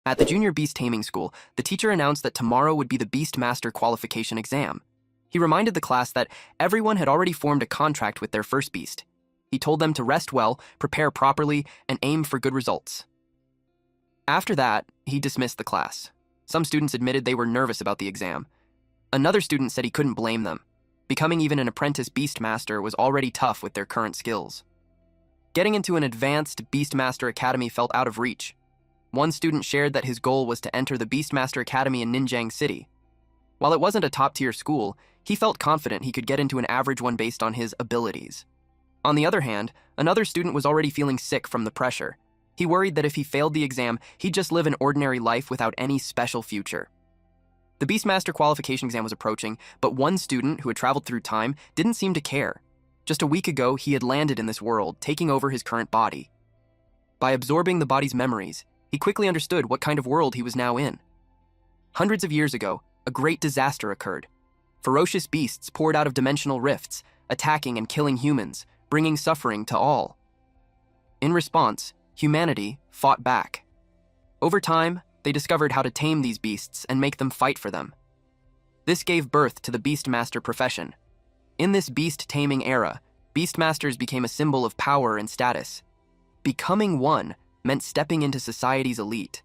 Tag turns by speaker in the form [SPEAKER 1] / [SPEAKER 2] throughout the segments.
[SPEAKER 1] At the Junior Beast Taming School, the teacher announced that tomorrow would be the Beast Master qualification exam. He reminded the class that everyone had already formed a contract with their first beast. He told them to rest well, prepare properly, and aim for good results. After that, he dismissed the class. Some students admitted they were nervous about the exam. Another student said he couldn't blame them. Becoming even an apprentice Beastmaster was already tough with their current skills. Getting into an advanced Beastmaster Academy felt out of reach. One student shared that his goal was to enter the Beastmaster Academy in Ninjang City. While it wasn't a top-tier school, he felt confident he could get into an average one based on his abilities. On the other hand, another student was already feeling sick from the pressure. He worried that if he failed the exam, he'd just live an ordinary life without any special future. The Beastmaster qualification exam was approaching, but one student who had traveled through time didn't seem to care. Just a week ago, he had landed in this world, taking over his current body. By absorbing the body's memories, he quickly understood what kind of world he was now in. Hundreds of years ago, a great disaster occurred. Ferocious beasts poured out of dimensional rifts, attacking and killing humans, bringing suffering to all. In response, humanity fought back. Over time, they discovered how to tame these beasts and make them fight for them. This gave birth to the Beastmaster profession. In this beast-taming era, Beastmasters became a symbol of power and status. Becoming one meant stepping into society's elite.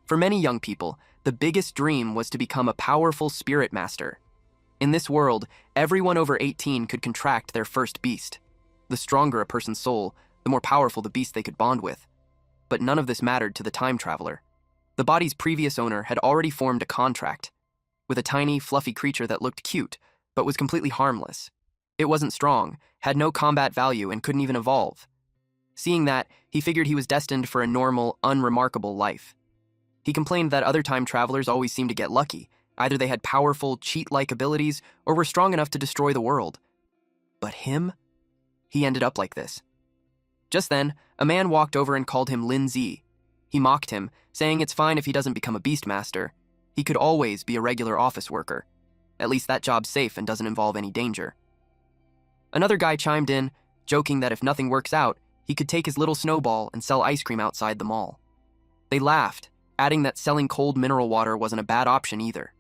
[SPEAKER 1] For many young people, the biggest dream was to become a powerful spirit master. In this world, everyone over 18 could contract their first beast. The stronger a person's soul, the more powerful the beast they could bond with. But none of this mattered to the time traveler. The body's previous owner had already formed a contract with a tiny, fluffy creature that looked cute, but was completely harmless. It wasn't strong, had no combat value, and couldn't even evolve. Seeing that, he figured he was destined for a normal, unremarkable life. He complained that other time travelers always seemed to get lucky. Either they had powerful, cheat-like abilities, or were strong enough to destroy the world. But him? He ended up like this. Just then, a man walked over and called him Lin Zi. He mocked him, saying it's fine if he doesn't become a Beastmaster. He could always be a regular office worker. At least that job's safe and doesn't involve any danger. Another guy chimed in, joking that if nothing works out, he could take his little Snowball and sell ice cream outside the mall. They laughed, adding that selling cold mineral water wasn't a bad option either.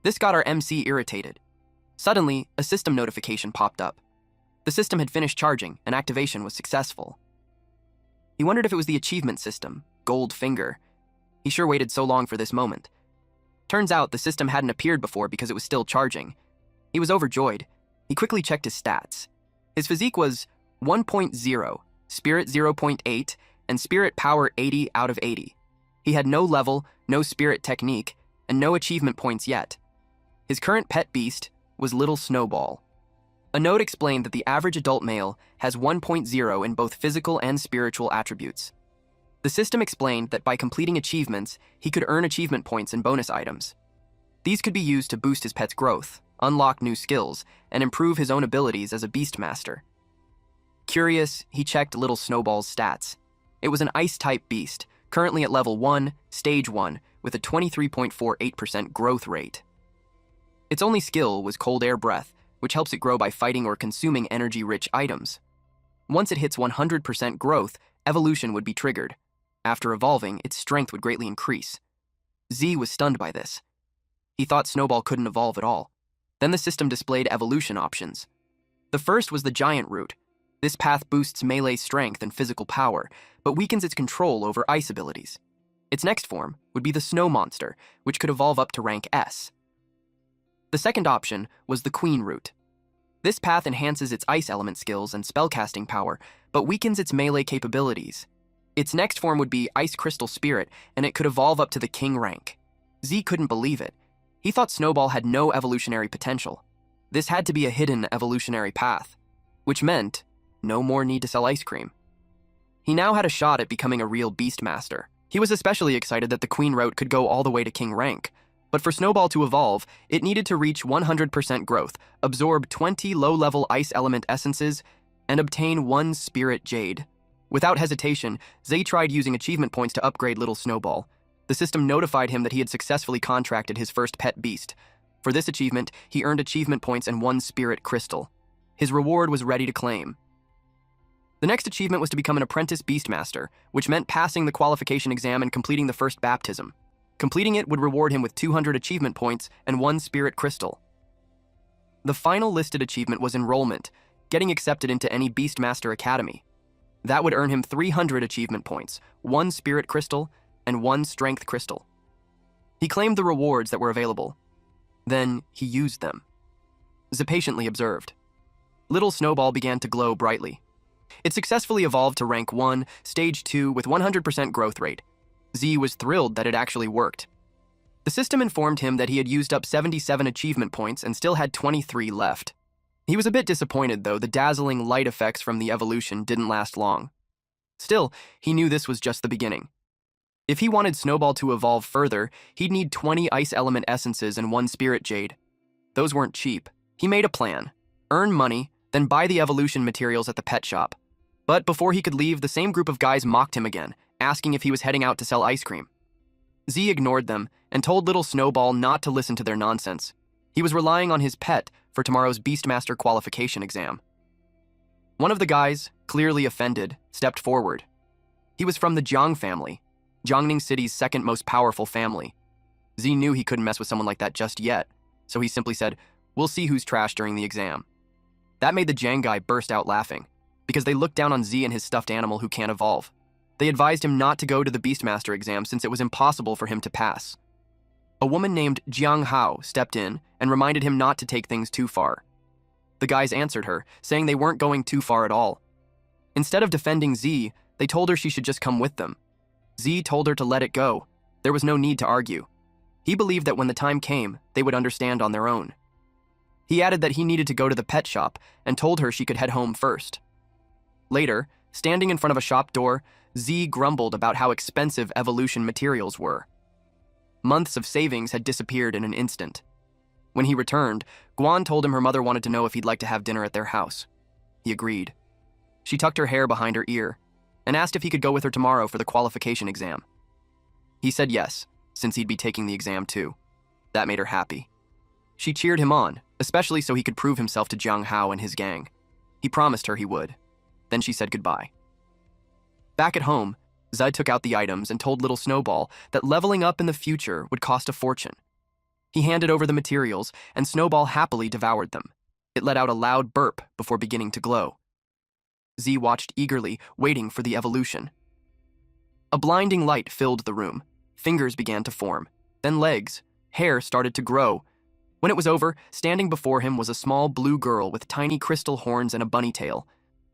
[SPEAKER 1] This got our MC irritated. Suddenly, a system notification popped up. The system had finished charging, and activation was successful. He wondered if it was the achievement system, Gold Finger. He sure waited so long for this moment. Turns out the system hadn't appeared before because it was still charging. He was overjoyed. He quickly checked his stats. His physique was 1.0, spirit 0.8, and spirit power 80 out of 80. He had no level, no spirit technique, and no achievement points yet. His current pet beast was Little Snowball. A note explained that the average adult male has 1.0 in both physical and spiritual attributes. The system explained that by completing achievements, he could earn achievement points and bonus items. These could be used to boost his pet's growth, unlock new skills, and improve his own abilities as a Beastmaster. Curious, he checked Little Snowball's stats. It was an Ice-type beast, currently at level 1, Stage 1, with a 23.48% growth rate. Its only skill was Cold Air Breath, which helps it grow by fighting or consuming energy-rich items. Once it hits 100% growth, evolution would be triggered. After evolving, its strength would greatly increase. Z was stunned by this. He thought Snowball couldn't evolve at all. Then the system displayed evolution options. The first was the Giant Root. This path boosts melee strength and physical power, but weakens its control over ice abilities. Its next form would be the Snow Monster, which could evolve up to rank S. The second option was the Queen Root. This path enhances its ice element skills and spellcasting power, but weakens its melee capabilities. Its next form would be Ice Crystal Spirit, and it could evolve up to the King rank. Z couldn't believe it. He thought Snowball had no evolutionary potential. This had to be a hidden evolutionary path, which meant no more need to sell ice cream. He now had a shot at becoming a real Beastmaster. He was especially excited that the Queen Route could go all the way to King rank. But for Snowball to evolve, it needed to reach 100% growth, absorb 20 low-level ice element essences, and obtain 1 Spirit Jade. Without hesitation, Zay tried using achievement points to upgrade Little Snowball. The system notified him that he had successfully contracted his first pet beast. For this achievement, he earned achievement points and 1 Spirit Crystal. His reward was ready to claim. The next achievement was to become an apprentice Beastmaster, which meant passing the qualification exam and completing the first baptism. Completing it would reward him with 200 achievement points and 1 spirit crystal. The final listed achievement was enrollment, getting accepted into any Beastmaster Academy. That would earn him 300 achievement points, 1 spirit crystal, and 1 strength crystal. He claimed the rewards that were available. Then he used them. Z patiently observed. Little Snowball began to glow brightly. It successfully evolved to rank 1, stage 2 with 100% growth rate. Z was thrilled that it actually worked. The system informed him that he had used up 77 achievement points and still had 23 left. He was a bit disappointed, though the dazzling light effects from the evolution didn't last long. Still, he knew this was just the beginning. If he wanted Snowball to evolve further, he'd need 20 ice element essences and 1 spirit jade. Those weren't cheap. He made a plan. Earn money, then buy the evolution materials at the pet shop. But before he could leave, the same group of guys mocked him again, asking if he was heading out to sell ice cream. Z ignored them and told little Snowball not to listen to their nonsense. He was relying on his pet for tomorrow's Beastmaster qualification exam. One of the guys, clearly offended, stepped forward. He was from the Jiang family, Jiangning City's second most powerful family. Z knew he couldn't mess with someone like that just yet, so he simply said, "We'll see who's trash during the exam." That made the Jiang guy burst out laughing, because they looked down on Z and his stuffed animal who can't evolve. They advised him not to go to the Beastmaster exam since it was impossible for him to pass. A woman named Jiang Hao stepped in and reminded him not to take things too far. The guys answered her, saying they weren't going too far at all. Instead of defending Z, they told her she should just come with them. Z told her to let it go. There was no need to argue. He believed that when the time came, they would understand on their own. He added that he needed to go to the pet shop and told her she could head home first. Later, standing in front of a shop door, Z grumbled about how expensive evolution materials were. Months of savings had disappeared in an instant. When he returned, Guan told him her mother wanted to know if he'd like to have dinner at their house. He agreed. She tucked her hair behind her ear and asked if he could go with her tomorrow for the qualification exam. He said yes, since he'd be taking the exam too. That made her happy. She cheered him on, especially so he could prove himself to Jiang Hao and his gang. He promised her he would. Then she said goodbye. Back at home, Zud took out the items and told little Snowball that leveling up in the future would cost a fortune. He handed over the materials, and Snowball happily devoured them. It let out a loud burp before beginning to glow. Z watched eagerly, waiting for the evolution. A blinding light filled the room. Fingers began to form, then legs. Hair started to grow. When it was over, standing before him was a small blue girl with tiny crystal horns and a bunny tail.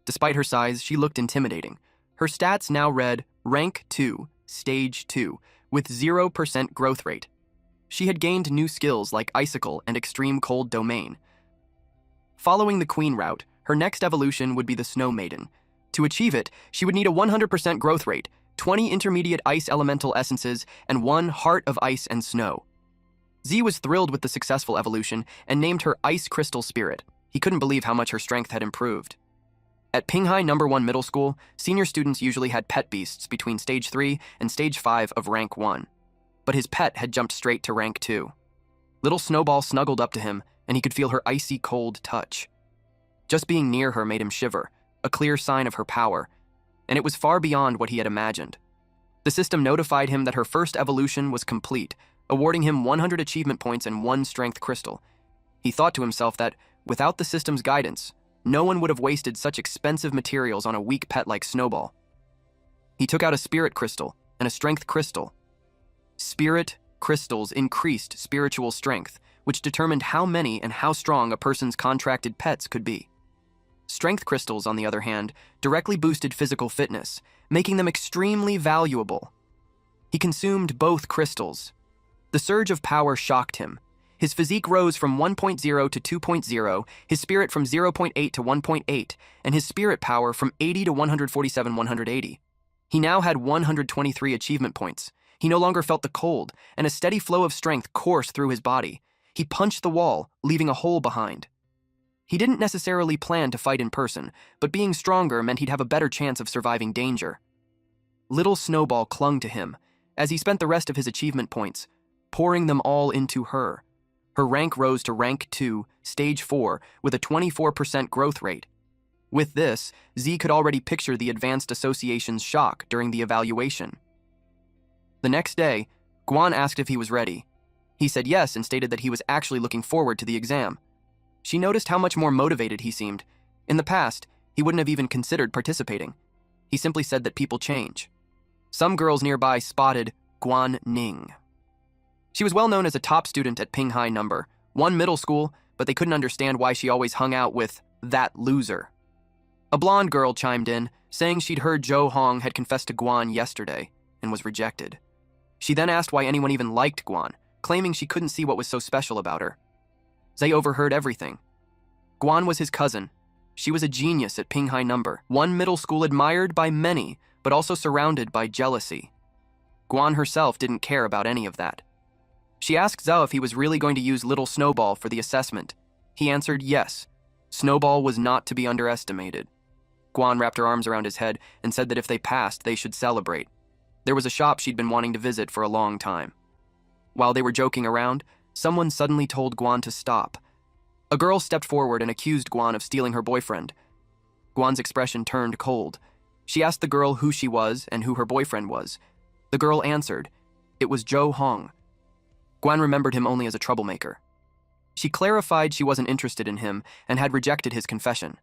[SPEAKER 1] Despite her size, she looked intimidating. Her stats now read Rank 2, Stage 2, with 0% growth rate. She had gained new skills like Icicle and Extreme Cold Domain. Following the Queen route, her next evolution would be the Snow Maiden. To achieve it, she would need a 100% growth rate, 20 intermediate ice elemental essences, and 1 Heart of Ice and Snow. Z was thrilled with the successful evolution and named her Ice Crystal Spirit. He couldn't believe how much her strength had improved. At Pinghai No. 1 Middle School, senior students usually had pet beasts between Stage 3 and Stage 5 of Rank 1. But his pet had jumped straight to Rank 2. Little Snowball snuggled up to him, and he could feel her icy cold touch. Just being near her made him shiver, a clear sign of her power, and it was far beyond what he had imagined. The system notified him that her first evolution was complete, awarding him 100 achievement points and 1 strength crystal. He thought to himself that, without the system's guidance, no one would have wasted such expensive materials on a weak pet like Snowball. He took out a spirit crystal and a strength crystal. Spirit crystals increased spiritual strength, which determined how many and how strong a person's contracted pets could be. Strength crystals, on the other hand, directly boosted physical fitness, making them extremely valuable. He consumed both crystals. The surge of power shocked him. His physique rose from 1.0 to 2.0, his spirit from 0.8 to 1.8, and his spirit power from 80 to 147-180. He now had 123 achievement points. He no longer felt the cold, and a steady flow of strength coursed through his body. He punched the wall, leaving a hole behind. He didn't necessarily plan to fight in person, but being stronger meant he'd have a better chance of surviving danger. Little Snowball clung to him as he spent the rest of his achievement points, pouring them all into her. Her rank rose to Rank 2, Stage 4, with a 24% growth rate. With this, Z could already picture the Advanced Association's shock during the evaluation. The next day, Guan asked if he was ready. He said yes and stated that he was actually looking forward to the exam. She noticed how much more motivated he seemed. In the past, he wouldn't have even considered participating. He simply said that people change. Some girls nearby spotted Guan Ning. She was well known as a top student at Pinghai No. 1 middle school, but they couldn't understand why she always hung out with that loser. A blonde girl chimed in, saying she'd heard Zhou Hong had confessed to Guan yesterday and was rejected. She then asked why anyone even liked Guan, claiming she couldn't see what was so special about her. Zay overheard everything. Guan was his cousin. She was a genius at Pinghai No. 1 middle school, admired by many, but also surrounded by jealousy. Guan herself didn't care about any of that. She asked Zhao if he was really going to use little Snowball for the assessment. He answered yes. Snowball was not to be underestimated. Guan wrapped her arms around his head and said that if they passed, they should celebrate. There was a shop she'd been wanting to visit for a long time. While they were joking around, someone suddenly told Guan to stop. A girl stepped forward and accused Guan of stealing her boyfriend. Guan's expression turned cold. She asked the girl who she was and who her boyfriend was. The girl answered. It was Zhou Hong. Guan remembered him only as a troublemaker. She clarified she wasn't interested in him and had rejected his confession.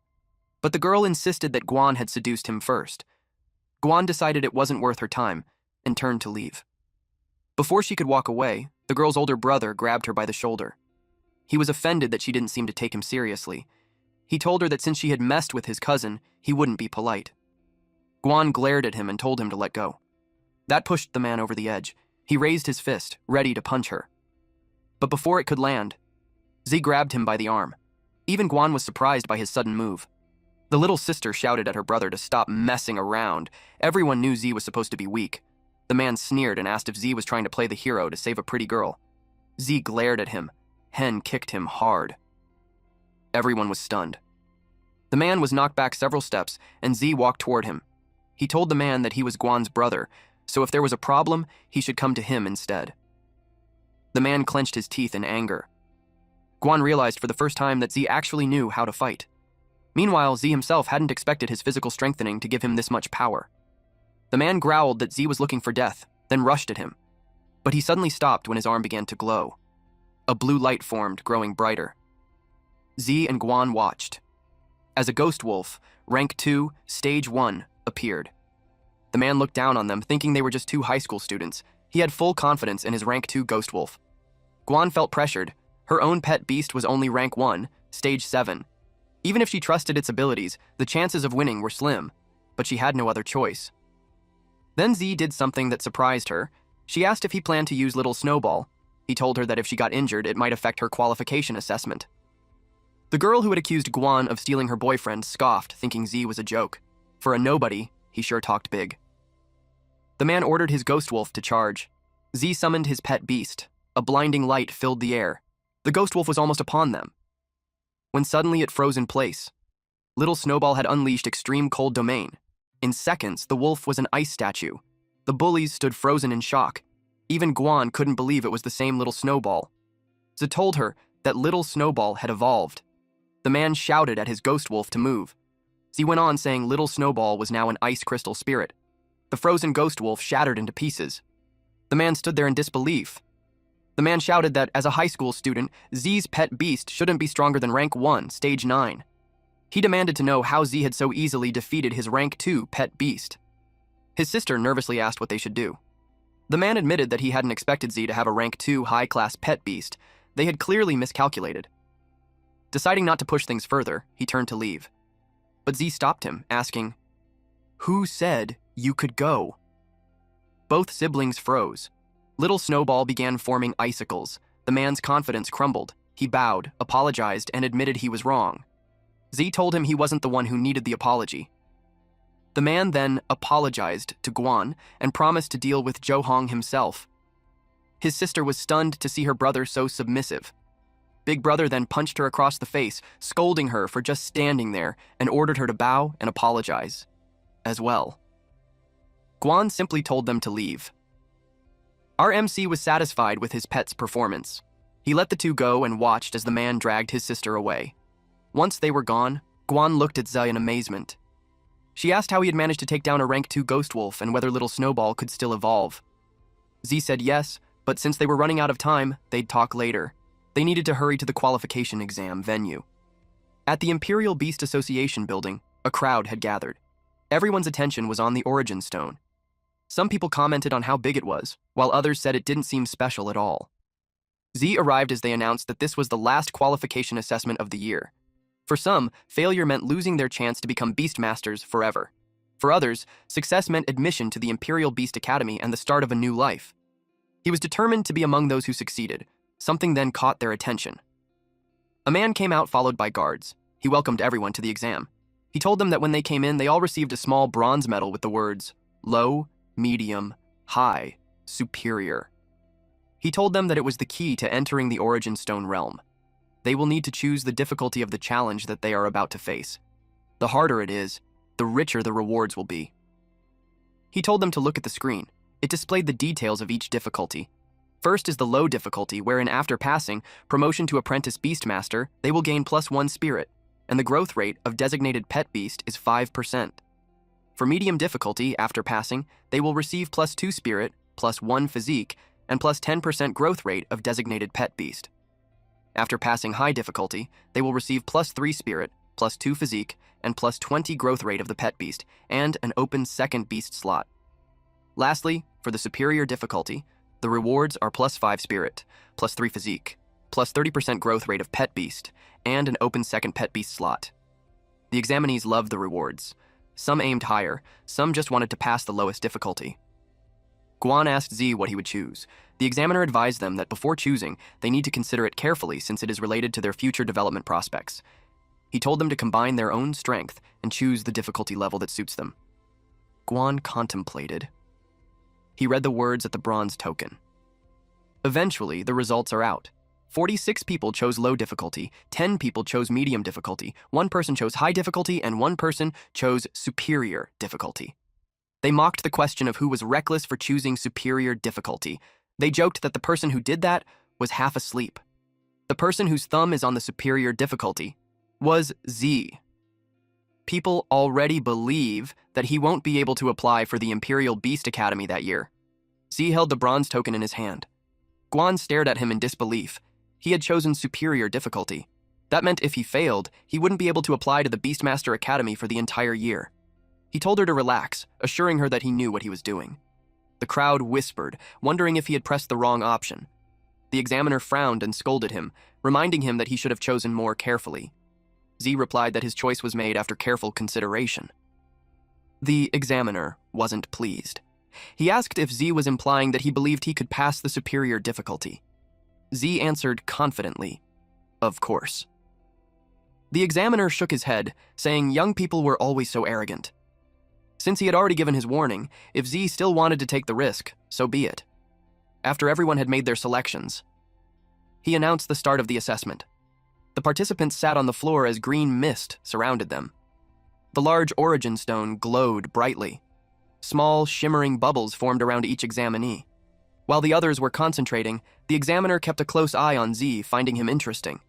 [SPEAKER 1] But the girl insisted that Guan had seduced him first. Guan decided it wasn't worth her time and turned to leave. Before she could walk away, the girl's older brother grabbed her by the shoulder. He was offended that she didn't seem to take him seriously. He told her that since she had messed with his cousin, he wouldn't be polite. Guan glared at him and told him to let go. That pushed the man over the edge. He raised his fist, ready to punch her. But before it could land, Z grabbed him by the arm. Even Guan was surprised by his sudden move. The little sister shouted at her brother to stop messing around. Everyone knew Z was supposed to be weak. The man sneered and asked if Z was trying to play the hero to save a pretty girl. Z glared at him. Hen kicked him hard. Everyone was stunned. The man was knocked back several steps, and Z walked toward him. He told the man that he was Guan's brother, so if there was a problem, he should come to him instead. The man clenched his teeth in anger. Guan realized for the first time that Z actually knew how to fight. Meanwhile, Z himself hadn't expected his physical strengthening to give him this much power. The man growled that Z was looking for death, then rushed at him. But he suddenly stopped when his arm began to glow. A blue light formed, growing brighter. Z and Guan watched. As a ghost wolf, Rank 2, Stage 1, appeared. The man looked down on them, thinking they were just two high school students. He had full confidence in his Rank 2 ghost wolf. Guan felt pressured. Her own pet beast was only Rank 1, Stage 7. Even if she trusted its abilities, the chances of winning were slim, but she had no other choice. Then Z did something that surprised her. She asked if he planned to use little Snowball. He told her that if she got injured, it might affect her qualification assessment. The girl who had accused Guan of stealing her boyfriend scoffed, thinking Z was a joke. For a nobody, he sure talked big. The man ordered his ghost wolf to charge. Z summoned his pet beast. A blinding light filled the air. The ghost wolf was almost upon them, when suddenly it froze in place. Little Snowball had unleashed extreme cold domain. In seconds, the wolf was an ice statue. The bullies stood frozen in shock. Even Guan couldn't believe it was the same little Snowball. Z told her that little Snowball had evolved. The man shouted at his ghost wolf to move. Z went on saying little Snowball was now an ice crystal spirit. The frozen ghost wolf shattered into pieces. The man stood there in disbelief. The man shouted that as a high school student, Z's pet beast shouldn't be stronger than Rank 1, Stage 9. He demanded to know how Z had so easily defeated his Rank 2 pet beast. His sister nervously asked what they should do. The man admitted that he hadn't expected Z to have a Rank 2 high-class pet beast. They had clearly miscalculated. Deciding not to push things further, he turned to leave. But Z stopped him, asking, "Who said you could go?" Both siblings froze. Little Snowball began forming icicles. The man's confidence crumbled. He bowed, apologized, and admitted he was wrong. Z told him he wasn't the one who needed the apology. The man then apologized to Guan and promised to deal with Zhou Hong himself. His sister was stunned to see her brother so submissive. Big Brother then punched her across the face, scolding her for just standing there, and ordered her to bow and apologize as well. Guan simply told them to leave. Our MC was satisfied with his pet's performance. He let the two go and watched as the man dragged his sister away. Once they were gone, Guan looked at Zai in amazement. She asked how he had managed to take down a Rank 2 ghost wolf and whether little Snowball could still evolve. Z said yes, But since they were running out of time, they'd talk later. They needed to hurry to the qualification exam venue. At the Imperial Beast Association building, a crowd had gathered. Everyone's attention was on the origin stone. Some people commented on how big it was, while others said it didn't seem special at all. Z arrived as they announced that this was the last qualification assessment of the year. For some, failure meant losing their chance to become Beastmasters forever. For others, success meant admission to the Imperial Beast Academy and the start of a new life. He was determined to be among those who succeeded. Something then caught their attention. A man came out followed by guards. He welcomed everyone to the exam. He told them that when they came in, they all received a small bronze medal with the words, low, medium, high, superior. He told them that it was the key to entering the Origin Stone realm. They will need to choose the difficulty of the challenge that they are about to face. The harder it is, the richer the rewards will be. He told them to look at the screen. It displayed the details of each difficulty. First is the low difficulty, wherein after passing promotion to Apprentice Beastmaster, they will gain +1 spirit, and the growth rate of designated pet beast is 5%. For medium difficulty, after passing, they will receive +2 spirit, +1 physique, and +10% growth rate of designated pet beast. After passing high difficulty, they will receive +3 spirit, +2 physique, and +20 growth rate of the pet beast, and an open second beast slot. Lastly, for the superior difficulty, the rewards are +5 spirit, +3 physique, +30% growth rate of pet beast, and an open second pet beast slot. The examinees loved the rewards. Some aimed higher, some just wanted to pass the lowest difficulty. Guan asked Z what he would choose. The examiner advised them that before choosing, they need to consider it carefully since it is related to their future development prospects. He told them to combine their own strength and choose the difficulty level that suits them. Guan contemplated. He read the words at the bronze token. Eventually, the results are out. 46 people chose low difficulty, 10 people chose medium difficulty, 1 person chose high difficulty, and 1 person chose superior difficulty. They mocked the question of who was reckless for choosing superior difficulty. They joked that the person who did that was half asleep. The person whose thumb is on the superior difficulty was Z. People already believe that he won't be able to apply for the Imperial Beast Academy that year. Z held the bronze token in his hand. Guan stared at him in disbelief. He had chosen superior difficulty. That meant if he failed, he wouldn't be able to apply to the Beastmaster Academy for the entire year. He told her to relax, assuring her that he knew what he was doing. The crowd whispered, wondering if he had pressed the wrong option. The examiner frowned and scolded him, reminding him that he should have chosen more carefully. Z replied that his choice was made after careful consideration. The examiner wasn't pleased. He asked if Z was implying that he believed he could pass the superior difficulty. Z answered confidently, "Of course." The examiner shook his head, saying young people were always so arrogant. Since he had already given his warning, if Z still wanted to take the risk, so be it. After everyone had made their selections, he announced the start of the assessment. The participants sat on the floor as green mist surrounded them. The large origin stone glowed brightly. Small, shimmering bubbles formed around each examinee. While the others were concentrating, the examiner kept a close eye on Z, finding him interesting.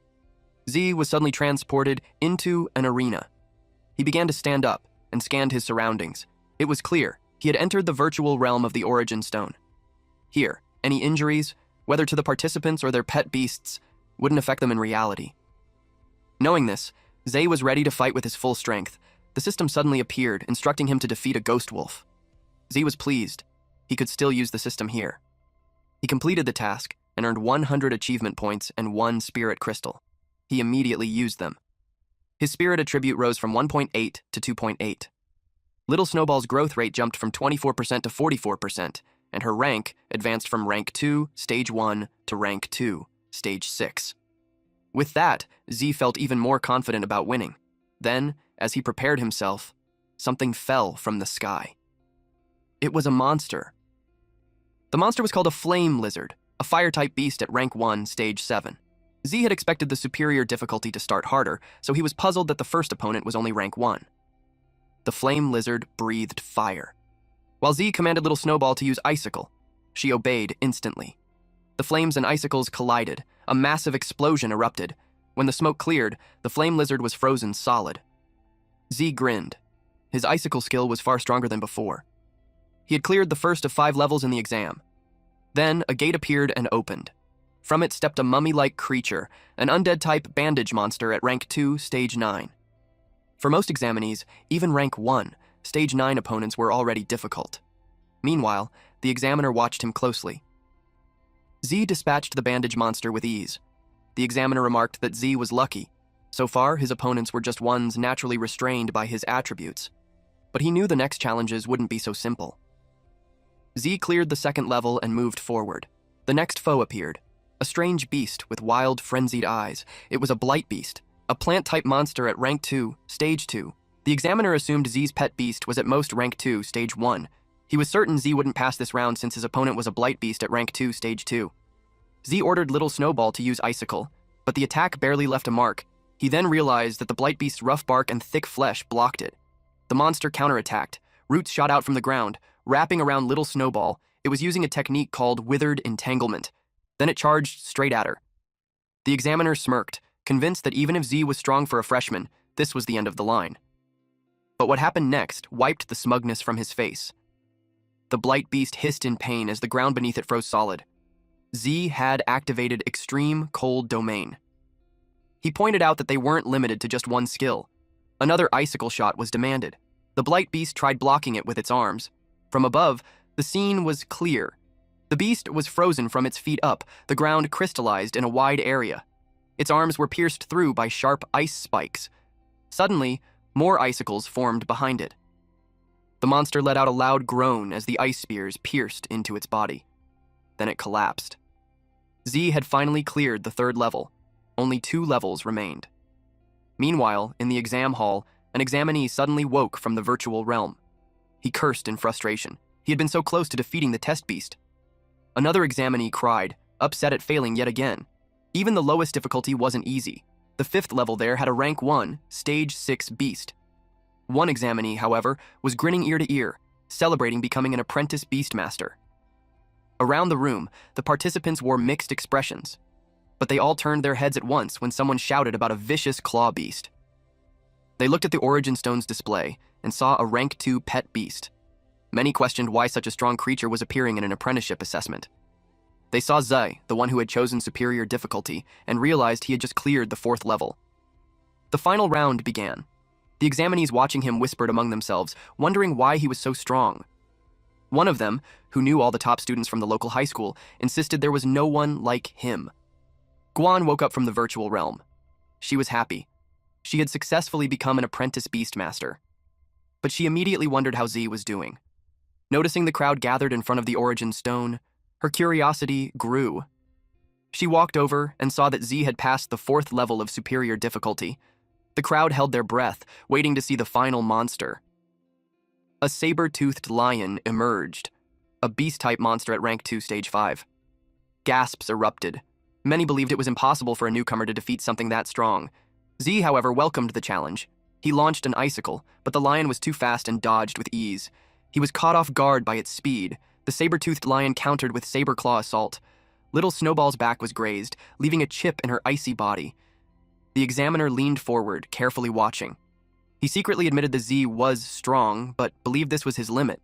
[SPEAKER 1] Z was suddenly transported into an arena. He began to stand up and scanned his surroundings. It was clear he had entered the virtual realm of the Origin Stone. Here, any injuries, whether to the participants or their pet beasts, wouldn't affect them in reality. Knowing this, Z was ready to fight with his full strength. The system suddenly appeared, instructing him to defeat a ghost wolf. Z was pleased. He could still use the system here. He completed the task and earned 100 achievement points and 1 spirit crystal. He immediately used them. His spirit attribute rose from 1.8 to 2.8. Little Snowball's growth rate jumped from 24% to 44%, and her rank advanced from rank 2, stage 1, to rank 2, stage 6. With that, Z felt even more confident about winning. Then, as he prepared himself, something fell from the sky. It was a monster. The monster was called a flame lizard, a fire-type beast at rank 1, stage 7. Z had expected the superior difficulty to start harder, so he was puzzled that the first opponent was only rank 1. The flame lizard breathed fire. While Z commanded Little Snowball to use icicle, she obeyed instantly. The flames and icicles collided. A massive explosion erupted. When the smoke cleared, the flame lizard was frozen solid. Z grinned. His icicle skill was far stronger than before. He had cleared the first of 5 levels in the exam. Then, a gate appeared and opened. From it stepped a mummy-like creature, an undead-type bandage monster at rank 2, stage 9. For most examinees, even rank 1, stage 9 opponents were already difficult. Meanwhile, the examiner watched him closely. Z dispatched the bandage monster with ease. The examiner remarked that Z was lucky. So far, his opponents were just ones naturally restrained by his attributes. But he knew the next challenges wouldn't be so simple. Z cleared the second level and moved forward. The next foe appeared. A strange beast with wild, frenzied eyes. It was a blight beast, a plant-type monster at rank 2, stage 2. The examiner assumed Z's pet beast was at most rank 2, stage 1. He was certain Z wouldn't pass this round since his opponent was a blight beast at rank 2, stage 2. Z ordered Little Snowball to use Icicle, but the attack barely left a mark. He then realized that the blight beast's rough bark and thick flesh blocked it. The monster counterattacked. Roots shot out from the ground, wrapping around Little Snowball. It was using a technique called withered entanglement. Then it charged straight at her. The examiner smirked, convinced that even if Z was strong for a freshman, this was the end of the line. But what happened next wiped the smugness from his face. The blight beast hissed in pain as the ground beneath it froze solid. Z had activated Extreme Cold Domain. He pointed out that they weren't limited to just one skill. Another icicle shot was demanded. The blight beast tried blocking it with its arms. From above, the scene was clear. The beast was frozen from its feet up, the ground crystallized in a wide area. Its arms were pierced through by sharp ice spikes. Suddenly, more icicles formed behind it. The monster let out a loud groan as the ice spears pierced into its body. Then it collapsed. Z had finally cleared the third level. Only 2 levels remained. Meanwhile, in the exam hall, an examinee suddenly woke from the virtual realm. He cursed in frustration. He had been so close to defeating the test beast. Another examinee cried, upset at failing yet again. Even the lowest difficulty wasn't easy. The 5th level there had a rank 1, stage 6 beast. One examinee, however, was grinning ear to ear, celebrating becoming an apprentice beastmaster. Around the room, the participants wore mixed expressions, but they all turned their heads at once when someone shouted about a vicious claw beast. They looked at the Origin Stone's display and saw a rank 2 pet beast. Many questioned why such a strong creature was appearing in an apprenticeship assessment. They saw Zai, the one who had chosen superior difficulty, and realized he had just cleared the 4th level. The final round began. The examinees watching him whispered among themselves, wondering why he was so strong. One of them, who knew all the top students from the local high school, insisted there was no one like him. Guan woke up from the virtual realm. She was happy. She had successfully become an apprentice beastmaster. But she immediately wondered how Z was doing. Noticing the crowd gathered in front of the Origin Stone, her curiosity grew. She walked over and saw that Z had passed the 4th level of superior difficulty. The crowd held their breath, waiting to see the final monster. A saber-toothed lion emerged, a beast-type monster at rank 2, stage 5. Gasps erupted. Many believed it was impossible for a newcomer to defeat something that strong. Z, however, welcomed the challenge. He launched an icicle, but the lion was too fast and dodged with ease. He was caught off guard by its speed. The saber-toothed lion countered with saber-claw assault. Little Snowball's back was grazed, leaving a chip in her icy body. The examiner leaned forward, carefully watching. He secretly admitted that Z was strong, but believed this was his limit.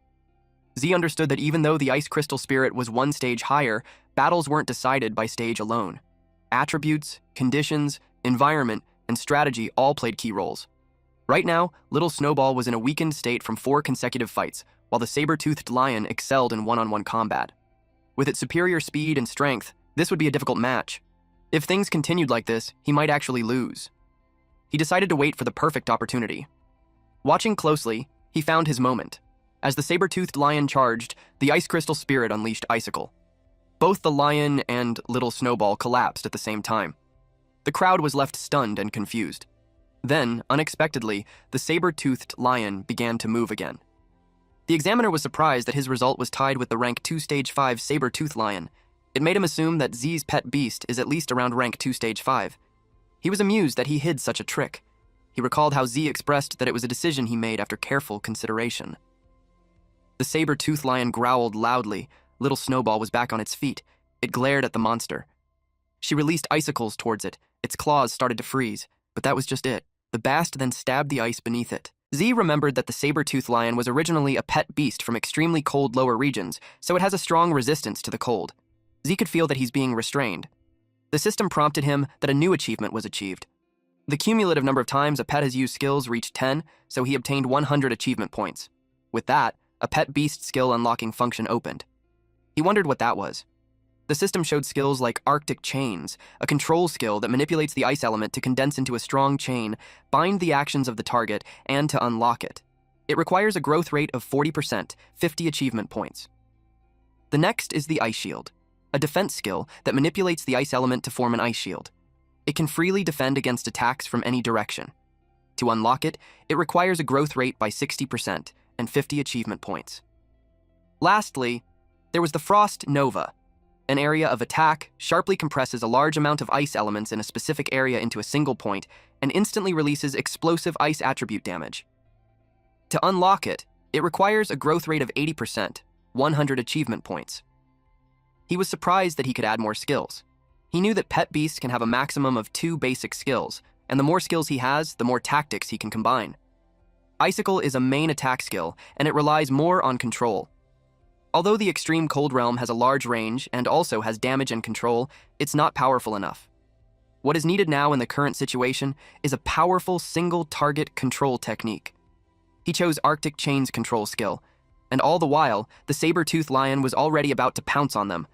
[SPEAKER 1] Z understood that even though the ice crystal spirit was 1 stage higher, battles weren't decided by stage alone. Attributes, conditions, environment, and strategy all played key roles. Right now, Little Snowball was in a weakened state from 4 consecutive fights, while the saber-toothed lion excelled in one-on-one combat. With its superior speed and strength, this would be a difficult match. If things continued like this, he might actually lose. He decided to wait for the perfect opportunity. Watching closely, he found his moment. As the saber-toothed lion charged, the ice crystal spirit unleashed Icicle. Both the lion and Little Snowball collapsed at the same time. The crowd was left stunned and confused. Then, unexpectedly, the saber-toothed lion began to move again. The examiner was surprised that his result was tied with the rank 2 stage 5 saber-toothed lion. It made him assume that Z's pet beast is at least around rank 2 stage 5. He was amused that he hid such a trick. He recalled how Z expressed that it was a decision he made after careful consideration. The saber-toothed lion growled loudly. Little Snowball was back on its feet. It glared at the monster. She released icicles towards it. Its claws started to freeze, but that was just it. The bast then stabbed the ice beneath it. Z remembered that the saber-toothed lion was originally a pet beast from extremely cold lower regions, so it has a strong resistance to the cold. Z could feel that he's being restrained. The system prompted him that a new achievement was achieved. The cumulative number of times a pet has used skills reached 10, so he obtained 100 achievement points. With that, a pet beast skill unlocking function opened. He wondered what that was. The system showed skills like Arctic Chains, a control skill that manipulates the ice element to condense into a strong chain, bind the actions of the target, and to unlock it. It requires a growth rate of 40%, 50 achievement points. The next is the Ice Shield, a defense skill that manipulates the ice element to form an ice shield. It can freely defend against attacks from any direction. To unlock it, it requires a growth rate by 60% and 50 achievement points. Lastly, there was the Frost Nova. An area of attack sharply compresses a large amount of ice elements in a specific area into a single point and instantly releases explosive ice attribute damage. To unlock it, it requires a growth rate of 80%, 100 achievement points. He was surprised that he could add more skills. He knew that pet beasts can have a maximum of 2 basic skills, and the more skills he has, the more tactics he can combine. Icicle is a main attack skill, and it relies more on control. Although the Extreme Cold Realm has a large range and also has damage and control, it's not powerful enough. What is needed now in the current situation is a powerful single-target control technique. He chose Arctic Chains control skill, and all the while, the saber-toothed lion was already about to pounce on them.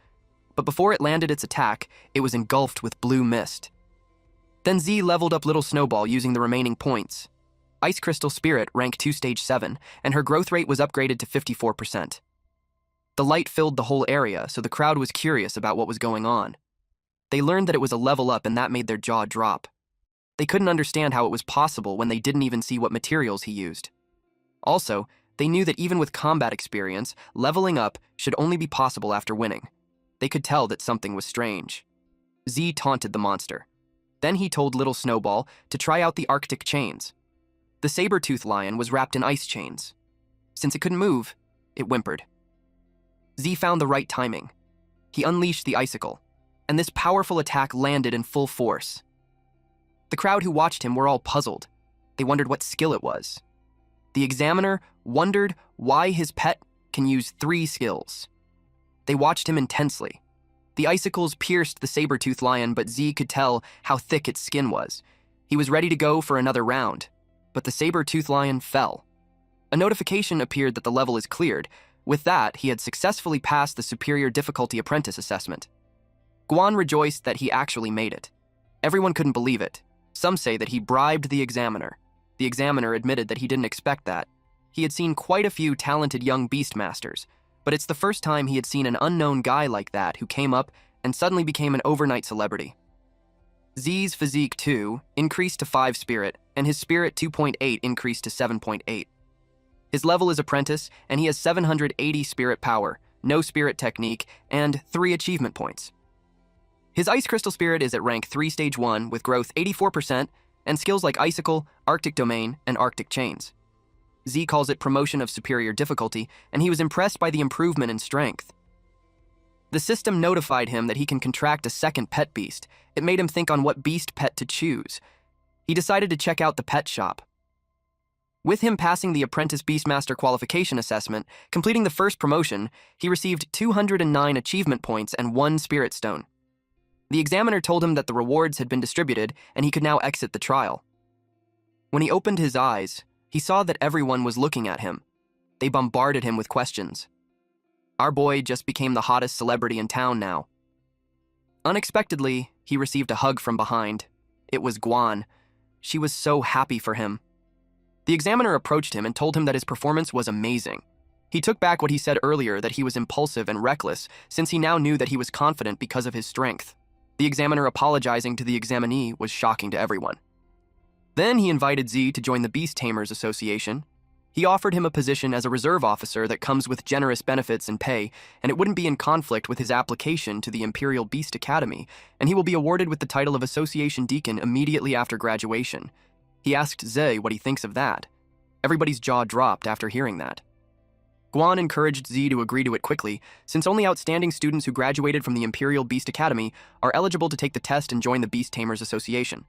[SPEAKER 1] But before it landed its attack, it was engulfed with blue mist. Then Z leveled up Little Snowball using the remaining points. Ice Crystal Spirit rank 2 stage 7, and her growth rate was upgraded to 54%. The light filled the whole area, so the crowd was curious about what was going on. They learned that it was a level up, and that made their jaw drop. They couldn't understand how it was possible when they didn't even see what materials he used. Also, they knew that even with combat experience, leveling up should only be possible after winning. They could tell that something was strange. Z taunted the monster. Then he told Little Snowball to try out the Arctic Chains. The saber-toothed lion was wrapped in ice chains. Since it couldn't move, it whimpered. Z found the right timing. He unleashed the icicle, and this powerful attack landed in full force. The crowd who watched him were all puzzled. They wondered what skill it was. The examiner wondered why his pet can use 3 skills. They watched him intensely. The icicles pierced the saber-toothed lion, but Z could tell how thick its skin was. He was ready to go for another round, but the saber-toothed lion fell. A notification appeared that the level is cleared. With that, he had successfully passed the Superior Difficulty Apprentice assessment. Guan rejoiced that he actually made it. Everyone couldn't believe it. Some say that he bribed the examiner. The examiner admitted that he didn't expect that. He had seen quite a few talented young beastmasters, but it's the first time he had seen an unknown guy like that who came up and suddenly became an overnight celebrity. Z's physique 2 increased to 5 spirit, and his spirit 2.8 increased to 7.8. His level is apprentice, and he has 780 spirit power, no spirit technique, and 3 achievement points. His Ice Crystal Spirit is at rank 3 stage 1 with growth 84% and skills like Icicle, Arctic Domain, and Arctic Chains. Z calls it promotion of superior difficulty, and he was impressed by the improvement in strength. The system notified him that he can contract a second pet beast. It made him think on what beast pet to choose. He decided to check out the pet shop. With him passing the Apprentice Beastmaster Qualification Assessment, completing the first promotion, he received 209 achievement points and 1 Spirit Stone. The examiner told him that the rewards had been distributed and he could now exit the trial. When he opened his eyes, he saw that everyone was looking at him. They bombarded him with questions. Our boy just became the hottest celebrity in town now. Unexpectedly, he received a hug from behind. It was Guan. She was so happy for him. The examiner approached him and told him that his performance was amazing. He took back what he said earlier that he was impulsive and reckless, since he now knew that he was confident because of his strength. The examiner apologizing to the examinee was shocking to everyone. Then he invited Z to join the Beast Tamers Association. He offered him a position as a reserve officer that comes with generous benefits and pay, and it wouldn't be in conflict with his application to the Imperial Beast Academy, and he will be awarded with the title of Association Deacon immediately after graduation. He asked Z what he thinks of that. Everybody's jaw dropped after hearing that. Guan encouraged Z to agree to it quickly, since only outstanding students who graduated from the Imperial Beast Academy are eligible to take the test and join the Beast Tamers Association.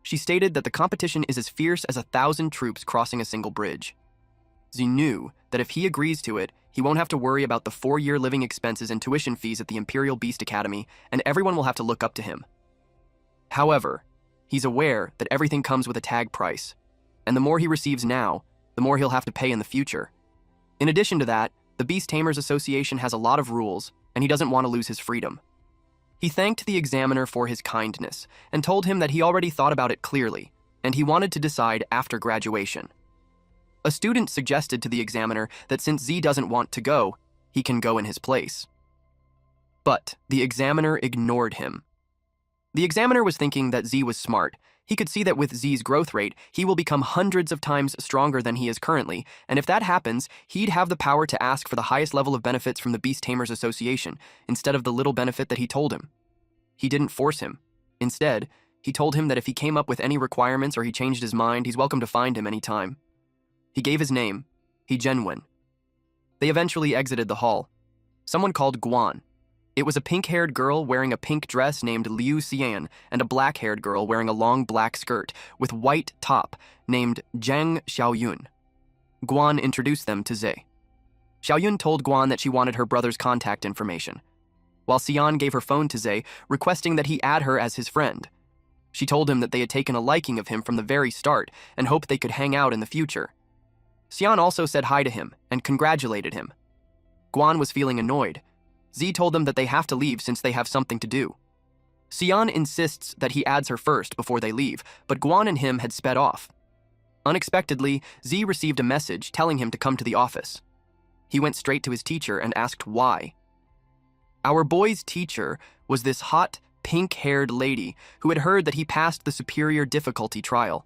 [SPEAKER 1] She stated that the competition is as fierce as 1,000 troops crossing a single bridge. Z knew that if he agrees to it, he won't have to worry about the 4-year living expenses and tuition fees at the Imperial Beast Academy, and everyone will have to look up to him. However, he's aware that everything comes with a tag price, and the more he receives now, the more he'll have to pay in the future. In addition to that, the Beast Tamers Association has a lot of rules, and he doesn't want to lose his freedom. He thanked the examiner for his kindness and told him that he already thought about it clearly, and he wanted to decide after graduation. A student suggested to the examiner that since Z doesn't want to go, he can go in his place. But the examiner ignored him. The examiner was thinking that Z was smart. He could see that with Z's growth rate, he will become hundreds of times stronger than he is currently, and if that happens, he'd have the power to ask for the highest level of benefits from the Beast Tamers Association, instead of the little benefit that he told him. He didn't force him. Instead, he told him that if he came up with any requirements or he changed his mind, he's welcome to find him anytime. He gave his name, He-Genwen. They eventually exited the hall. Someone called Guan. It was a pink-haired girl wearing a pink dress named Liu Xian and a black-haired girl wearing a long black skirt with white top named Zhang Xiaoyun. Guan introduced them to Ze. Xiaoyun told Guan that she wanted her brother's contact information, while Xian gave her phone to Ze, requesting that he add her as his friend. She told him that they had taken a liking of him from the very start and hoped they could hang out in the future. Xian also said hi to him and congratulated him. Guan was feeling annoyed. Z told them that they have to leave since they have something to do. Xian insists that he adds her first before they leave, but Guan and him had sped off. Unexpectedly, Z received a message telling him to come to the office. He went straight to his teacher and asked why. Our boy's teacher was this hot, pink-haired lady who had heard that he passed the superior difficulty trial.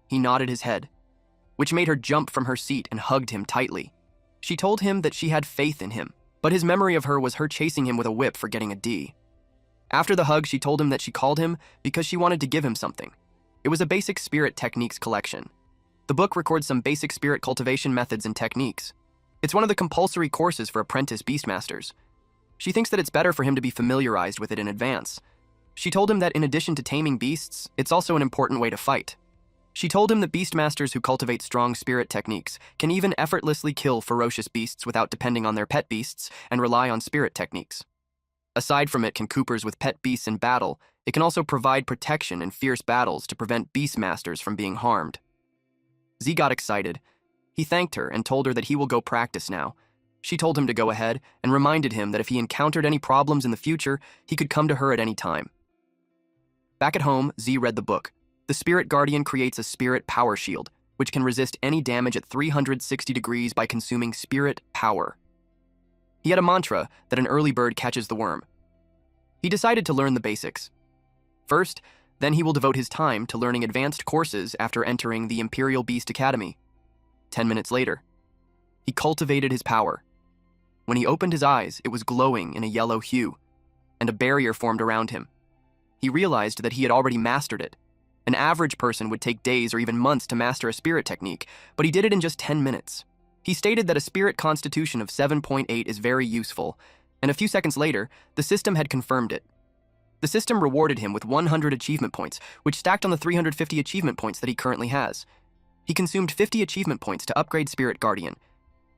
[SPEAKER 1] He nodded his head, which made her jump from her seat and hugged him tightly. She told him that she had faith in him, but his memory of her was her chasing him with a whip for getting a D. After the hug, she told him that she called him because she wanted to give him something. It was a basic spirit techniques collection. The book records some basic spirit cultivation methods and techniques. It's one of the compulsory courses for apprentice beastmasters. She thinks that it's better for him to be familiarized with it in advance. She told him that in addition to taming beasts, it's also an important way to fight. She told him that beastmasters who cultivate strong spirit techniques can even effortlessly kill ferocious beasts without depending on their pet beasts and rely on spirit techniques. Aside from it can coopers with pet beasts in battle, it can also provide protection in fierce battles to prevent beastmasters from being harmed. Z got excited. He thanked her and told her that he will go practice now. She told him to go ahead and reminded him that if he encountered any problems in the future, he could come to her at any time. Back at home, Z read the book. The Spirit Guardian creates a spirit power shield, which can resist any damage at 360 degrees by consuming spirit power. He had a mantra that an early bird catches the worm. He decided to learn the basics. First, then he will devote his time to learning advanced courses after entering the Imperial Beast Academy. 10 minutes later, he cultivated his power. When he opened his eyes, it was glowing in a yellow hue, and a barrier formed around him. He realized that he had already mastered it. An average person would take days or even months to master a spirit technique, but he did it in just 10 minutes. He stated that a spirit constitution of 7.8 is very useful, and a few seconds later, the system had confirmed it. The system rewarded him with 100 achievement points, which stacked on the 350 achievement points that he currently has. He consumed 50 achievement points to upgrade Spirit Guardian.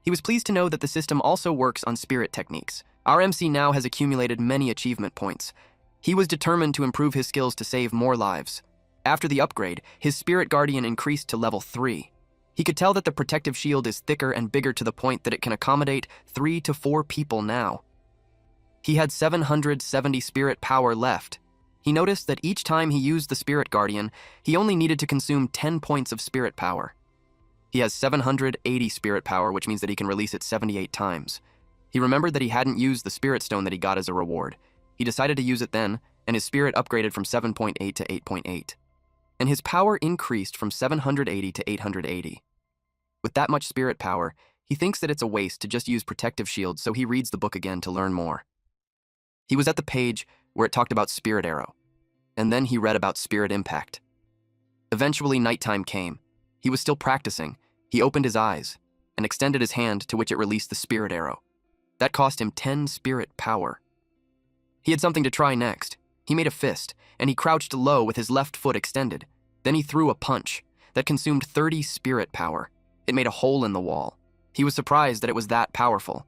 [SPEAKER 1] He was pleased to know that the system also works on spirit techniques. Our MC now has accumulated many achievement points. He was determined to improve his skills to save more lives. After the upgrade, his Spirit Guardian increased to level 3. He could tell that the protective shield is thicker and bigger to the point that it can accommodate 3 to 4 people now. He had 770 spirit power left. He noticed that each time he used the Spirit Guardian, he only needed to consume 10 points of spirit power. He has 780 spirit power, which means that he can release it 78 times. He remembered that he hadn't used the Spirit Stone that he got as a reward. He decided to use it then, and his spirit upgraded from 7.8 to 8.8. And his power increased from 780 to 880. With that much spirit power, he thinks that it's a waste to just use protective shields, so he reads the book again to learn more. He was at the page where it talked about Spirit Arrow, and then he read about Spirit Impact. Eventually, nighttime came. He was still practicing. He opened his eyes and extended his hand, to which it released the Spirit Arrow. That cost him 10 spirit power. He had something to try next. He made a fist, and he crouched low with his left foot extended. Then he threw a punch that consumed 30 spirit power. It made a hole in the wall. He was surprised that it was that powerful.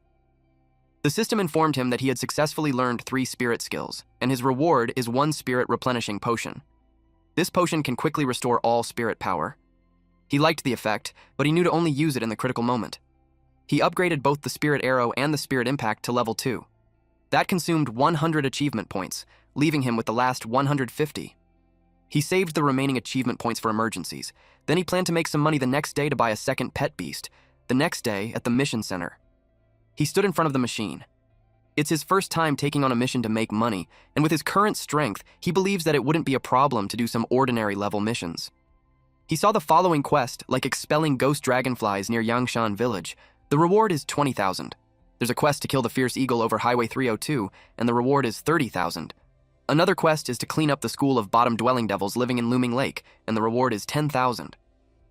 [SPEAKER 1] The system informed him that he had successfully learned 3 spirit skills, and his reward is 1 spirit replenishing potion. This potion can quickly restore all spirit power. He liked the effect, but he knew to only use it in the critical moment. He upgraded both the spirit arrow and the spirit impact to level 2. That consumed 100 achievement points, leaving him with the last 150. He saved the remaining achievement points for emergencies. Then he planned to make some money the next day to buy a second pet beast, the next day at the mission center. He stood in front of the machine. It's his first time taking on a mission to make money, and with his current strength, he believes that it wouldn't be a problem to do some ordinary level missions. He saw the following quest, like expelling ghost dragonflies near Yangshan village. The reward is 20,000. There's a quest to kill the fierce eagle over Highway 302, and the reward is 30,000. Another quest is to clean up the school of bottom-dwelling devils living in Looming Lake, and the reward is 10,000.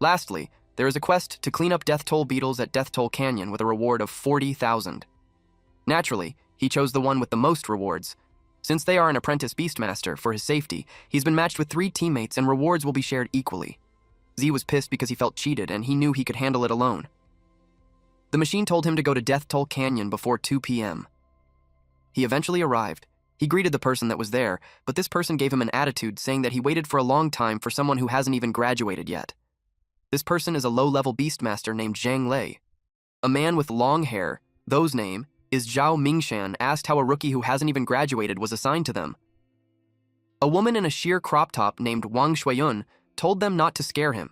[SPEAKER 1] Lastly, there is a quest to clean up Death Toll beetles at Death Toll Canyon with a reward of 40,000. Naturally, he chose the one with the most rewards. Since they are an apprentice beastmaster, for his safety, he's been matched with 3 teammates and rewards will be shared equally. Z was pissed because he felt cheated and he knew he could handle it alone. The machine told him to go to Death Toll Canyon before 2 p.m. He eventually arrived. He greeted the person that was there, but this person gave him an attitude saying that he waited for a long time for someone who hasn't even graduated yet. This person is a low-level beastmaster named Zhang Lei. A man with long hair, whose name is Zhao Mingshan, asked how a rookie who hasn't even graduated was assigned to them. A woman in a sheer crop top named Wang Shuiyun told them not to scare him.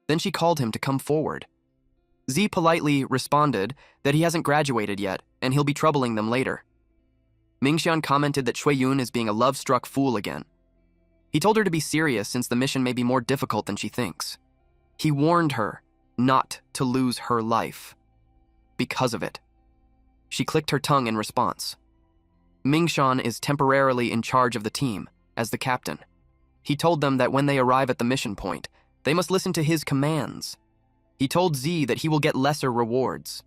[SPEAKER 1] Then she called him to come forward. Z politely responded that he hasn't graduated yet and he'll be troubling them later. Mingshan commented that Shuiyun is being a love-struck fool again. He told her to be serious since the mission may be more difficult than she thinks. He warned her not to lose her life because of it. She clicked her tongue in response. Mingshan is temporarily in charge of the team as the captain. He told them that when they arrive at the mission point, they must listen to his commands. He told Z that he will get lesser rewards.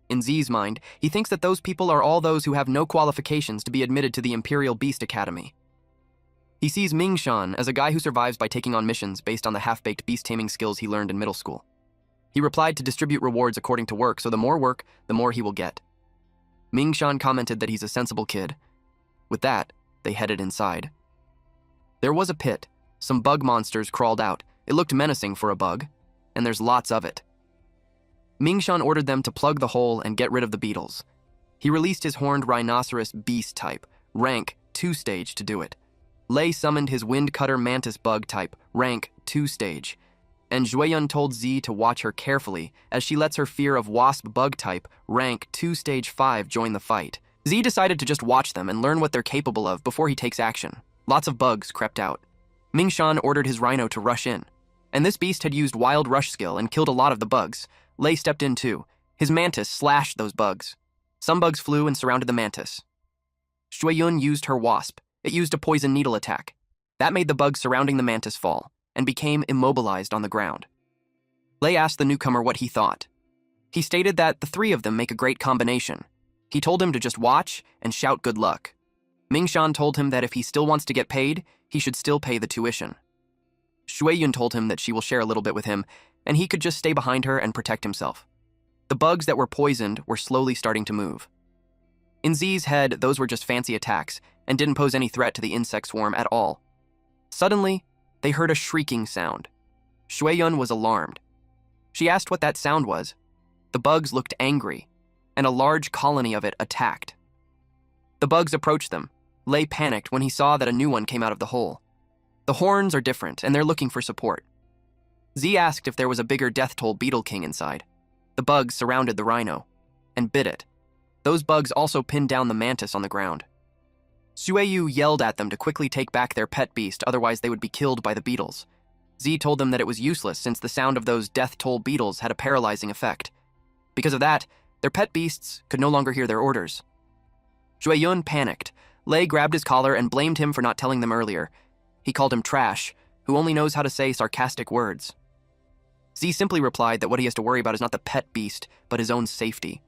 [SPEAKER 1] In Z's mind, he thinks that those people are all those who have no qualifications to be admitted to the Imperial Beast Academy. He sees Mingshan as a guy who survives by taking on missions based on the half-baked beast-taming skills he learned in middle school. He replied to distribute rewards according to work, so the more work, the more he will get. Mingshan commented that he's a sensible kid. With that, they headed inside. There was a pit. Some bug monsters crawled out. It looked menacing for a bug, and there's lots of it. Mingshan ordered them to plug the hole and get rid of the beetles. He released his horned rhinoceros beast type, rank 2 stage, to do it. Lei summoned his windcutter mantis bug type, rank 2 stage. And Zhuiyun told Z to watch her carefully as she lets her fear of wasp bug type, rank 2 stage 5, join the fight. Z decided to just watch them and learn what they're capable of before he takes action. Lots of bugs crept out. Mingshan ordered his rhino to rush in. And this beast had used wild rush skill and killed a lot of the bugs. Lei stepped in too. His mantis slashed those bugs. Some bugs flew and surrounded the mantis. Shuiyun used her wasp. It used a poison needle attack. That made the bugs surrounding the mantis fall and became immobilized on the ground. Lei asked the newcomer what he thought. He stated that the 3 of them make a great combination. He told him to just watch and shout good luck. Mingshan told him that if he still wants to get paid, he should still pay the tuition. Shuiyun told him that she will share a little bit with him, and he could just stay behind her and protect himself. The bugs that were poisoned were slowly starting to move. In Z's head, those were just fancy attacks and didn't pose any threat to the insect swarm at all. Suddenly, they heard a shrieking sound. Shuiyun was alarmed. She asked what that sound was. The bugs looked angry, and a large colony of it attacked. The bugs approached them. Lei panicked when he saw that a new one came out of the hole. The horns are different, and they're looking for support. Z asked if there was a bigger Death Toll Beetle King inside. The bugs surrounded the rhino and bit it. Those bugs also pinned down the mantis on the ground. Shuiyu yelled at them to quickly take back their pet beast, otherwise they would be killed by the beetles. Z told them that it was useless since the sound of those Death Toll beetles had a paralyzing effect. Because of that, their pet beasts could no longer hear their orders. Shuiyun panicked. Lei grabbed his collar and blamed him for not telling them earlier. He called him trash, who only knows how to say sarcastic words. Z simply replied that what he has to worry about is not the pet beast, but his own safety.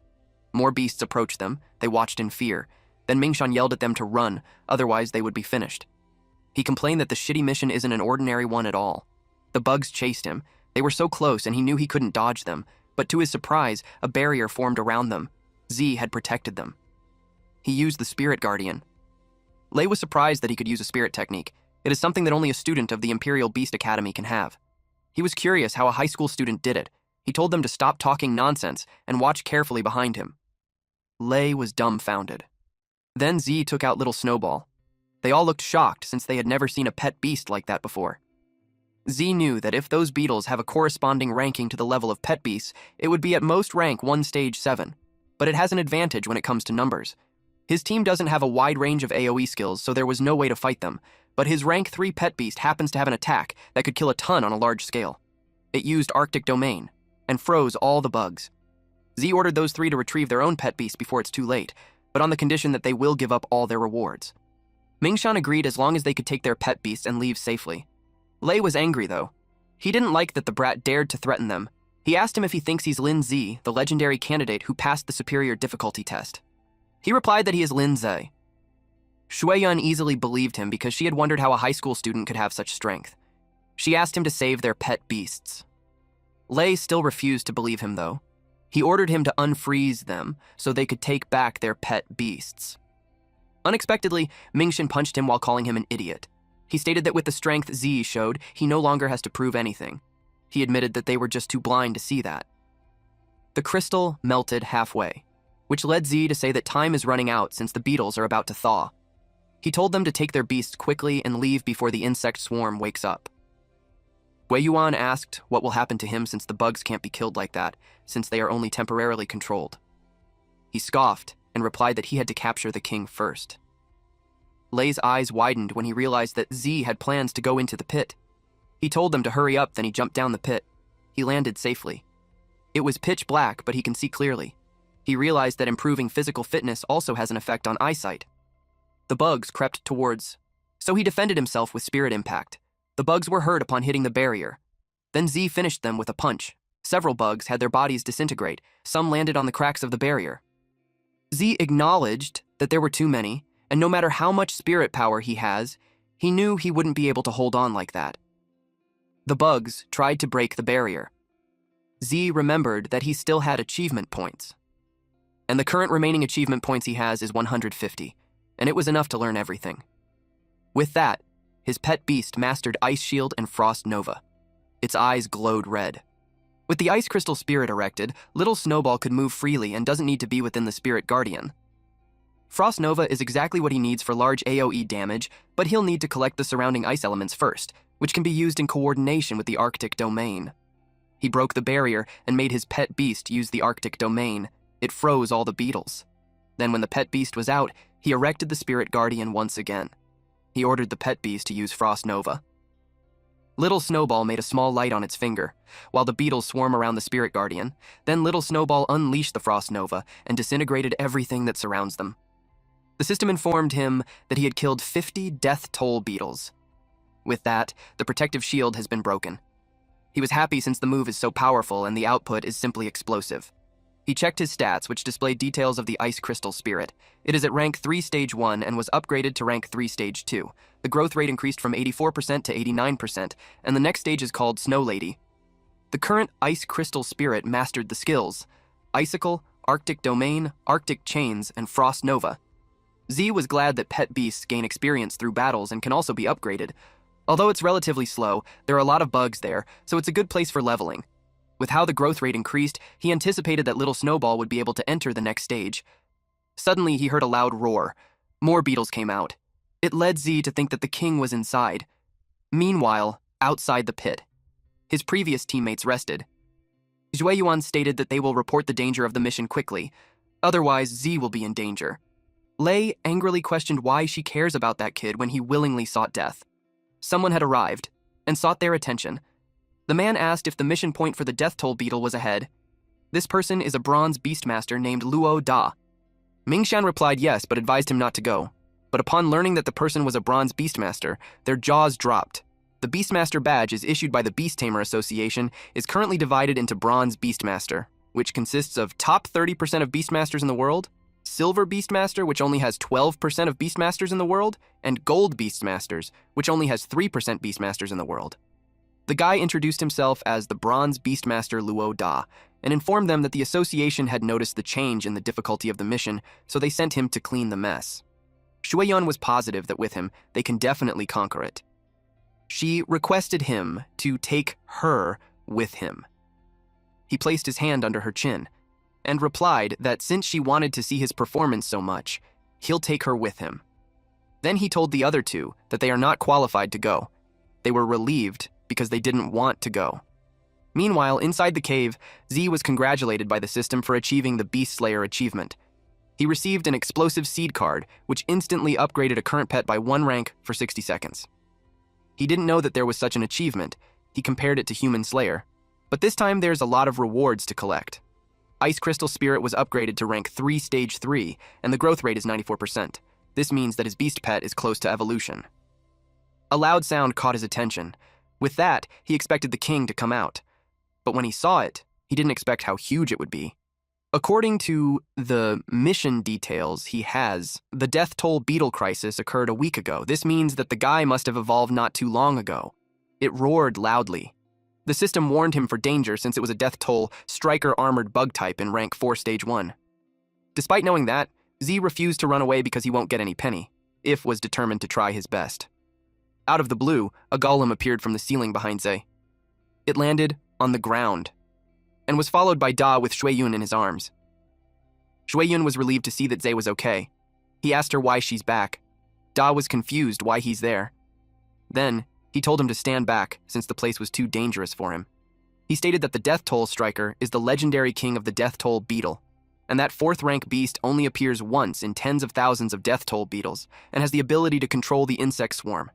[SPEAKER 1] More beasts approached them. They watched in fear. Then Mingshan yelled at them to run, otherwise they would be finished. He complained that the shitty mission isn't an ordinary one at all. The bugs chased him. They were so close and he knew he couldn't dodge them, but to his surprise, a barrier formed around them. Z had protected them. He used the Spirit Guardian. Lei was surprised that he could use a spirit technique. It is something that only a student of the Imperial Beast Academy can have. He was curious how a high school student did it. He told them to stop talking nonsense and watch carefully behind him. Lei was dumbfounded. Then Z took out little Snowball. They all looked shocked since they had never seen a pet beast like that before. Z knew that if those beetles have a corresponding ranking to the level of pet beasts, it would be at most rank 1 stage 7, but it has an advantage when it comes to numbers. His team doesn't have a wide range of AoE skills, so there was no way to fight them, but his rank 3 pet beast happens to have an attack that could kill a ton on a large scale. It used Arctic Domain and froze all the bugs. Z ordered those 3 to retrieve their own pet beast before it's too late, but on the condition that they will give up all their rewards. Mingshan agreed as long as they could take their pet beasts and leave safely. Lei was angry, though. He didn't like that the brat dared to threaten them. He asked him if he thinks he's Lin Z, the legendary candidate who passed the superior difficulty test. He replied that he is Lin Ze. Shueyun easily believed him because she had wondered how a high school student could have such strength. She asked him to save their pet beasts. Lei still refused to believe him, though. He ordered him to unfreeze them so they could take back their pet beasts. Unexpectedly, Mingshan punched him while calling him an idiot. He stated that with the strength Z showed, he no longer has to prove anything. He admitted that they were just too blind to see that. The crystal melted halfway, which led Z to say that time is running out since the beetles are about to thaw. He told them to take their beasts quickly and leave before the insect swarm wakes up. Wei Yuan asked what will happen to him since the bugs can't be killed like that, since they are only temporarily controlled. He scoffed and replied that he had to capture the king first. Lei's eyes widened when he realized that Z had plans to go into the pit. He told them to hurry up, then he jumped down the pit. He landed safely. It was pitch black, but he can see clearly. He realized that improving physical fitness also has an effect on eyesight. The bugs crept towards, so he defended himself with Spirit Impact. The bugs were hurt upon hitting the barrier. Then Z finished them with a punch. Several bugs had their bodies disintegrate. Some landed on the cracks of the barrier. Z acknowledged that there were too many, and no matter how much spirit power he has, he knew he wouldn't be able to hold on like that. The bugs tried to break the barrier. Z remembered that he still had achievement points. And the current remaining achievement points he has is 150, and it was enough to learn everything. With that, his pet beast mastered Ice Shield and Frost Nova. Its eyes glowed red. With the Ice Crystal Spirit erected, little Snowball could move freely and doesn't need to be within the Spirit Guardian. Frost Nova is exactly what he needs for large AoE damage, but he'll need to collect the surrounding ice elements first, which can be used in coordination with the Arctic Domain. He broke the barrier and made his pet beast use the Arctic Domain. It froze all the beetles. Then when the pet beast was out, he erected the Spirit Guardian once again. He ordered the pet beast to use Frost Nova. Little Snowball made a small light on its finger, while the beetles swarm around the Spirit Guardian. Then little Snowball unleashed the Frost Nova and disintegrated everything that surrounds them. The system informed him that he had killed 50 death toll beetles. With that, the protective shield has been broken. He was happy since the move is so powerful and the output is simply explosive. He checked his stats, which displayed details of the Ice Crystal Spirit. It is at rank 3 stage 1 and was upgraded to rank 3 stage 2. The growth rate increased from 84% to 89%, and the next stage is called Snow Lady. The current Ice Crystal Spirit mastered the skills Icicle, Arctic Domain, Arctic Chains, and Frost Nova. Z was glad that pet beasts gain experience through battles and can also be upgraded. Although it's relatively slow, there are a lot of bugs there, so it's a good place for leveling. With how the growth rate increased, he anticipated that little Snowball would be able to enter the next stage. Suddenly, he heard a loud roar. More beetles came out. It led Z to think that the king was inside. Meanwhile, outside the pit, his previous teammates rested. Zhui Yuan stated that they will report the danger of the mission quickly, otherwise Z will be in danger. Lei angrily questioned why she cares about that kid when he willingly sought death. Someone had arrived and sought their attention. The man asked if the mission point for the death toll beetle was ahead. This person is a bronze beastmaster named Luo Da. Mingshan replied yes, but advised him not to go. But upon learning that the person was a bronze beastmaster, their jaws dropped. The Beastmaster badge is issued by the Beast Tamer Association, is currently divided into Bronze Beastmaster, which consists of top 30% of Beastmasters in the world, Silver Beastmaster, which only has 12% of Beastmasters in the world, and Gold Beastmasters, which only has 3% Beastmasters in the world. The guy introduced himself as the Bronze Beastmaster Luo Da, and informed them that the association had noticed the change in the difficulty of the mission, so they sent him to clean the mess. Shueyun was positive that with him, they can definitely conquer it. She requested him to take her with him. He placed his hand under her chin, and replied that since she wanted to see his performance so much, he'll take her with him. Then he told the other two that they are not qualified to go. They were relieved because they didn't want to go. Meanwhile, inside the cave, Z was congratulated by the system for achieving the Beast Slayer achievement. He received an explosive seed card, which instantly upgraded a current pet by 1 rank for 60 seconds. He didn't know that there was such an achievement. He compared it to Human Slayer. But this time there's a lot of rewards to collect. Ice Crystal Spirit was upgraded to rank 3 stage 3, and the growth rate is 94%. This means that his beast pet is close to evolution. A loud sound caught his attention. With that, he expected the king to come out. But when he saw it, he didn't expect how huge it would be. According to the mission details he has, the death toll beetle crisis occurred a week ago. This means that the guy must have evolved not too long ago. It roared loudly. The system warned him for danger since it was a death toll striker armored bug type in rank 4 stage 1. Despite knowing that, Z refused to run away because he won't get any penny. If was determined to try his best. Out of the blue, a golem appeared from the ceiling behind Zay. It landed on the ground, and was followed by Da with Shueyun in his arms. Shueyun was relieved to see that Zay was okay. He asked her why she's back. Da was confused why he's there. Then, he told him to stand back since the place was too dangerous for him. He stated that the Death Toll Striker is the legendary king of the Death Toll Beetle, and that 4th rank beast only appears once in tens of thousands of Death Toll beetles, and has the ability to control the insect swarm.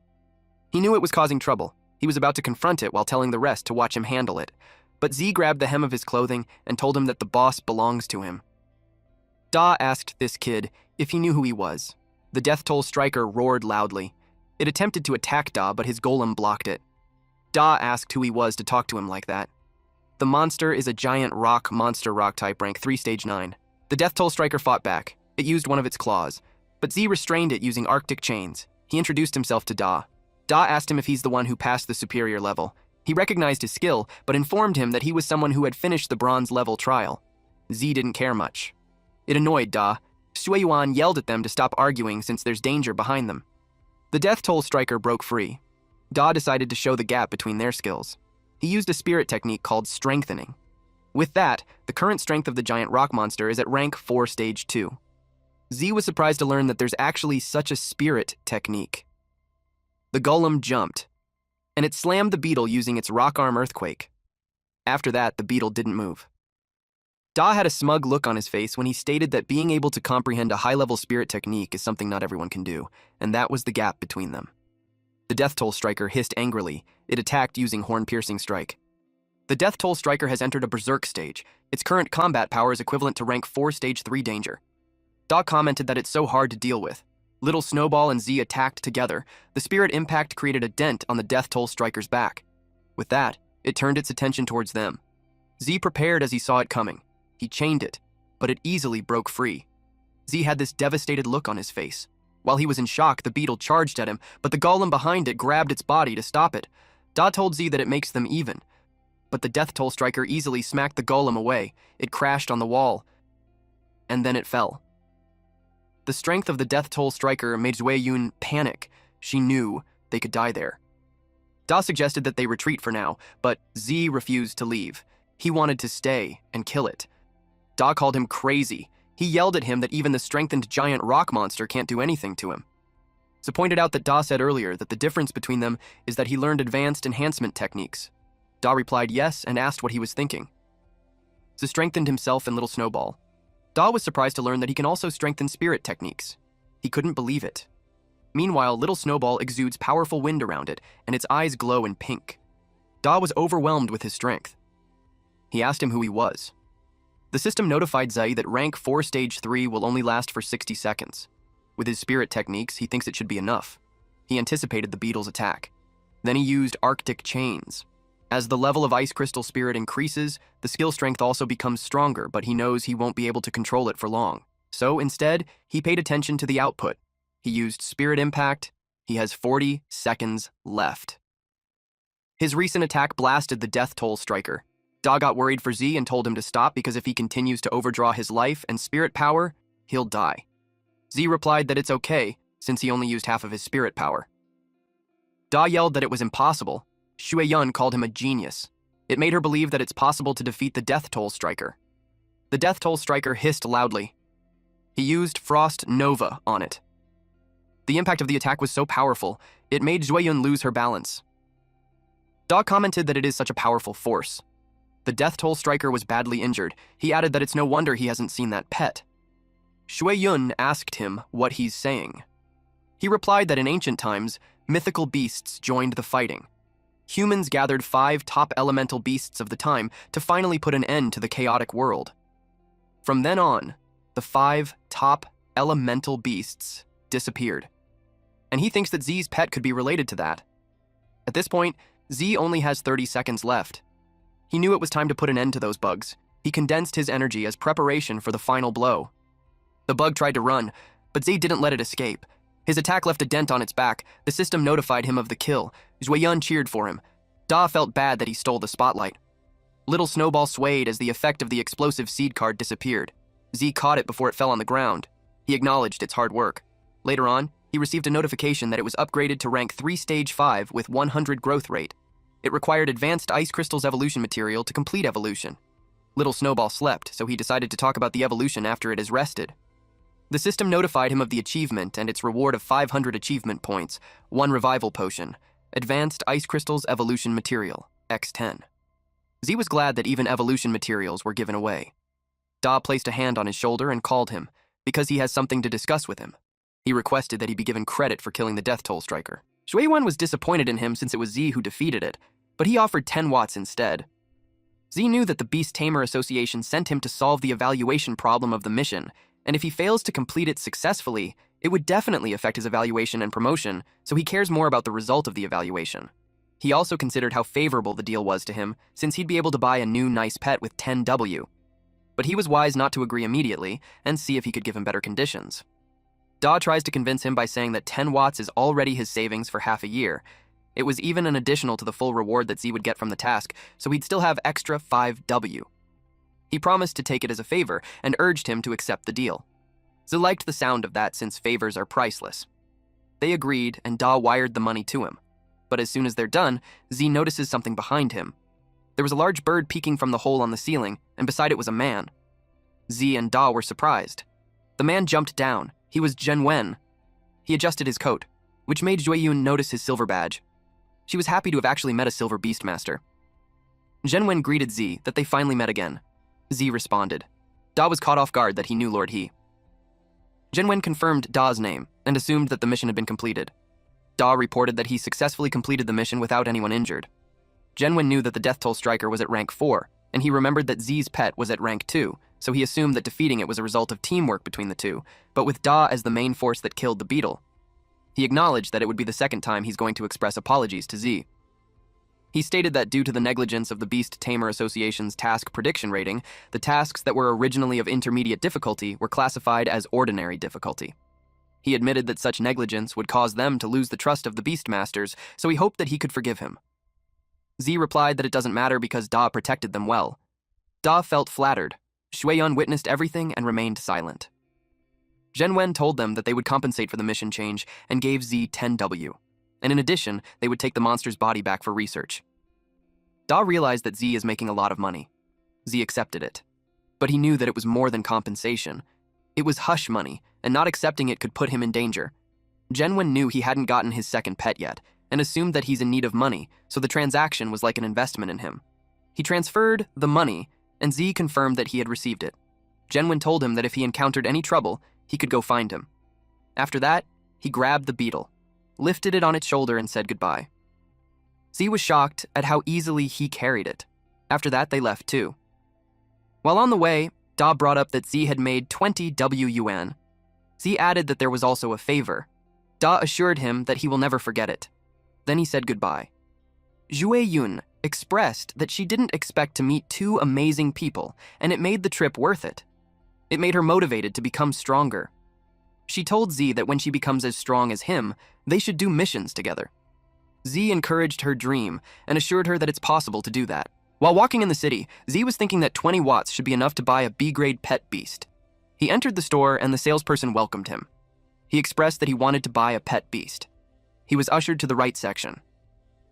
[SPEAKER 1] He knew it was causing trouble. He was about to confront it while telling the rest to watch him handle it, but Z grabbed the hem of his clothing and told him that the boss belongs to him. Da asked this kid if he knew who he was. The Death Toll Striker roared loudly. It attempted to attack Da, but his golem blocked it. Da asked who he was to talk to him like that. The monster is a giant monster rock type rank 3 stage 9. The Death Toll Striker fought back. It used one of its claws, but Z restrained it using Arctic chains. He introduced himself to Da. Da asked him if he's the one who passed the superior level. He recognized his skill, but informed him that he was someone who had finished the bronze level trial. Z didn't care much. It annoyed Da. Shueyuan yelled at them to stop arguing since there's danger behind them. The Death Toll Striker broke free. Da decided to show the gap between their skills. He used a spirit technique called Strengthening. With that, the current strength of the giant rock monster is at rank 4 stage 2. Z was surprised to learn that there's actually such a spirit technique. The golem jumped, and it slammed the beetle using its rock arm earthquake. After that, the beetle didn't move. Da had a smug look on his face when he stated that being able to comprehend a high-level spirit technique is something not everyone can do, and that was the gap between them. The Death Toll Striker hissed angrily. It attacked using Horn-Piercing Strike. The Death Toll Striker has entered a Berserk stage. Its current combat power is equivalent to rank 4 stage 3 danger. Da commented that it's so hard to deal with. Little Snowball and Z attacked together. The spirit impact created a dent on the Death Toll Striker's back. With that, it turned its attention towards them. Z prepared as he saw it coming. He chained it, but it easily broke free. Z had this devastated look on his face. While he was in shock, the beetle charged at him, but the golem behind it grabbed its body to stop it. Da told Z that it makes them even. But the Death Toll Striker easily smacked the golem away. It crashed on the wall, and then it fell. The strength of the Death Toll Striker made Shueyun panic. She knew they could die there. Da suggested that they retreat for now, but Z refused to leave. He wanted to stay and kill it. Da called him crazy. He yelled at him that even the strengthened giant rock monster can't do anything to him. So pointed out that Da said earlier that the difference between them is that he learned advanced enhancement techniques. Da replied yes and asked what he was thinking. So strengthened himself and Little Snowball. Da was surprised to learn that he can also strengthen spirit techniques. He couldn't believe it. Meanwhile, Little Snowball exudes powerful wind around it, and its eyes glow in pink. Da was overwhelmed with his strength. He asked him who he was. The system notified Zai that rank 4 stage 3 will only last for 60 seconds. With his spirit techniques, he thinks it should be enough. He anticipated the beetle's attack. Then he used Arctic chains. As the level of Ice Crystal Spirit increases, the skill strength also becomes stronger, but he knows he won't be able to control it for long. So instead, he paid attention to the output. He used Spirit Impact. He has 40 seconds left. His recent attack blasted the death toll striker. Da got worried for Z and told him to stop because if he continues to overdraw his life and spirit power, he'll die. Z replied that it's okay, since he only used half of his spirit power. Da yelled that it was impossible. Shueyun called him a genius. It made her believe that it's possible to defeat the death toll striker. The death toll striker hissed loudly. He used Frost Nova on it. The impact of the attack was so powerful, it made Shueyun lose her balance. Da commented that it is such a powerful force. The death toll striker was badly injured. He added that it's no wonder he hasn't seen that pet. Shueyun asked him what he's saying. He replied that in ancient times, mythical beasts joined the fighting. Humans gathered 5 top elemental beasts of the time to finally put an end to the chaotic world. From then on, the 5 top elemental beasts disappeared. And he thinks that Z's pet could be related to that. At this point, Z only has 30 seconds left. He knew it was time to put an end to those bugs. He condensed his energy as preparation for the final blow. The bug tried to run, but Z didn't let it escape. His attack left a dent on its back. The system notified him of the kill. Shueyun cheered for him. Da felt bad that he stole the spotlight. Little Snowball swayed as the effect of the explosive seed card disappeared. Z caught it before it fell on the ground. He acknowledged its hard work. Later on, he received a notification that it was upgraded to rank 3 stage 5 with 100 growth rate. It required advanced ice crystals evolution material to complete evolution. Little Snowball slept, so he decided to talk about the evolution after it has rested. The system notified him of the achievement and its reward of 500 achievement points, 1 revival potion, advanced ice crystals evolution material, X10. Z was glad that even evolution materials were given away. Da placed a hand on his shoulder and called him, because he has something to discuss with him. He requested that he be given credit for killing the death toll striker. Shueyun was disappointed in him since it was Z who defeated it, but he offered 10 watts instead. Z knew that the Beast Tamer Association sent him to solve the evaluation problem of the mission, and if he fails to complete it successfully, it would definitely affect his evaluation and promotion, so he cares more about the result of the evaluation. He also considered how favorable the deal was to him, since he'd be able to buy a new nice pet with 10W. But he was wise not to agree immediately and see if he could give him better conditions. Da tries to convince him by saying that 10 watts is already his savings for half a year. It was even an additional to the full reward that Z would get from the task, so he'd still have extra 5W. He promised to take it as a favor and urged him to accept the deal. Z liked the sound of that since favors are priceless. They agreed and Da wired the money to him. But as soon as they're done, Z notices something behind him. There was a large bird peeking from the hole on the ceiling, and beside it was a man. Z and Da were surprised. The man jumped down. He was Zhenwen. He adjusted his coat, which made Shueyun notice his silver badge. She was happy to have actually met a silver beastmaster. Zhenwen greeted Z that they finally met again. Z responded. Da was caught off guard that he knew Lord He. Zhenwen confirmed Da's name and assumed that the mission had been completed. Da reported that he successfully completed the mission without anyone injured. Zhenwen knew that the death toll striker was at rank 4, and he remembered that Z's pet was at rank 2, so he assumed that defeating it was a result of teamwork between the two, but with Da as the main force that killed the beetle. He acknowledged that it would be the second time he's going to express apologies to Z. He stated that due to the negligence of the Beast Tamer Association's task prediction rating, the tasks that were originally of intermediate difficulty were classified as ordinary difficulty. He admitted that such negligence would cause them to lose the trust of the Beastmasters, so he hoped that he could forgive him. Z replied that it doesn't matter because Da protected them well. Da felt flattered. Shueyun witnessed everything and remained silent. Zhenwen told them that they would compensate for the mission change and gave Z 10W, and in addition, they would take the monster's body back for research. Da realized that Z is making a lot of money. Z accepted it. But he knew that it was more than compensation. It was hush money, and not accepting it could put him in danger. Zhenwen knew he hadn't gotten his second pet yet, and assumed that he's in need of money, so the transaction was like an investment in him. He transferred the money, and Z confirmed that he had received it. Zhenwen told him that if he encountered any trouble, he could go find him. After that, he grabbed the beetle, lifted it on its shoulder, and said goodbye. Z was shocked at how easily he carried it. After that, they left too. While on the way, Da brought up that Z had made 20 WUN. Z added that there was also a favor. Da assured him that he will never forget it. Then he said goodbye. Shueyun expressed that she didn't expect to meet 2 amazing people, and it made the trip worth it. It made her motivated to become stronger. She told Z that when she becomes as strong as him, they should do missions together. Z encouraged her dream and assured her that it's possible to do that. While walking in the city, Z was thinking that 20 watts should be enough to buy a B-grade pet beast. He entered the store and the salesperson welcomed him. He expressed that he wanted to buy a pet beast. He was ushered to the right section.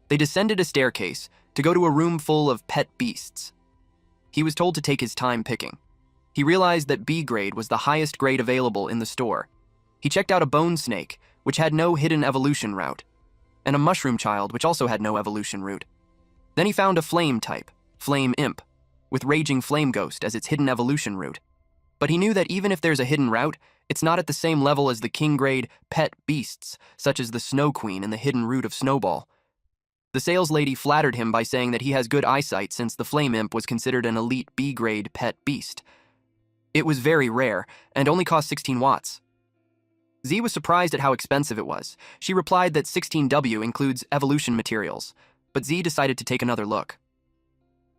[SPEAKER 1] They descended a staircase to go to a room full of pet beasts. He was told to take his time picking. He realized that B grade was the highest grade available in the store. He checked out a bone snake, which had no hidden evolution route, and a mushroom child, which also had no evolution route. Then he found a flame type, Flame Imp, with Raging Flame Ghost as its hidden evolution route. But he knew that even if there's a hidden route, it's not at the same level as the king grade pet beasts, such as the Snow Queen and the hidden route of Snowball. The sales lady flattered him by saying that he has good eyesight since the Flame Imp was considered an elite B-grade pet beast. It was very rare and only cost 16 watts. Z was surprised at how expensive it was. She replied that 16W includes evolution materials, but Z decided to take another look.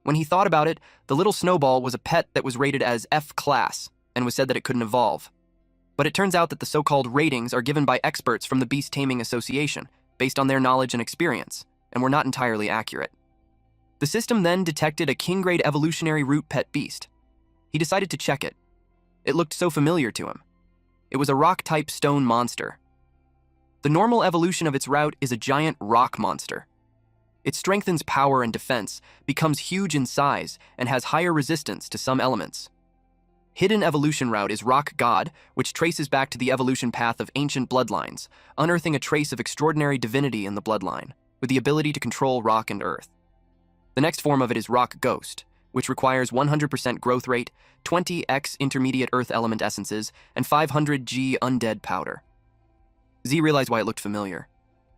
[SPEAKER 1] When he thought about it, the little Snowball was a pet that was rated as F class and was said that it couldn't evolve. But it turns out that the so-called ratings are given by experts from the Beast Taming Association based on their knowledge and experience, and were not entirely accurate. The system then detected a king-grade evolutionary root pet beast. He decided to check it. It looked so familiar to him. It was a rock-type stone monster. The normal evolution of its route is a giant rock monster. It strengthens power and defense, becomes huge in size, and has higher resistance to some elements. Hidden evolution route is Rock God, which traces back to the evolution path of ancient bloodlines, unearthing a trace of extraordinary divinity in the bloodline, with the ability to control rock and earth. The next form of it is Rock Ghost, which requires 100% growth rate, 20x intermediate earth element essences, and 500G undead powder. Z realized why it looked familiar.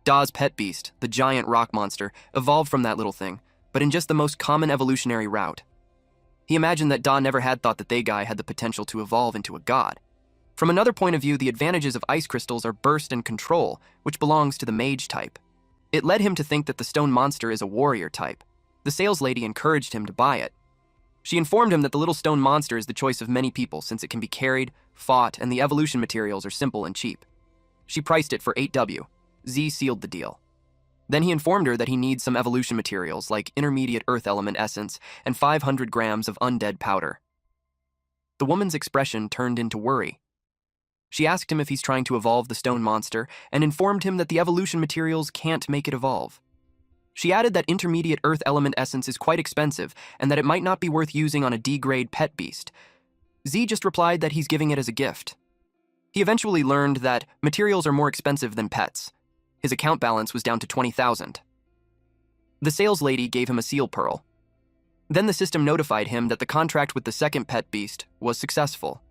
[SPEAKER 1] Da's pet beast, the giant rock monster, evolved from that little thing, but in just the most common evolutionary route. He imagined that Da never had thought that they guy had the potential to evolve into a god. From another point of view, the advantages of ice crystals are burst and control, which belongs to the mage type. It led him to think that the stone monster is a warrior type. The sales lady encouraged him to buy it. She informed him that the little stone monster is the choice of many people since it can be carried, fought, and the evolution materials are simple and cheap. She priced it for 8W. Z sealed the deal. Then he informed her that he needs some evolution materials like intermediate earth element essence and 500 grams of undead powder. The woman's expression turned into worry. She asked him if he's trying to evolve the stone monster and informed him that the evolution materials can't make it evolve. She added that intermediate earth element essence is quite expensive and that it might not be worth using on a D-grade pet beast. Z just replied that he's giving it as a gift. He eventually learned that materials are more expensive than pets. His account balance was down to 20,000. The sales lady gave him a seal pearl. Then the system notified him that the contract with the second pet beast was successful.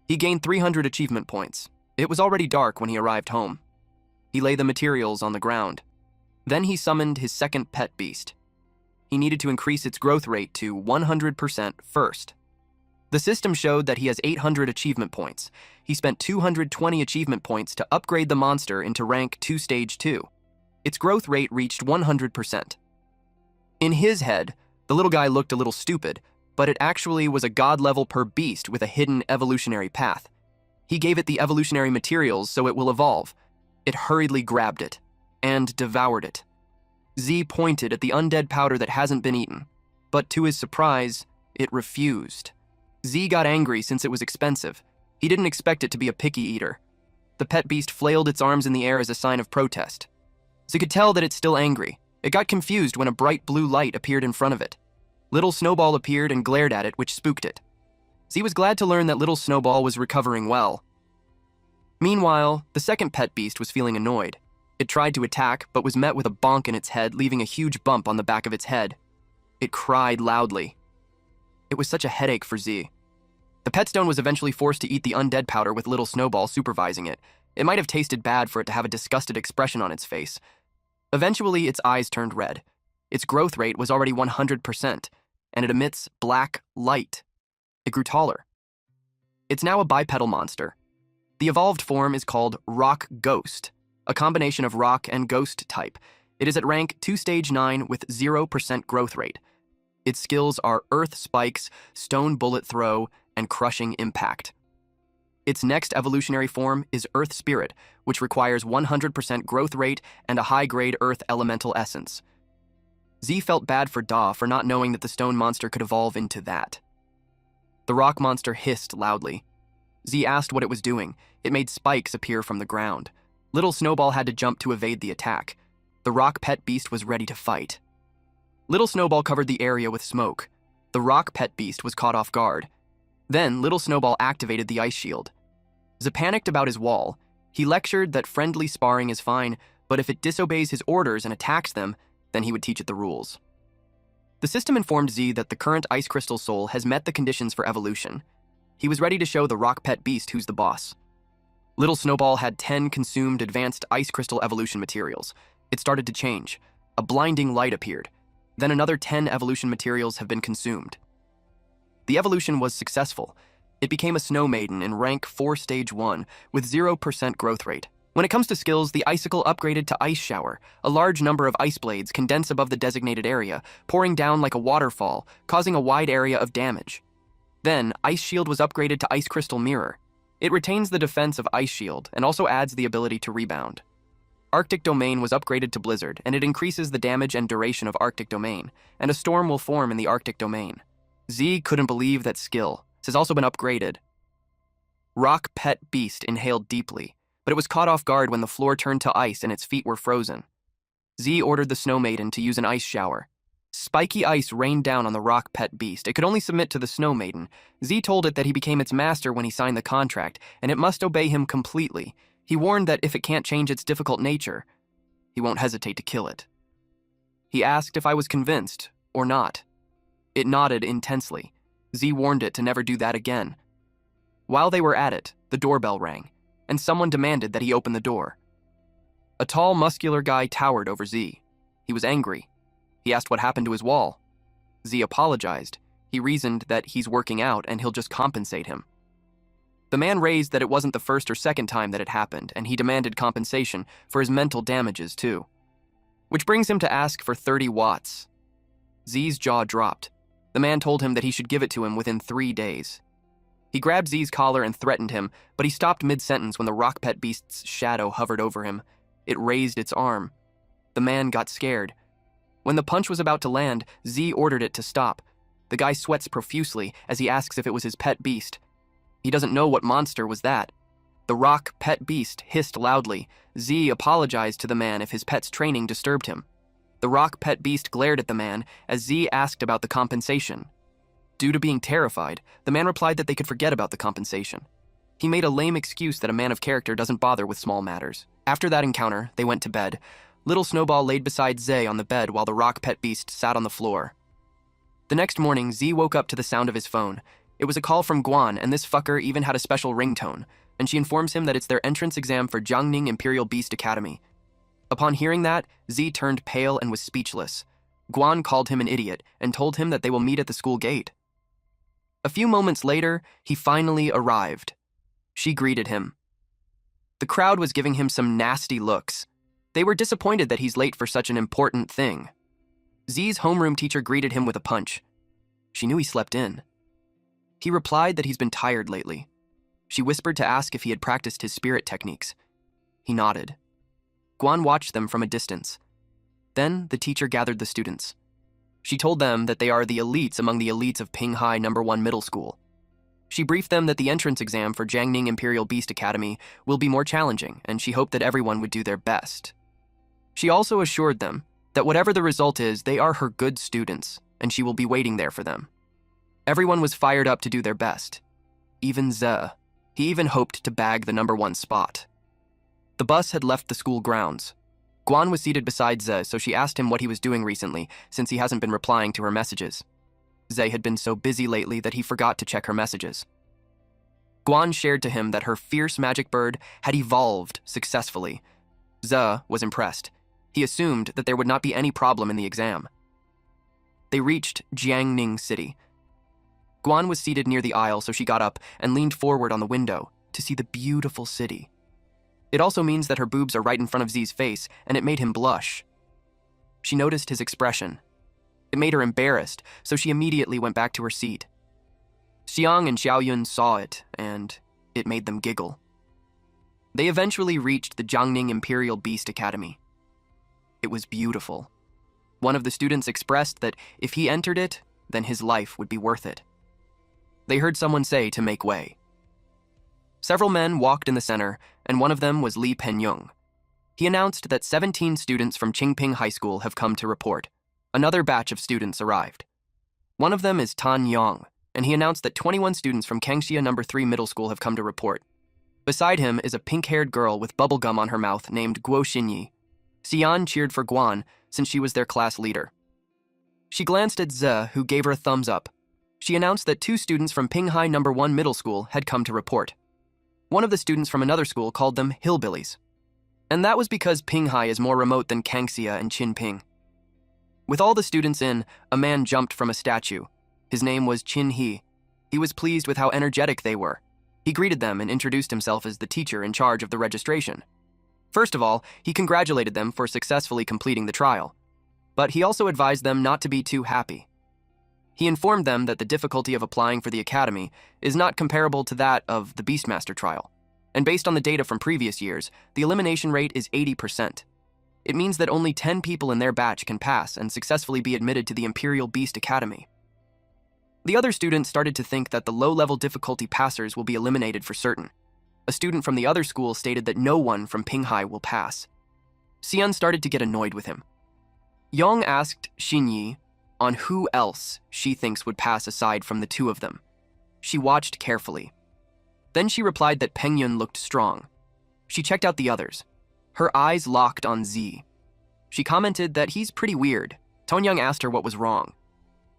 [SPEAKER 1] He gained 300 achievement points. It was already dark when he arrived home. He laid the materials on the ground. Then he summoned his second pet beast. He needed to increase its growth rate to 100% first. The system showed that he has 800 achievement points. He spent 220 achievement points to upgrade the monster into rank 2 stage 2. Its growth rate reached 100%. In his head, the little guy looked a little stupid, but it actually was a god level per beast with a hidden evolutionary path. He gave it the evolutionary materials so it will evolve. It hurriedly grabbed it and devoured it. Z pointed at the undead powder that hasn't been eaten, but to his surprise, it refused. Z got angry since it was expensive. He didn't expect it to be a picky eater. The pet beast flailed its arms in the air as a sign of protest. Z could tell that it's still angry. It got confused when a bright blue light appeared in front of it. Little Snowball appeared and glared at it, which spooked it. Z was glad to learn that Little Snowball was recovering well. Meanwhile, the second pet beast was feeling annoyed. It tried to attack, but was met with a bonk in its head, leaving a huge bump on the back of its head. It cried loudly. It was such a headache for Z. The pet stone was eventually forced to eat the undead powder with Little Snowball supervising it. It might have tasted bad for it to have a disgusted expression on its face. Eventually, its eyes turned red. Its growth rate was already 100%, and it emits black light. It grew taller. It's now a bipedal monster. The evolved form is called Rock Ghost, a combination of rock and ghost type. It is at rank 2 stage 9 with 0% growth rate. Its skills are Earth Spikes, Stone Bullet Throw, and crushing impact. Its next evolutionary form is Earth Spirit, which requires 100% growth rate and a high-grade Earth elemental essence. Z felt bad for Da for not knowing that the stone monster could evolve into that. The rock monster hissed loudly. Z asked what it was doing. It made spikes appear from the ground. Little Snowball had to jump to evade the attack. The rock pet beast was ready to fight. Little Snowball covered the area with smoke. The rock pet beast was caught off guard. Then Little Snowball activated the ice shield. Z panicked about his wall. He lectured that friendly sparring is fine, but if it disobeys his orders and attacks them, then he would teach it the rules. The system informed Z that the current Ice Crystal Soul has met the conditions for evolution. He was ready to show the rock pet beast who's the boss. Little Snowball had 10 consumed advanced Ice Crystal evolution materials. It started to change. A blinding light appeared. Then another 10 evolution materials have been consumed. The evolution was successful. It became a Snow Maiden in rank 4 stage 1 with 0% growth rate. When it comes to skills, the icicle upgraded to Ice Shower. A large number of ice blades condense above the designated area, pouring down like a waterfall, causing a wide area of damage. Then, Ice Shield was upgraded to Ice Crystal Mirror. It retains the defense of Ice Shield and also adds the ability to rebound. Arctic Domain was upgraded to Blizzard, and it increases the damage and duration of Arctic Domain, and a storm will form in the Arctic Domain. Z couldn't believe that skill. This has also been upgraded. Rock Pet Beast inhaled deeply, but it was caught off guard when the floor turned to ice and its feet were frozen. Z ordered the Snow Maiden to use an ice shower. Spiky ice rained down on the rock pet beast. It could only submit to the Snow Maiden. Z told it that he became its master when he signed the contract, and it must obey him completely. He warned that if it can't change its difficult nature, he won't hesitate to kill it. He asked if I was convinced or not. It nodded intensely. Z warned it to never do that again. While they were at it, the doorbell rang, and someone demanded that he open the door. A tall, muscular guy towered over Z. He was angry. He asked what happened to his wall. Z apologized. He reasoned that he's working out and he'll just compensate him. The man raised that it wasn't the first or second time that it happened, and he demanded compensation for his mental damages too. Which brings him to ask for 30 watts. Z's jaw dropped. The man told him that he should give it to him within 3 days. He grabbed Z's collar and threatened him, but he stopped mid-sentence when the rock pet beast's shadow hovered over him. It raised its arm. The man got scared. When the punch was about to land, Z ordered it to stop. The guy sweats profusely as he asks if it was his pet beast. He doesn't know what monster was that. The rock pet beast hissed loudly. Z apologized to the man if his pet's training disturbed him. The rock pet beast glared at the man as Z asked about the compensation. Due to being terrified, the man replied that they could forget about the compensation. He made a lame excuse that a man of character doesn't bother with small matters. After that encounter, they went to bed. Little Snowball laid beside Z on the bed while the rock pet beast sat on the floor. The next morning, Z woke up to the sound of his phone. It was a call from Guan, and this fucker even had a special ringtone, and she informs him that it's their entrance exam for Jiangning Imperial Beast Academy. Upon hearing that, Z turned pale and was speechless. Guan called him an idiot and told him that they will meet at the school gate. A few moments later, he finally arrived. She greeted him. The crowd was giving him some nasty looks. They were disappointed that he's late for such an important thing. Z's homeroom teacher greeted him with a punch. She knew he slept in. He replied that he's been tired lately. She whispered to ask if he had practiced his spirit techniques. He nodded. Guan watched them from a distance. Then the teacher gathered the students. She told them that they are the elites among the elites of Pinghai No. 1 Middle School. She briefed them that the entrance exam for Jiangning Imperial Beast Academy will be more challenging, and she hoped that everyone would do their best. She also assured them that whatever the result is, they are her good students, and she will be waiting there for them. Everyone was fired up to do their best. Even Ze. He even hoped to bag the No. 1 spot. The bus had left the school grounds. Guan was seated beside Ze, so she asked him what he was doing recently, since he hasn't been replying to her messages. Ze had been so busy lately that he forgot to check her messages. Guan shared to him that her fierce magic bird had evolved successfully. Ze was impressed. He assumed that there would not be any problem in the exam. They reached Jiangning City. Guan was seated near the aisle, so she got up and leaned forward on the window to see the beautiful city. It also means that her boobs are right in front of Z's face, and it made him blush. She noticed his expression. It made her embarrassed, so she immediately went back to her seat. Xiang and Xiaoyun saw it, and it made them giggle. They eventually reached the Jiangning Imperial Beast Academy. It was beautiful. One of the students expressed that if he entered it, then his life would be worth it. They heard someone say to make way. Several men walked in the center, and one of them was Li Penyong. He announced that 17 students from Qingping High School have come to report. Another batch of students arrived. One of them is Tan Yang, and he announced that 21 students from Kangxia No. 3 Middle School have come to report. Beside him is a pink-haired girl with bubblegum on her mouth named Guo Xinyi. Xian cheered for Guan since she was their class leader. She glanced at Ze, who gave her a thumbs up. She announced that 2 students from Pinghai No. 1 Middle School had come to report. One of the students from another school called them hillbillies. And that was because Pinghai is more remote than Kangxia and Qinping. With all the students in, a man jumped from a statue. His name was Qin He. He was pleased with how energetic they were. He greeted them and introduced himself as the teacher in charge of the registration. First of all, he congratulated them for successfully completing the trial. But he also advised them not to be too happy. He informed them that the difficulty of applying for the academy is not comparable to that of the Beastmaster trial. And based on the data from previous years, the elimination rate is 80%. It means that only 10 people in their batch can pass and successfully be admitted to the Imperial Beast Academy. The other students started to think that the low-level difficulty passers will be eliminated for certain. A student from the other school stated that no one from Pinghai will pass. Xian started to get annoyed with him. Yang asked Xinyi on who else she thinks would pass aside from the 2 of them. She watched carefully. Then she replied that Pengyun looked strong. She checked out the others. Her eyes locked on Z. She commented that he's pretty weird. Tonyang asked her what was wrong.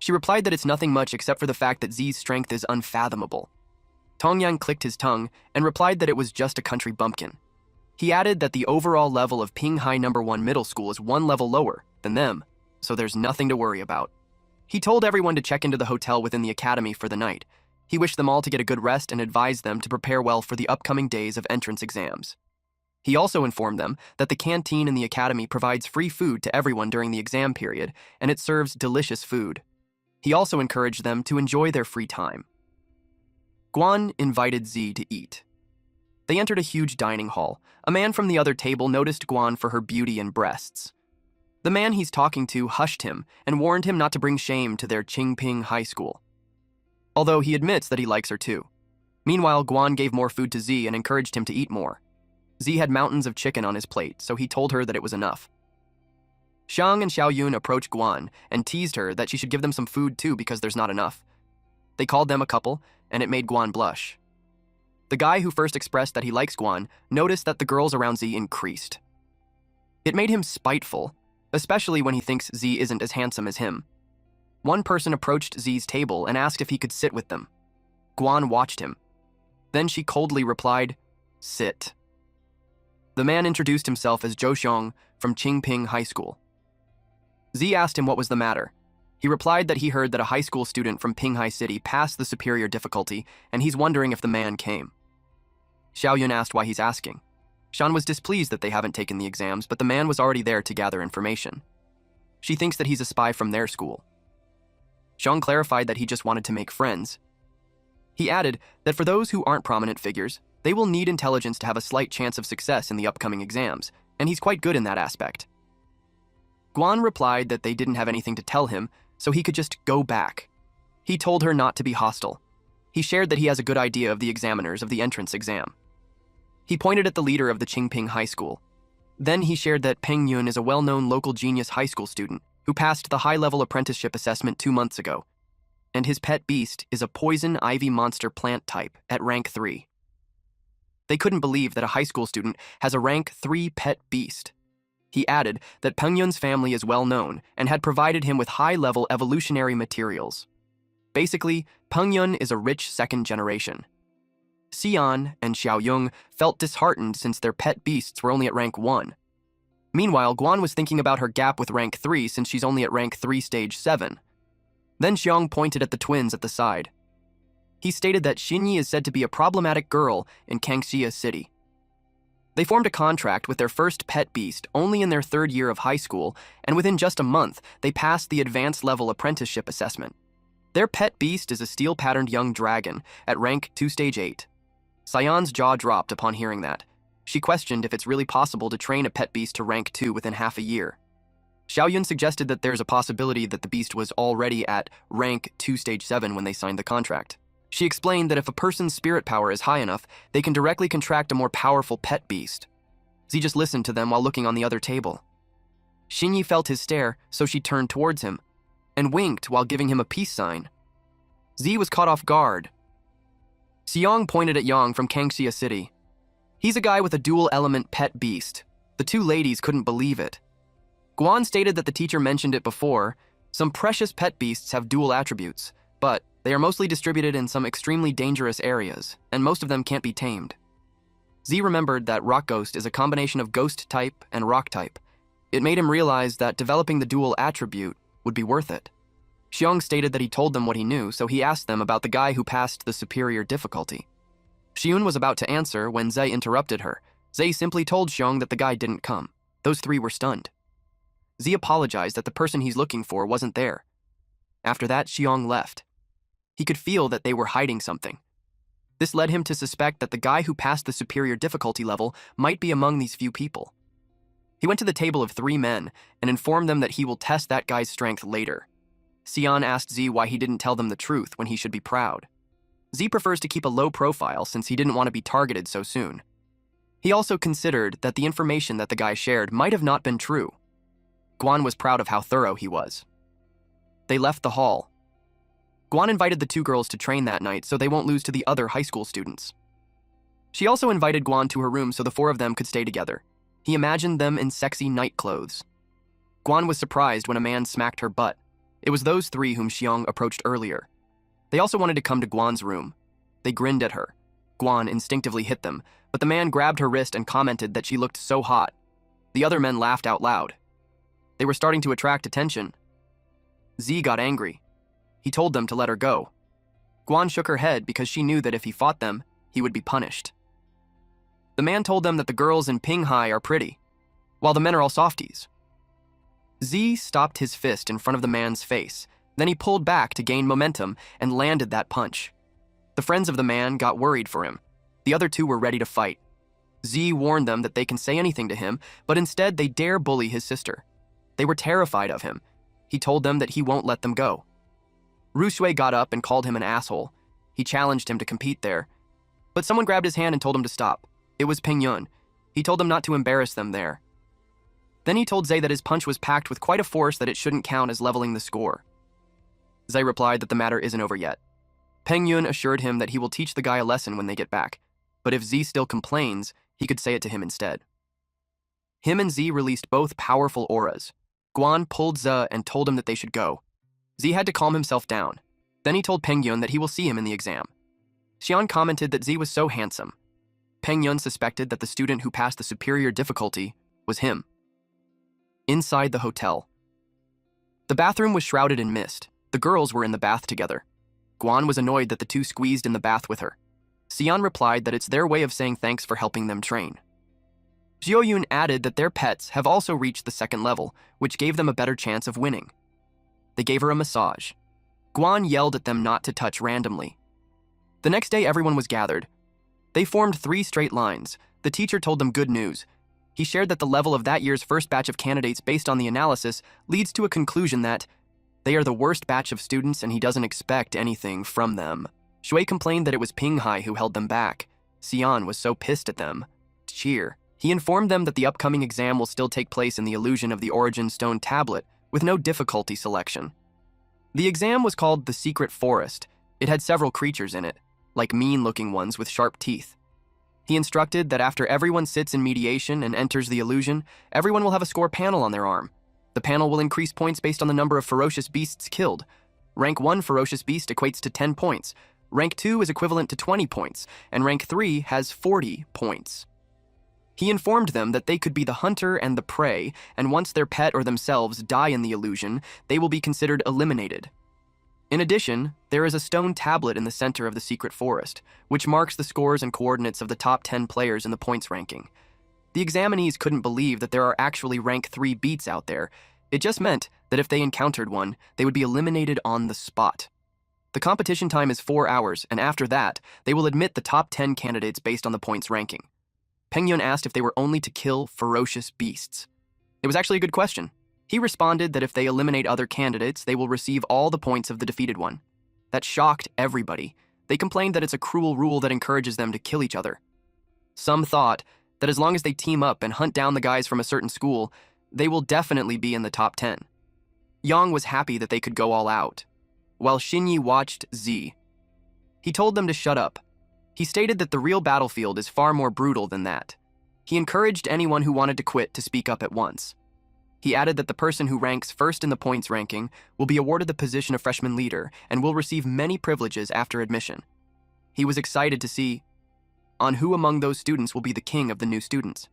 [SPEAKER 1] She replied that it's nothing much except for the fact that Z's strength is unfathomable. Tongyang clicked his tongue and replied that it was just a country bumpkin. He added that the overall level of Pinghai No. 1 Middle School is 1 level lower than them, so there's nothing to worry about. He told everyone to check into the hotel within the academy for the night. He wished them all to get a good rest and advised them to prepare well for the upcoming days of entrance exams. He also informed them that the canteen in the academy provides free food to everyone during the exam period, and it serves delicious food. He also encouraged them to enjoy their free time. Guan invited Z to eat. They entered a huge dining hall. A man from the other table noticed Guan for her beauty and breasts. The man he's talking to hushed him and warned him not to bring shame to their Qingping High School. Although he admits that he likes her too. Meanwhile, Guan gave more food to Z and encouraged him to eat more. Z had mountains of chicken on his plate, so he told her that it was enough. Xiang and Xiaoyun approached Guan and teased her that she should give them some food too because there's not enough. They called them a couple, and it made Guan blush. The guy who first expressed that he likes Guan noticed that the girls around Z increased. It made him spiteful, especially when he thinks Z isn't as handsome as him. One person approached Z's table and asked if he could sit with them. Guan watched him. Then she coldly replied, "Sit." The man introduced himself as Zhou Xiong from Qingping High School. Z asked him what was the matter. He replied that he heard that a high school student from Pinghai City passed the superior difficulty, and he's wondering if the man came. Xiaoyun asked why he's asking. Shan was displeased that they haven't taken the exams, but the man was already there to gather information. She thinks that he's a spy from their school. Xiang clarified that he just wanted to make friends. He added that for those who aren't prominent figures, they will need intelligence to have a slight chance of success in the upcoming exams, and he's quite good in that aspect. Guan replied that they didn't have anything to tell him, so he could just go back. He told her not to be hostile. He shared that he has a good idea of the examiners of the entrance exam. He pointed at the leader of the Qingping High School. Then he shared that Peng Yun is a well-known local genius high school student who passed the high-level apprenticeship assessment 2 months ago, and his pet beast is a poison ivy monster plant type at rank 3. They couldn't believe that a high school student has a rank 3 pet beast. He added that Peng Yun's family is well-known and had provided him with high-level evolutionary materials. Basically, Peng Yun is a rich second generation. Xian and Xiaoyung felt disheartened since their pet beasts were only at rank 1. Meanwhile, Guan was thinking about her gap with rank 3 since she's only at rank 3 stage 7. Then Xiong pointed at the twins at the side. He stated that Xinyi is said to be a problematic girl in Kangxia City. They formed a contract with their first pet beast only in their 3rd year of high school, and within just a month, they passed the advanced level apprenticeship assessment. Their pet beast is a steel-patterned young dragon at rank 2 stage 8. Sion's jaw dropped upon hearing that. She questioned if it's really possible to train a pet beast to rank 2 within half a year. Xiaoyun suggested that there's a possibility that the beast was already at rank 2 stage 7 when they signed the contract. She explained that if a person's spirit power is high enough, they can directly contract a more powerful pet beast. Z just listened to them while looking on the other table. Xinyi felt his stare, so she turned towards him and winked while giving him a peace sign. Z was caught off guard. Xiong pointed at Yang from Kangxia City. He's a guy with a dual-element pet beast. The two ladies couldn't believe it. Guan stated that the teacher mentioned it before. Some precious pet beasts have dual attributes, but they are mostly distributed in some extremely dangerous areas, and most of them can't be tamed. Z remembered that Rock Ghost is a combination of ghost type and rock type. It made him realize that developing the dual attribute would be worth it. Xiong stated that he told them what he knew, so he asked them about the guy who passed the superior difficulty. Xiun was about to answer when Zhe interrupted her. Zhe simply told Xiong that the guy didn't come. Those three were stunned. Z apologized that the person he's looking for wasn't there. After that, Xiong left. He could feel that they were hiding something. This led him to suspect that the guy who passed the superior difficulty level might be among these few people. He went to the table of 3 men and informed them that he will test that guy's strength later. Xian asked Z why he didn't tell them the truth when he should be proud. Z prefers to keep a low profile since he didn't want to be targeted so soon. He also considered that the information that the guy shared might have not been true. Guan was proud of how thorough he was. They left the hall. Guan invited the 2 girls to train that night so they won't lose to the other high school students. She also invited Guan to her room so the 4 of them could stay together. He imagined them in sexy night clothes. Guan was surprised when a man smacked her butt. It was those 3 whom Xiong approached earlier. They also wanted to come to Guan's room. They grinned at her. Guan instinctively hit them, but the man grabbed her wrist and commented that she looked so hot. The other men laughed out loud. They were starting to attract attention. Z got angry. He told them to let her go. Guan shook her head because she knew that if he fought them, he would be punished. The man told them that the girls in Pinghai are pretty, while the men are all softies. Z stopped his fist in front of the man's face. Then he pulled back to gain momentum and landed that punch. The friends of the man got worried for him. The other 2 were ready to fight. Z warned them that they can say anything to him, but instead they dare bully his sister. They were terrified of him. He told them that he won't let them go. Ru Shui got up and called him an asshole. He challenged him to compete there. But someone grabbed his hand and told him to stop. It was Ping Yun. He told them not to embarrass them there. Then he told Zhe that his punch was packed with quite a force that it shouldn't count as leveling the score. Zhe replied that the matter isn't over yet. Peng Yun assured him that he will teach the guy a lesson when they get back, but if Z still complains, he could say it to him instead. Him and Z released both powerful auras. Guan pulled Ze and told him that they should go. Z had to calm himself down. Then he told Peng Yun that he will see him in the exam. Xian commented that Z was so handsome. Peng Yun suspected that the student who passed the superior difficulty was him. Inside the hotel. The bathroom was shrouded in mist. The girls were in the bath together. Guan was annoyed that the 2 squeezed in the bath with her. Xian replied that it's their way of saying thanks for helping them train. Xiaoyun added that their pets have also reached the 2nd level, which gave them a better chance of winning. They gave her a massage. Guan yelled at them not to touch randomly. The next day, everyone was gathered. They formed 3 straight lines. The teacher told them good news. He shared that the level of that year's first batch of candidates based on the analysis leads to a conclusion that they are the worst batch of students and he doesn't expect anything from them. Shui complained that it was Pinghai who held them back. Xian was so pissed at them. Cheer. He informed them that the upcoming exam will still take place in the illusion of the Origin Stone tablet, with no difficulty selection. The exam was called the Secret Forest. It had several creatures in it, like mean-looking ones with sharp teeth. He instructed that after everyone sits in mediation and enters the illusion, everyone will have a score panel on their arm. The panel will increase points based on the number of ferocious beasts killed. Rank 1 ferocious beast equates to 10 points. Rank 2 is equivalent to 20 points, and Rank 3 has 40 points. He informed them that they could be the hunter and the prey, and once their pet or themselves die in the illusion, they will be considered eliminated. In addition, there is a stone tablet in the center of the secret forest, which marks the scores and coordinates of the top 10 players in the points ranking. The examinees couldn't believe that there are actually rank 3 beats out there. It just meant that if they encountered one, they would be eliminated on the spot. The competition time is 4 hours, and after that, they will admit the top 10 candidates based on the points ranking. Pengyun asked if they were only to kill ferocious beasts. It was actually a good question. He responded that if they eliminate other candidates, they will receive all the points of the defeated one. That shocked everybody. They complained that it's a cruel rule that encourages them to kill each other. Some thought that as long as they team up and hunt down the guys from a certain school, they will definitely be in the top 10. Yang was happy that they could go all out, while Xinyi watched Z. He told them to shut up. He stated that the real battlefield is far more brutal than that. He encouraged anyone who wanted to quit to speak up at once. He added that the person who ranks first in the points ranking will be awarded the position of freshman leader and will receive many privileges after admission. He was excited to see on who among those students will be the king of the new students.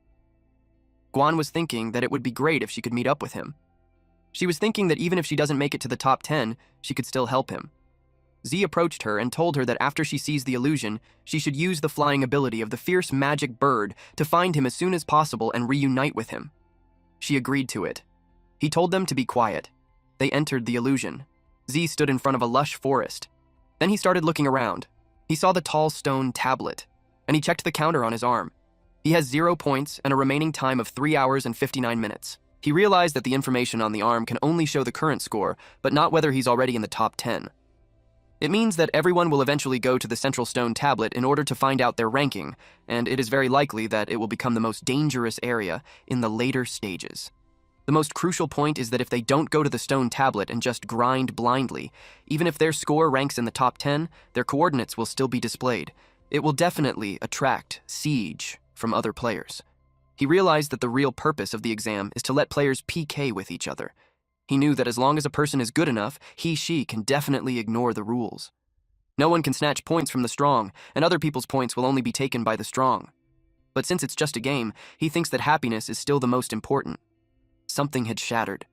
[SPEAKER 1] Guan was thinking that it would be great if she could meet up with him. She was thinking that even if she doesn't make it to the top 10, she could still help him. Z approached her and told her that after she sees the illusion, she should use the flying ability of the fierce magic bird to find him as soon as possible and reunite with him. She agreed to it. He told them to be quiet. They entered the illusion. Z stood in front of a lush forest. Then he started looking around. He saw the tall stone tablet, and he checked the counter on his arm. He has 0 points and a remaining time of 3 hours and 59 minutes. He realized that the information on the arm can only show the current score, but not whether he's already in the top 10. It means that everyone will eventually go to the central stone tablet in order to find out their ranking, and it is very likely that it will become the most dangerous area in the later stages. The most crucial point is that if they don't go to the stone tablet and just grind blindly, even if their score ranks in the top 10, their coordinates will still be displayed. It will definitely attract siege from other players. He realized that the real purpose of the exam is to let players PK with each other. He knew that as long as a person is good enough, she can definitely ignore the rules. No one can snatch points from the strong, and other people's points will only be taken by the strong. But since it's just a game, he thinks that happiness is still the most important. Something had shattered.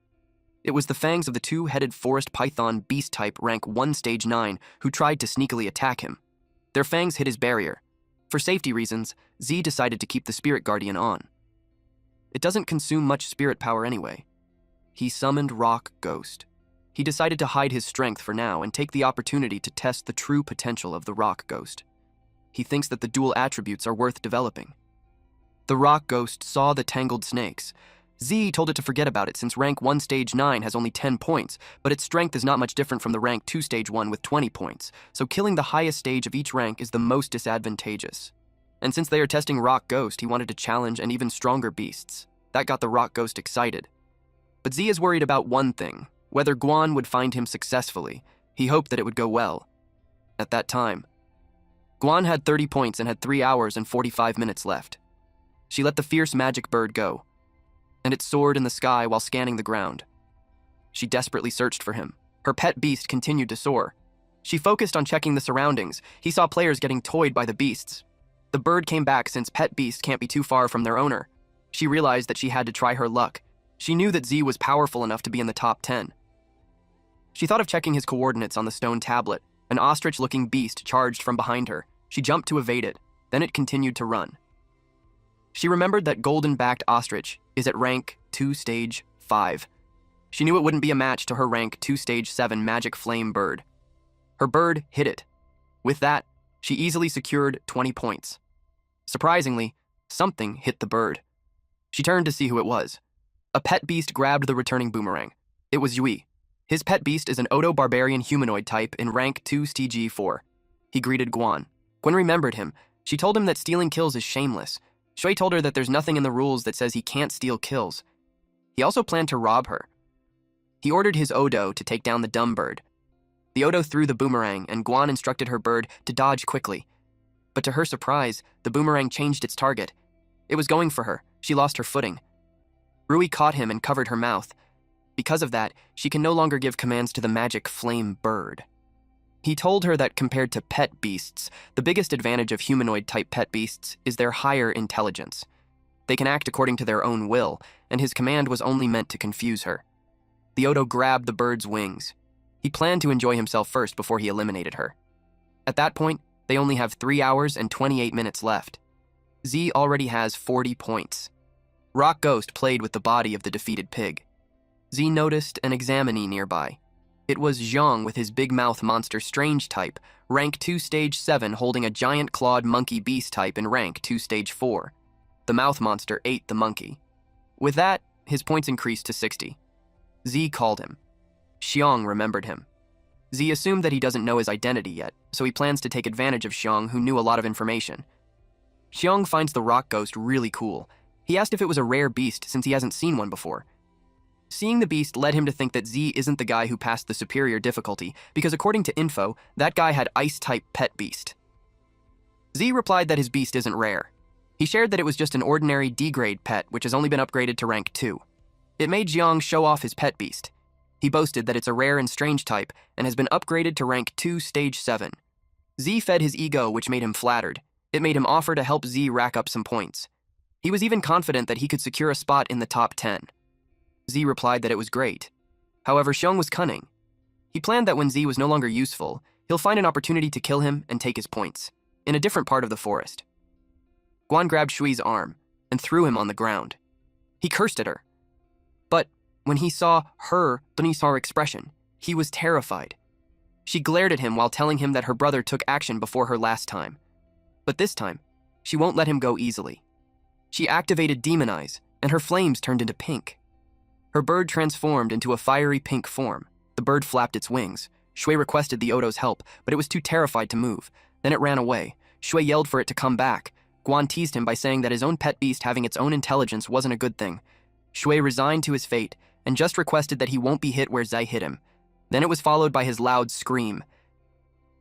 [SPEAKER 1] It was the fangs of the two-headed forest python beast type rank 1 stage 9 who tried to sneakily attack him. Their fangs hit his barrier. For safety reasons, Z decided to keep the spirit guardian on. It doesn't consume much spirit power anyway. He summoned Rock Ghost. He decided to hide his strength for now and take the opportunity to test the true potential of the Rock Ghost. He thinks that the dual attributes are worth developing. The Rock Ghost saw the tangled snakes. Z told it to forget about it since rank 1 stage 9 has only 10 points, but its strength is not much different from the rank 2 stage 1 with 20 points, so killing the highest stage of each rank is the most disadvantageous. And since they are testing Rock Ghost, he wanted to challenge an even stronger beasts. That got the Rock Ghost excited. But Z is worried about one thing, whether Guan would find him successfully. He hoped that it would go well. At that time, Guan had 30 points and had 3 hours and 45 minutes left. She let the fierce magic bird go, and it soared in the sky while scanning the ground. She desperately searched for him. Her pet beast continued to soar. She focused on checking the surroundings. He saw players getting toyed by the beasts. The bird came back since pet beasts can't be too far from their owner. She realized that she had to try her luck. She knew that Z was powerful enough to be in the top 10. She thought of checking his coordinates on the stone tablet. An ostrich-looking beast charged from behind her. She jumped to evade it. Then it continued to run. She remembered that golden-backed ostrich is at rank 2 stage 5. She knew it wouldn't be a match to her rank 2 stage 7 magic flame bird. Her bird hit it. With that, she easily secured 20 points. Surprisingly, something hit the bird. She turned to see who it was. A pet beast grabbed the returning boomerang. It was Yui. His pet beast is an Odo-barbarian humanoid type in rank 2 stage 4. He greeted Guan. Gwen remembered him. She told him that stealing kills is shameless. Shui told her that there's nothing in the rules that says he can't steal kills. He also planned to rob her. He ordered his Odo to take down the dumb bird. The Odo threw the boomerang, and Guan instructed her bird to dodge quickly. But to her surprise, the boomerang changed its target. It was going for her. She lost her footing. Rui caught him and covered her mouth. Because of that, she can no longer give commands to the magic flame bird. He told her that compared to pet beasts, the biggest advantage of humanoid-type pet beasts is their higher intelligence. They can act according to their own will, and his command was only meant to confuse her. The Odo grabbed the bird's wings. He planned to enjoy himself first before he eliminated her. At that point, they only have 3 hours and 28 minutes left. Z already has 40 points. Rock Ghost played with the body of the defeated pig. Z noticed an examinee nearby. It was Zhang with his big mouth monster strange type, rank 2 stage 7, holding a giant clawed monkey beast type in rank 2 stage 4. The mouth monster ate the monkey. With that, his points increased to 60. Z called him. Xiang remembered him. Z assumed that he doesn't know his identity yet, so he plans to take advantage of Xiang, who knew a lot of information. Xiang finds the rock ghost really cool. He asked if it was a rare beast since he hasn't seen one before. Seeing the beast led him to think that Z isn't the guy who passed the superior difficulty, because according to info, that guy had ice-type pet beast. Z replied that his beast isn't rare. He shared that it was just an ordinary D-grade pet, which has only been upgraded to rank 2. It made Xiang show off his pet beast. He boasted that it's a rare and strange type, and has been upgraded to rank 2 stage 7. Z fed his ego, which made him flattered. It made him offer to help Z rack up some points. He was even confident that he could secure a spot in the top 10. Z replied that it was great. However, Xiang was cunning. He planned that when Z was no longer useful, he'll find an opportunity to kill him and take his points, in a different part of the forest. Guan grabbed Shui's arm and threw him on the ground. He cursed at her. But when he saw her Dunisar expression, he was terrified. She glared at him while telling him that her brother took action before her last time. But this time, she won't let him go easily. She activated Demon Eyes, and her flames turned into pink. Her bird transformed into a fiery pink form. The bird flapped its wings. Shui requested the Odo's help, but it was too terrified to move. Then it ran away. Shui yelled for it to come back. Guan teased him by saying that his own pet beast having its own intelligence wasn't a good thing. Shui resigned to his fate and just requested that he won't be hit where Zai hit him. Then it was followed by his loud scream.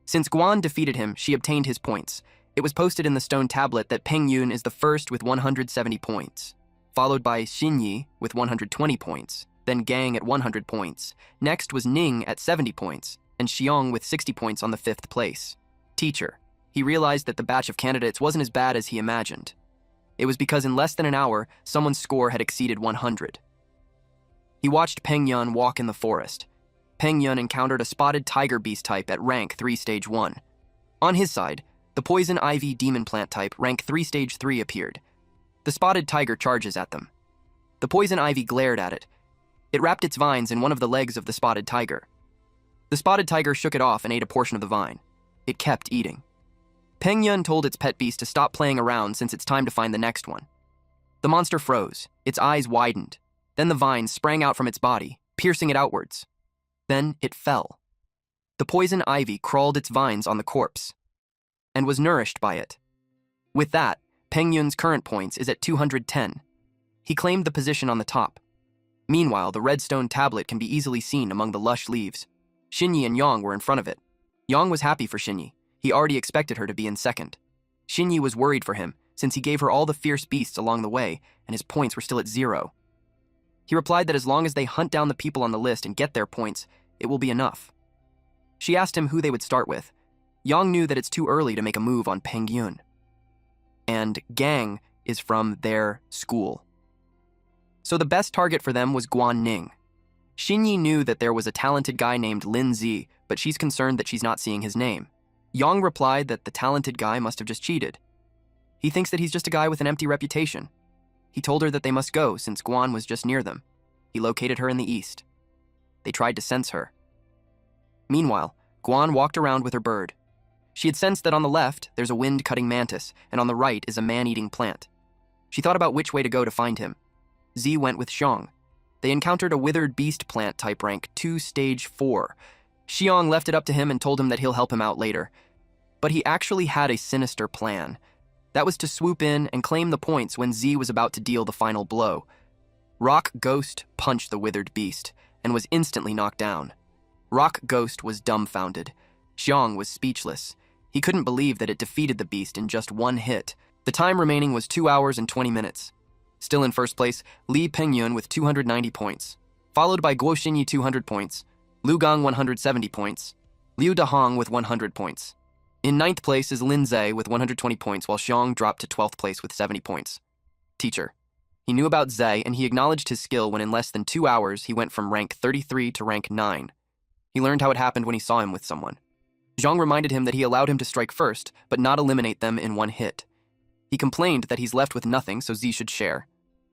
[SPEAKER 1] Since Guan defeated him, she obtained his points. It was posted in the stone tablet that Peng Yun is the first with 170 points, followed by Xinyi with 120 points, then Gang at 100 points. Next was Ning at 70 points, and Xiang with 60 points on the 5th place. Teacher. He realized that the batch of candidates wasn't as bad as he imagined. It was because in less than an hour, someone's score had exceeded 100. He watched Peng Yun walk in the forest. Peng Yun encountered a spotted tiger beast type at rank 3 stage 1. On his side, the poison ivy demon plant type rank 3 stage 3 appeared. The spotted tiger charges at them. The poison ivy glared at it. It wrapped its vines in one of the legs of the spotted tiger. The spotted tiger shook it off and ate a portion of the vine. It kept eating. Peng Yun told its pet beast to stop playing around since it's time to find the next one. The monster froze. Its eyes widened. Then the vine sprang out from its body, piercing it outwards. Then it fell. The poison ivy crawled its vines on the corpse and was nourished by it. With that, Peng Yun's current points is at 210. He claimed the position on the top. Meanwhile, the redstone tablet can be easily seen among the lush leaves. Xinyi and Yang were in front of it. Yang was happy for Xinyi. He already expected her to be in second. Xinyi was worried for him, since he gave her all the fierce beasts along the way, and his points were still at 0. He replied that as long as they hunt down the people on the list and get their points, it will be enough. She asked him who they would start with. Yang knew that it's too early to make a move on Peng Yun. And Gang is from their school. So the best target for them was Guan Ning. Xinyi knew that there was a talented guy named Lin Zi, but she's concerned that she's not seeing his name. Yang replied that the talented guy must have just cheated. He thinks that he's just a guy with an empty reputation. He told her that they must go since Guan was just near them. He located her in the east. They tried to sense her. Meanwhile, Guan walked around with her bird. She had sensed that on the left, there's a wind-cutting mantis, and on the right is a man-eating plant. She thought about which way to go to find him. Z went with Xiang. They encountered a withered beast plant type rank 2 stage 4. Xiang left it up to him and told him that he'll help him out later. But he actually had a sinister plan. That was to swoop in and claim the points when Z was about to deal the final blow. Rock Ghost punched the withered beast and was instantly knocked down. Rock Ghost was dumbfounded. Xiang was speechless. He couldn't believe that it defeated the beast in just one hit. The time remaining was 2 hours and 20 minutes. Still in first place, Li Pengyun with 290 points, followed by Guo Xinyi 200 points, Lu Gang 170 points, Liu Dahong with 100 points. In 9th place is Lin Zhe with 120 points, while Xiang dropped to 12th place with 70 points. Teacher. He knew about Zhe, and he acknowledged his skill when in less than 2 hours he went from rank 33 to rank 9. He learned how it happened when he saw him with someone. Zhang reminded him that he allowed him to strike first, but not eliminate them in one hit. He complained that he's left with nothing, so Z should share.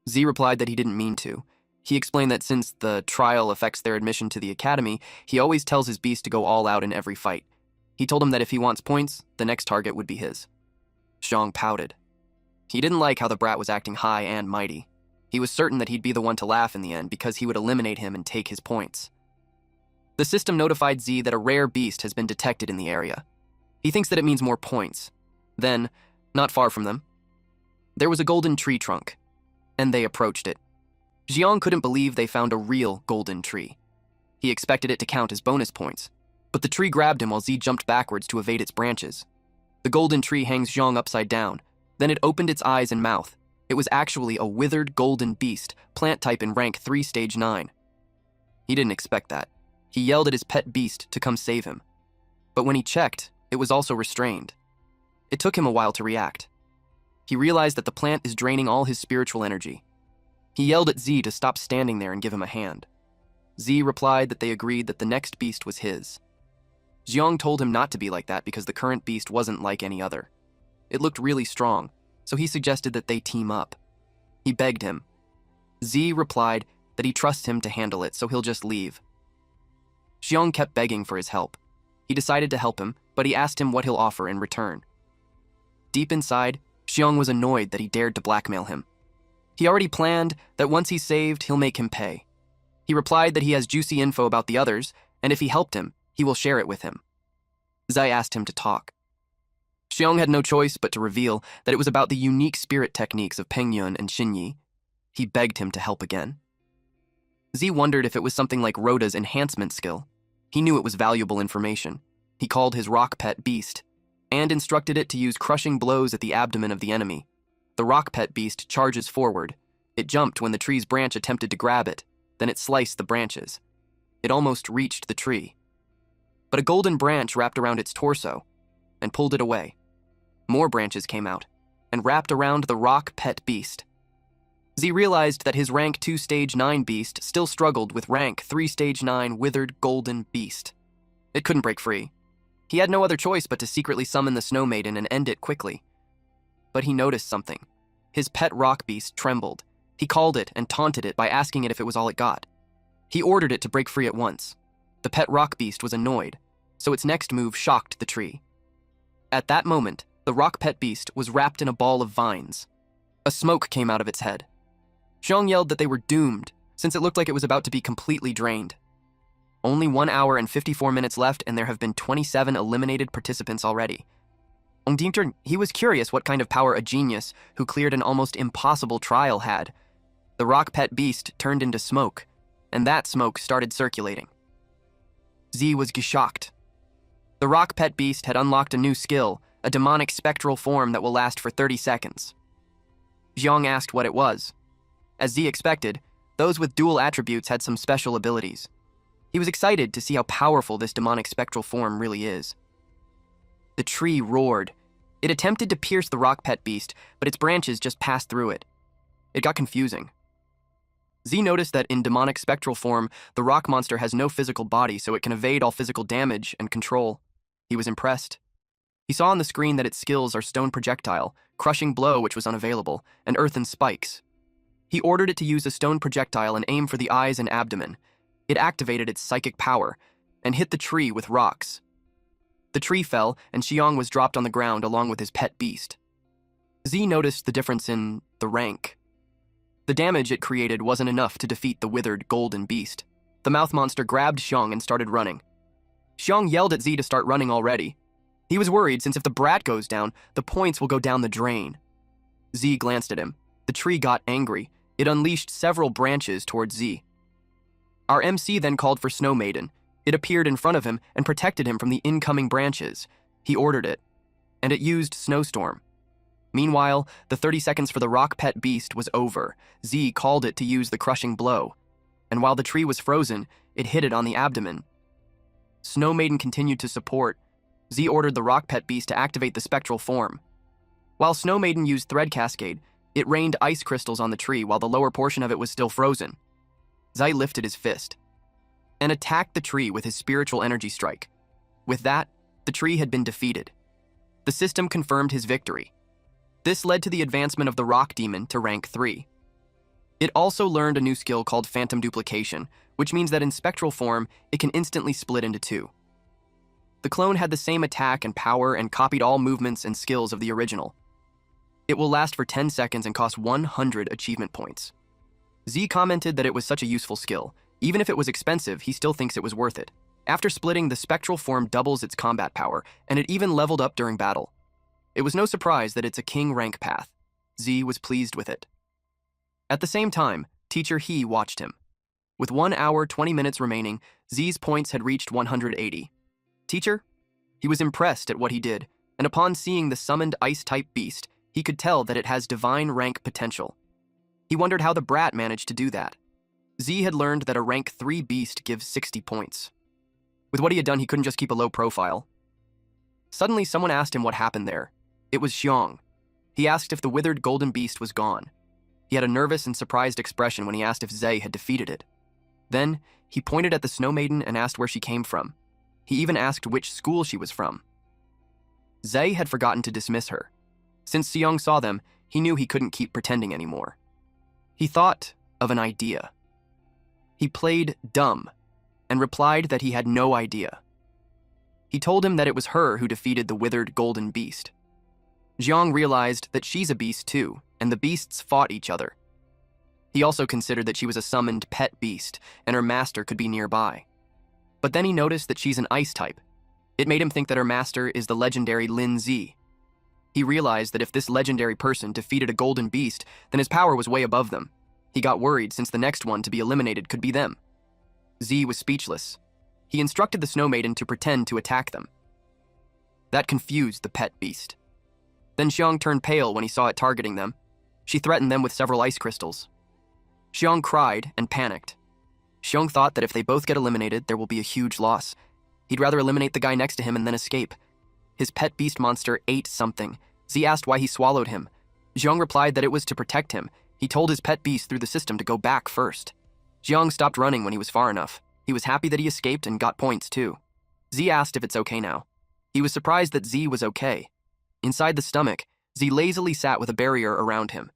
[SPEAKER 1] Z replied that he didn't mean to. He explained that since the trial affects their admission to the academy, he always tells his beast to go all out in every fight. He told him that if he wants points, the next target would be his. Xiong pouted. He didn't like how the brat was acting high and mighty. He was certain that he'd be the one to laugh in the end because he would eliminate him and take his points. The system notified Z that a rare beast has been detected in the area. He thinks that it means more points. Then, not far from them, there was a golden tree trunk, and they approached it. Xiong couldn't believe they found a real golden tree. He expected it to count as bonus points, but the tree grabbed him while Z jumped backwards to evade its branches. The golden tree hangs Xiong upside down. Then it opened its eyes and mouth. It was actually a withered golden beast, plant type in rank 3 stage 9. He didn't expect that. He yelled at his pet beast to come save him. But when he checked, it was also restrained. It took him a while to react. He realized that the plant is draining all his spiritual energy. He yelled at Z to stop standing there and give him a hand. Z replied that they agreed that the next beast was his. Xiong told him not to be like that because the current beast wasn't like any other. It looked really strong, so he suggested that they team up. He begged him. Z replied that he trusts him to handle it, so he'll just leave. Xiong kept begging for his help. He decided to help him, but he asked him what he'll offer in return. Deep inside, Xiong was annoyed that he dared to blackmail him. He already planned that once he's saved, he'll make him pay. He replied that he has juicy info about the others, and if he helped him, he will share it with him. Zai asked him to talk. Xiong had no choice but to reveal that it was about the unique spirit techniques of Pengyun and Xinyi. He begged him to help again. Z wondered if it was something like Rhoda's enhancement skill. He knew it was valuable information. He called his rock pet beast, and instructed it to use crushing blows at the abdomen of the enemy. The rock pet beast charges forward. It jumped when the tree's branch attempted to grab it, then it sliced the branches. It almost reached the tree. But a golden branch wrapped around its torso and pulled it away. More branches came out and wrapped around the rock pet beast. Z realized that his rank 2 stage 9 beast still struggled with rank 3 stage 9 withered golden beast. It couldn't break free. He had no other choice but to secretly summon the Snow Maiden and end it quickly. But he noticed something. His pet rock beast trembled. He called it and taunted it by asking it if it was all it got. He ordered it to break free at once. The pet rock beast was annoyed, so its next move shocked the tree. At that moment, the rock pet beast was wrapped in a ball of vines. A smoke came out of its head. Xiong yelled that they were doomed, since it looked like it was about to be completely drained. Only 1 hour and 54 minutes left, and there have been 27 eliminated participants already. Ongdingter, he was curious what kind of power a genius who cleared an almost impossible trial had. The rock pet beast turned into smoke, and that smoke started circulating. Z was shocked. The rock pet beast had unlocked a new skill, a demonic spectral form that will last for 30 seconds. Xiong asked what it was. As Z expected, those with dual attributes had some special abilities. He was excited to see how powerful this demonic spectral form really is. The tree roared. It attempted to pierce the rock pet beast, but its branches just passed through it. It got confusing. Z noticed that in demonic spectral form, the rock monster has no physical body, so it can evade all physical damage and control. He was impressed. He saw on the screen that its skills are stone projectile, crushing blow, which was unavailable, and earthen spikes. He ordered it to use a stone projectile and aim for the eyes and abdomen. It activated its psychic power and hit the tree with rocks. The tree fell, and Xiong was dropped on the ground along with his pet beast. Z noticed the difference in the rank. The damage it created wasn't enough to defeat the withered golden beast. The mouth monster grabbed Xiong and started running. Xiong yelled at Z to start running already. He was worried since if the brat goes down, the points will go down the drain. Z glanced at him. The tree got angry. It unleashed several branches towards Z. Our MC then called for Snow Maiden. It appeared in front of him and protected him from the incoming branches. He ordered it, and it used Snowstorm. Meanwhile, the 30 seconds for the rock pet beast was over. Z called it to use the crushing blow, and while the tree was frozen, it hit it on the abdomen. Snow Maiden continued to support. Z ordered the rock pet beast to activate the spectral form. While Snow Maiden used Thread Cascade, it rained ice crystals on the tree while the lower portion of it was still frozen. Zai lifted his fist and attacked the tree with his spiritual energy strike. With that, the tree had been defeated. The system confirmed his victory. This led to the advancement of the rock demon to rank 3. It also learned a new skill called phantom duplication, which means that in spectral form, it can instantly split into two. The clone had the same attack and power and copied all movements and skills of the original. It will last for 10 seconds and cost 100 achievement points. Z commented that it was such a useful skill. Even if it was expensive, he still thinks it was worth it. After splitting, the spectral form doubles its combat power, and it even leveled up during battle. It was no surprise that it's a king rank path. Z was pleased with it. At the same time, Teacher He watched him. With 1 hour, 20 minutes remaining, Z's points had reached 180. Teacher? He was impressed at what he did, and upon seeing the summoned ice-type beast, he could tell that it has divine rank potential. He wondered how the brat managed to do that. Z had learned that a rank 3 beast gives 60 points. With what he had done, he couldn't just keep a low profile. Suddenly, someone asked him what happened there. It was Xiong. He asked if the withered golden beast was gone. He had a nervous and surprised expression when he asked if Zhe had defeated it. Then, he pointed at the snow maiden and asked where she came from. He even asked which school she was from. Zhe had forgotten to dismiss her. Since Xiong saw them, he knew he couldn't keep pretending anymore. He thought of an idea. He played dumb and replied that he had no idea. He told him that it was her who defeated the withered golden beast. Xiong realized that she's a beast too, and the beasts fought each other. He also considered that she was a summoned pet beast, and her master could be nearby. But then he noticed that she's an ice type. It made him think that her master is the legendary Lin Zi. He realized that if this legendary person defeated a golden beast, then his power was way above them. He got worried since the next one to be eliminated could be them. Z was speechless. He instructed the snow maiden to pretend to attack them. That confused the pet beast. Then Xiong turned pale when he saw it targeting them. She threatened them with several ice crystals. Xiong cried and panicked. Xiong thought that if they both get eliminated, there will be a huge loss. He'd rather eliminate the guy next to him and then escape. His pet beast monster ate something. Z asked why he swallowed him. Xiong replied that it was to protect him. He told his pet beast through the system to go back first. Xiong stopped running when he was far enough. He was happy that he escaped and got points too. Z asked if it's okay now. He was surprised that Z was okay. Inside the stomach, Z lazily sat with a barrier around him.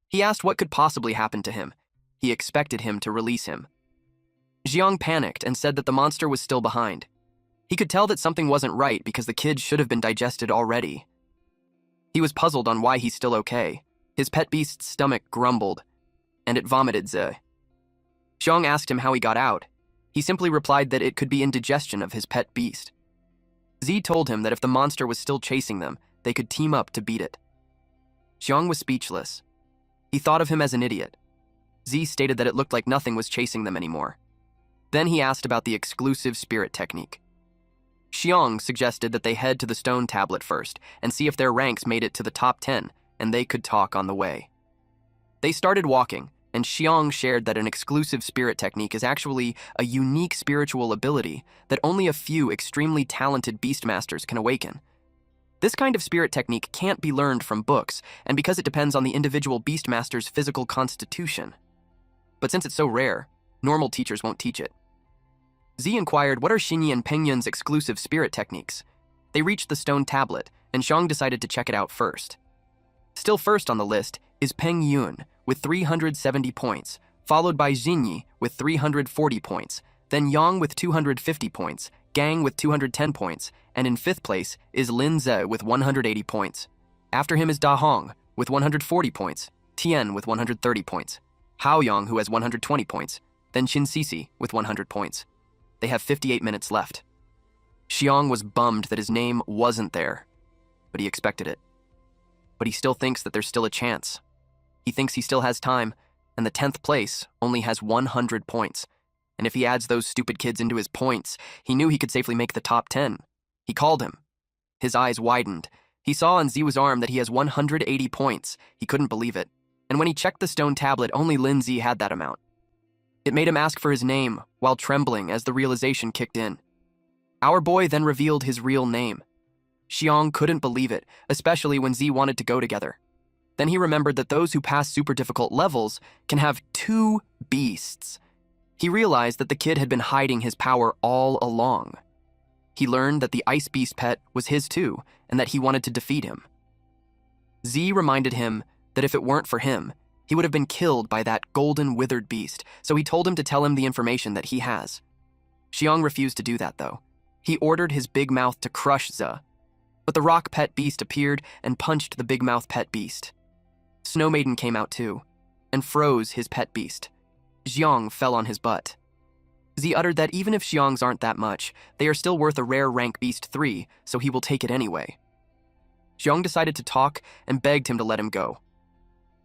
[SPEAKER 1] He asked what could possibly happen to him. He expected him to release him. Xiong panicked and said that the monster was still behind. He could tell that something wasn't right because the kid should have been digested already. He was puzzled on why he's still okay. His pet beast's stomach grumbled, and it vomited Ze. Xiong asked him how he got out. He simply replied that it could be indigestion of his pet beast. Z told him that if the monster was still chasing them, they could team up to beat it. Xiong was speechless. He thought of him as an idiot. Z stated that it looked like nothing was chasing them anymore. Then he asked about the exclusive spirit technique. Xiong suggested that they head to the stone tablet first and see if their ranks made it to the top 10, and they could talk on the way. They started walking, and Xiong shared that an exclusive spirit technique is actually a unique spiritual ability that only a few extremely talented beastmasters can awaken. This kind of spirit technique can't be learned from books, and because it depends on the individual beastmaster's physical constitution. But since it's so rare, normal teachers won't teach it. Z inquired what are Xinyi and Pengyun's exclusive spirit techniques. They reached the stone tablet, and Xiong decided to check it out first. Still first on the list is Peng Yun with 370 points, followed by Xinyi with 340 points, then Yang with 250 points, Gang with 210 points, and in 5th place is Lin Ze with 180 points. After him is Da Hong with 140 points, Tian with 130 points, Hao Yang who has 120 points, then Qin Sisi with 100 points. They have 58 minutes left. Xiong was bummed that his name wasn't there, but he expected it. But he still thinks that there's still a chance. He thinks he still has time, and the 10th place only has 100 points. And if he adds those stupid kids into his points, he knew he could safely make the top 10. He called him. His eyes widened. He saw on Ziwa's arm that he has 180 points. He couldn't believe it. And when he checked the stone tablet, only Lin Zi had that amount. It made him ask for his name, while trembling as the realization kicked in. Our boy then revealed his real name. Xiong couldn't believe it, especially when Z wanted to go together. Then he remembered that those who pass super difficult levels can have 2 beasts. He realized that the kid had been hiding his power all along. He learned that the ice beast pet was his too, and that he wanted to defeat him. Z reminded him that if it weren't for him, He would have been killed by that golden withered beast, so he told him to tell him the information that he has. Xiong refused to do that, though. He ordered his big mouth to crush Ze. But the rock pet beast appeared and punched the big mouth pet beast. Snow Maiden came out too, and froze his pet beast. Xiong fell on his butt. Z uttered that even if Xiong's aren't that much, they are still worth a rare rank beast 3, so he will take it anyway. Xiong decided to talk and begged him to let him go.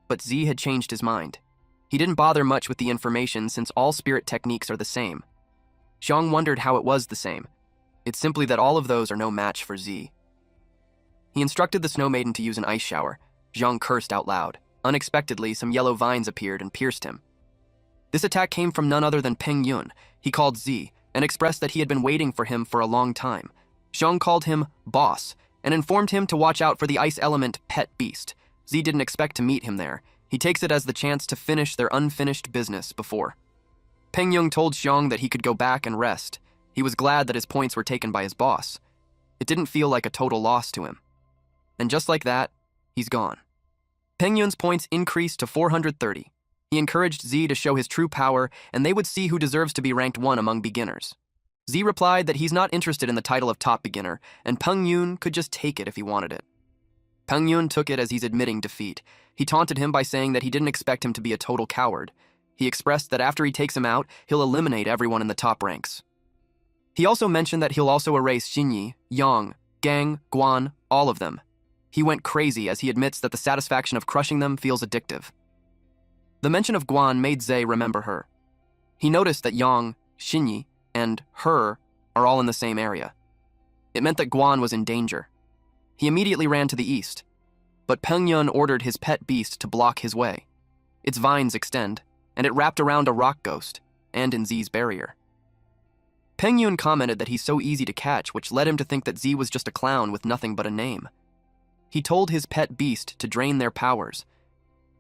[SPEAKER 1] But Z had changed his mind. He didn't bother much with the information since all spirit techniques are the same. Xiong wondered how it was the same. It's simply that all of those are no match for Z. He instructed the Snow Maiden to use an ice shower. Xiong cursed out loud. Unexpectedly, some yellow vines appeared and pierced him. This attack came from none other than Peng Yun. He called Z and expressed that he had been waiting for him for a long time. Xiong called him boss and informed him to watch out for the ice element pet beast. Z didn't expect to meet him there. He takes it as the chance to finish their unfinished business before. Peng Yun told Xiong that he could go back and rest. He was glad that his points were taken by his boss. It didn't feel like a total loss to him. And just like that, he's gone. Peng Yun's points increased to 430. He encouraged Z to show his true power, and they would see who deserves to be ranked 1 among beginners. Z replied that he's not interested in the title of top beginner, and Peng Yun could just take it if he wanted it. Peng Yun took it as he's admitting defeat. He taunted him by saying that he didn't expect him to be a total coward. He expressed that after he takes him out, he'll eliminate everyone in the top ranks. He also mentioned that he'll also erase Xinyi, Yang, Gang, Guan, all of them. He went crazy as he admits that the satisfaction of crushing them feels addictive. The mention of Guan made Ze remember her. He noticed that Yang, Xinyi, and her are all in the same area. It meant that Guan was in danger. He immediately ran to the east, but Peng Yun ordered his pet beast to block his way. Its vines extend, and it wrapped around a rock ghost, and in Z's barrier. Peng Yun commented that he's so easy to catch, which led him to think that Z was just a clown with nothing but a name. He told his pet beast to drain their powers.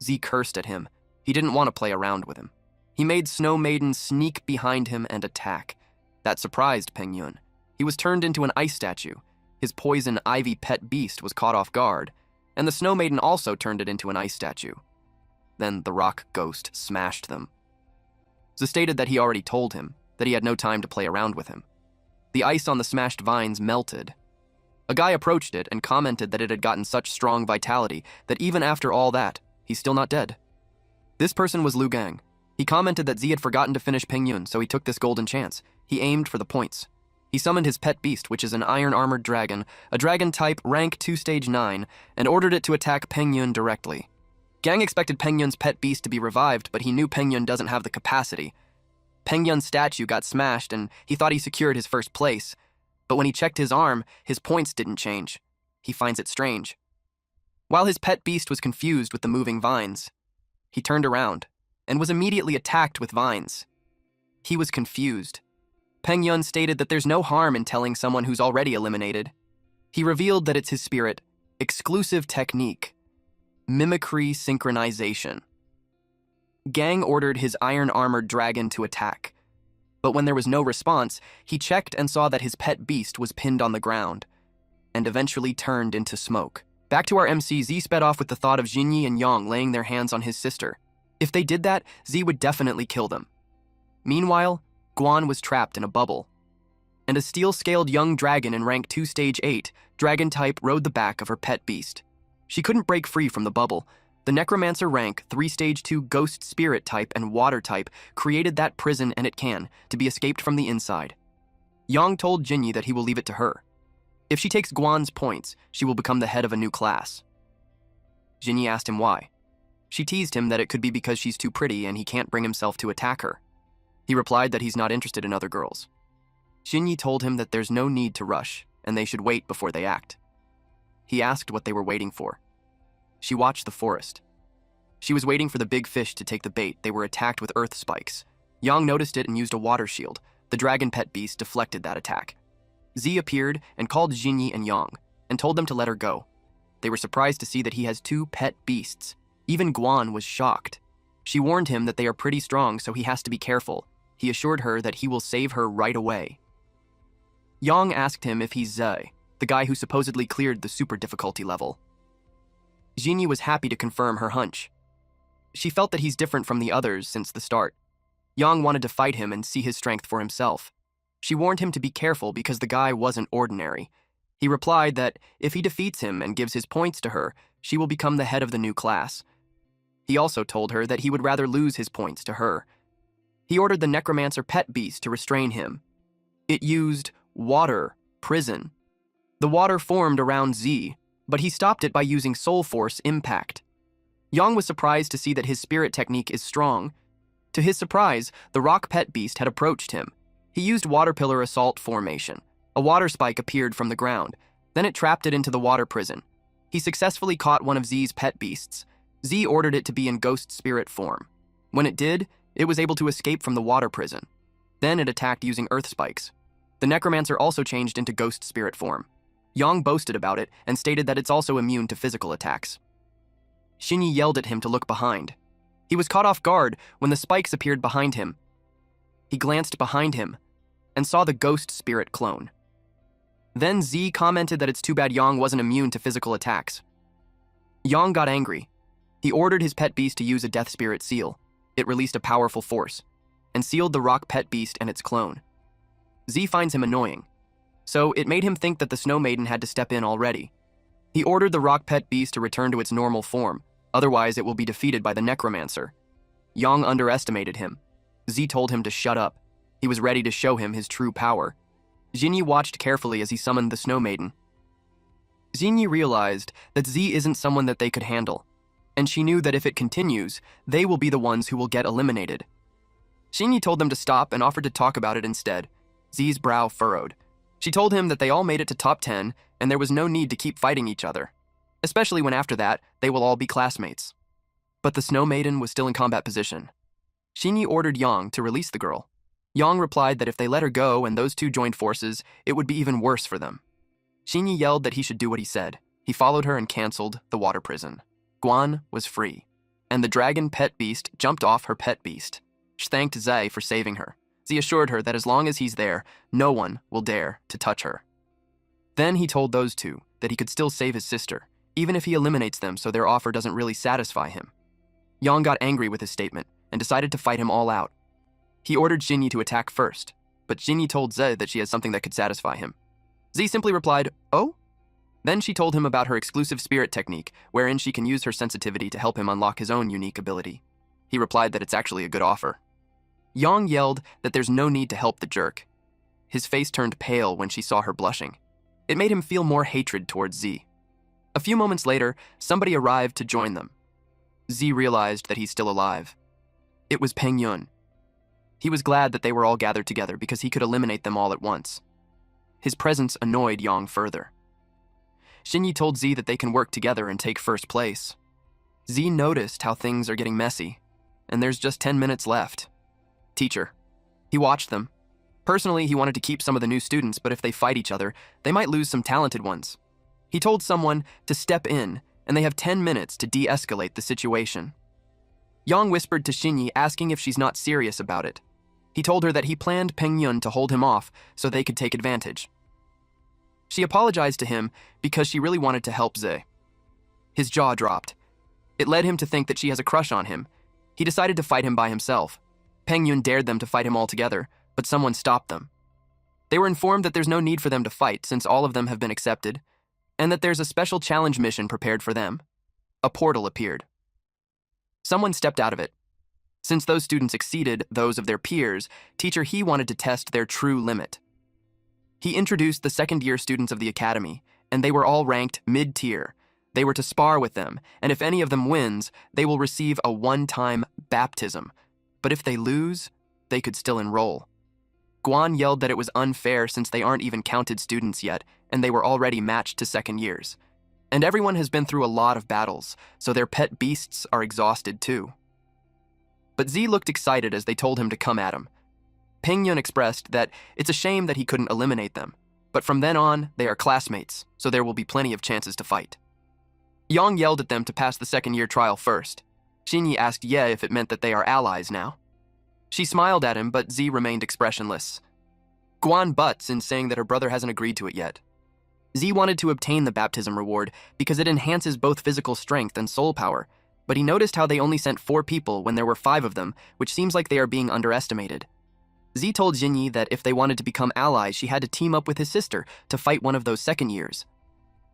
[SPEAKER 1] Z cursed at him. He didn't want to play around with him. He made Snow Maiden sneak behind him and attack. That surprised Peng Yun. He was turned into an ice statue. His poison ivy pet beast was caught off guard, and the Snow Maiden also turned it into an ice statue. Then the rock ghost smashed them. Z stated that he already told him that he had no time to play around with him. The ice on the smashed vines melted. A guy approached it and commented that it had gotten such strong vitality that even after all that, he's still not dead. This person was Lu Gang. He commented that Z had forgotten to finish Peng Yun, so he took this golden chance. He aimed for the points. He summoned his pet beast, which is an iron-armored dragon, a dragon type rank 2 stage 9, and ordered it to attack Peng Yun directly. Gang expected Peng Yun's pet beast to be revived, but he knew Peng Yun doesn't have the capacity. Peng Yun's statue got smashed, and he thought he secured his first place. But when he checked his arm, his points didn't change. He finds it strange. While his pet beast was confused with the moving vines, he turned around and was immediately attacked with vines. He was confused. Peng Yun stated that there's no harm in telling someone who's already eliminated. He revealed that it's his spirit, exclusive technique, mimicry synchronization. Gang ordered his iron-armored dragon to attack, but when there was no response, he checked and saw that his pet beast was pinned on the ground, and eventually turned into smoke. Back to our MC, Z sped off with the thought of Xinyi and Yang laying their hands on his sister. If they did that, Z would definitely kill them. Meanwhile, Guan was trapped in a bubble, and a steel-scaled young dragon in rank 2 stage 8, dragon type, rode the back of her pet beast. She couldn't break free from the bubble. The necromancer rank 3 stage 2 ghost spirit type and water type created that prison, and it can, to be escaped from the inside. Yang told Xinyi that he will leave it to her. If she takes Guan's points, she will become the head of a new class. Xinyi asked him why. She teased him that it could be because she's too pretty and he can't bring himself to attack her. He replied that he's not interested in other girls. Xinyi told him that there's no need to rush, and they should wait before they act. He asked what they were waiting for. She watched the forest. She was waiting for the big fish to take the bait. They were attacked with earth spikes. Yang noticed it and used a water shield. The dragon pet beast deflected that attack. Z appeared and called Xinyi and Yang, and told them to let her go. They were surprised to see that he has 2 pet beasts. Even Guan was shocked. She warned him that they are pretty strong, so he has to be careful. He assured her that he will save her right away. Yang asked him if he's Ze, the guy who supposedly cleared the super difficulty level. Xinyi was happy to confirm her hunch. She felt that he's different from the others since the start. Yang wanted to fight him and see his strength for himself. She warned him to be careful because the guy wasn't ordinary. He replied that if he defeats him and gives his points to her, she will become the head of the new class. He also told her that he would rather lose his points to her. He ordered the necromancer pet beast to restrain him. It used water prison. The water formed around Z, but he stopped it by using soul force impact. Yang was surprised to see that his spirit technique is strong. To his surprise, the rock pet beast had approached him. He used water pillar assault formation. A water spike appeared from the ground. Then it trapped it into the water prison. He successfully caught one of Z's pet beasts. Z ordered it to be in ghost spirit form. When it did, it was able to escape from the water prison. Then it attacked using earth spikes. The necromancer also changed into ghost spirit form. Yang boasted about it and stated that it's also immune to physical attacks. Xinyi yelled at him to look behind. He was caught off guard when the spikes appeared behind him. He glanced behind him and saw the ghost spirit clone. Then Z commented that it's too bad Yang wasn't immune to physical attacks. Yang got angry. He ordered his pet beast to use a death spirit seal. It released a powerful force and sealed the rock pet beast and its clone. Z finds him annoying, so it made him think that the Snow Maiden had to step in already. He ordered the rock pet beast to return to its normal form, otherwise it will be defeated by the necromancer. Yang underestimated him. Z told him to shut up. He was ready to show him his true power. Xinyi watched carefully as he summoned the Snow Maiden. Xinyi realized that Z isn't someone that they could handle, and she knew that if it continues, they will be the ones who will get eliminated. Xinyi told them to stop and offered to talk about it instead. Z's brow furrowed. She told him that they all made it to top 10 and there was no need to keep fighting each other, especially when after that, they will all be classmates. But the Snow Maiden was still in combat position. Xinyi ordered Yang to release the girl. Yang replied that if they let her go and those two joined forces, it would be even worse for them. Xinyi yelled that he should do what he said. He followed her and canceled the water prison. Guan was free, and the dragon pet beast jumped off her pet beast. She thanked Zai for saving her. Z assured her that as long as he's there, no one will dare to touch her. Then he told those two that he could still save his sister, even if he eliminates them so their offer doesn't really satisfy him. Yang got angry with his statement and decided to fight him all out. He ordered Xinyi to attack first, but Xinyi told Zai that she has something that could satisfy him. Z simply replied, "Oh?" Then she told him about her exclusive spirit technique, wherein she can use her sensitivity to help him unlock his own unique ability. He replied that it's actually a good offer. Yang yelled that there's no need to help the jerk. His face turned pale when she saw her blushing. It made him feel more hatred towards Z. A few moments later, somebody arrived to join them. Z realized that he's still alive. It was Peng Yun. He was glad that they were all gathered together because he could eliminate them all at once. His presence annoyed Yang further. Xinyi told Z that they can work together and take first place. Z noticed how things are getting messy, and there's just 10 minutes left. Teacher. He watched them. Personally, he wanted to keep some of the new students, but if they fight each other, they might lose some talented ones. He told someone to step in, and they have 10 minutes to de-escalate the situation. Yang whispered to Xinyi, asking if she's not serious about it. He told her that he planned Peng Yun to hold him off so they could take advantage. She apologized to him because she really wanted to help Zhe. His jaw dropped. It led him to think that she has a crush on him. He decided to fight him by himself. Peng Yun dared them to fight him all together, but someone stopped them. They were informed that there's no need for them to fight since all of them have been accepted, and that there's a special challenge mission prepared for them. A portal appeared. Someone stepped out of it. Since those students exceeded those of their peers, Teacher He wanted to test their true limit. He introduced the second-year students of the academy, and they were all ranked mid-tier. They were to spar with them, and if any of them wins, they will receive a one-time baptism. But if they lose, they could still enroll. Guan yelled that it was unfair since they aren't even counted students yet, and they were already matched to second years. And everyone has been through a lot of battles, so their pet beasts are exhausted too. But Z looked excited as they told him to come at him. Peng Yun expressed that it's a shame that he couldn't eliminate them, but from then on, they are classmates, so there will be plenty of chances to fight. Yang yelled at them to pass the second-year trial first. Xinyi asked Ye if it meant that they are allies now. She smiled at him, but Z remained expressionless. Guan butts in saying that her brother hasn't agreed to it yet. Z wanted to obtain the baptism reward because it enhances both physical strength and soul power, but he noticed how they only sent 4 people when there were 5 of them, which seems like they are being underestimated. Z told Jinyi that if they wanted to become allies, she had to team up with his sister to fight one of those second years.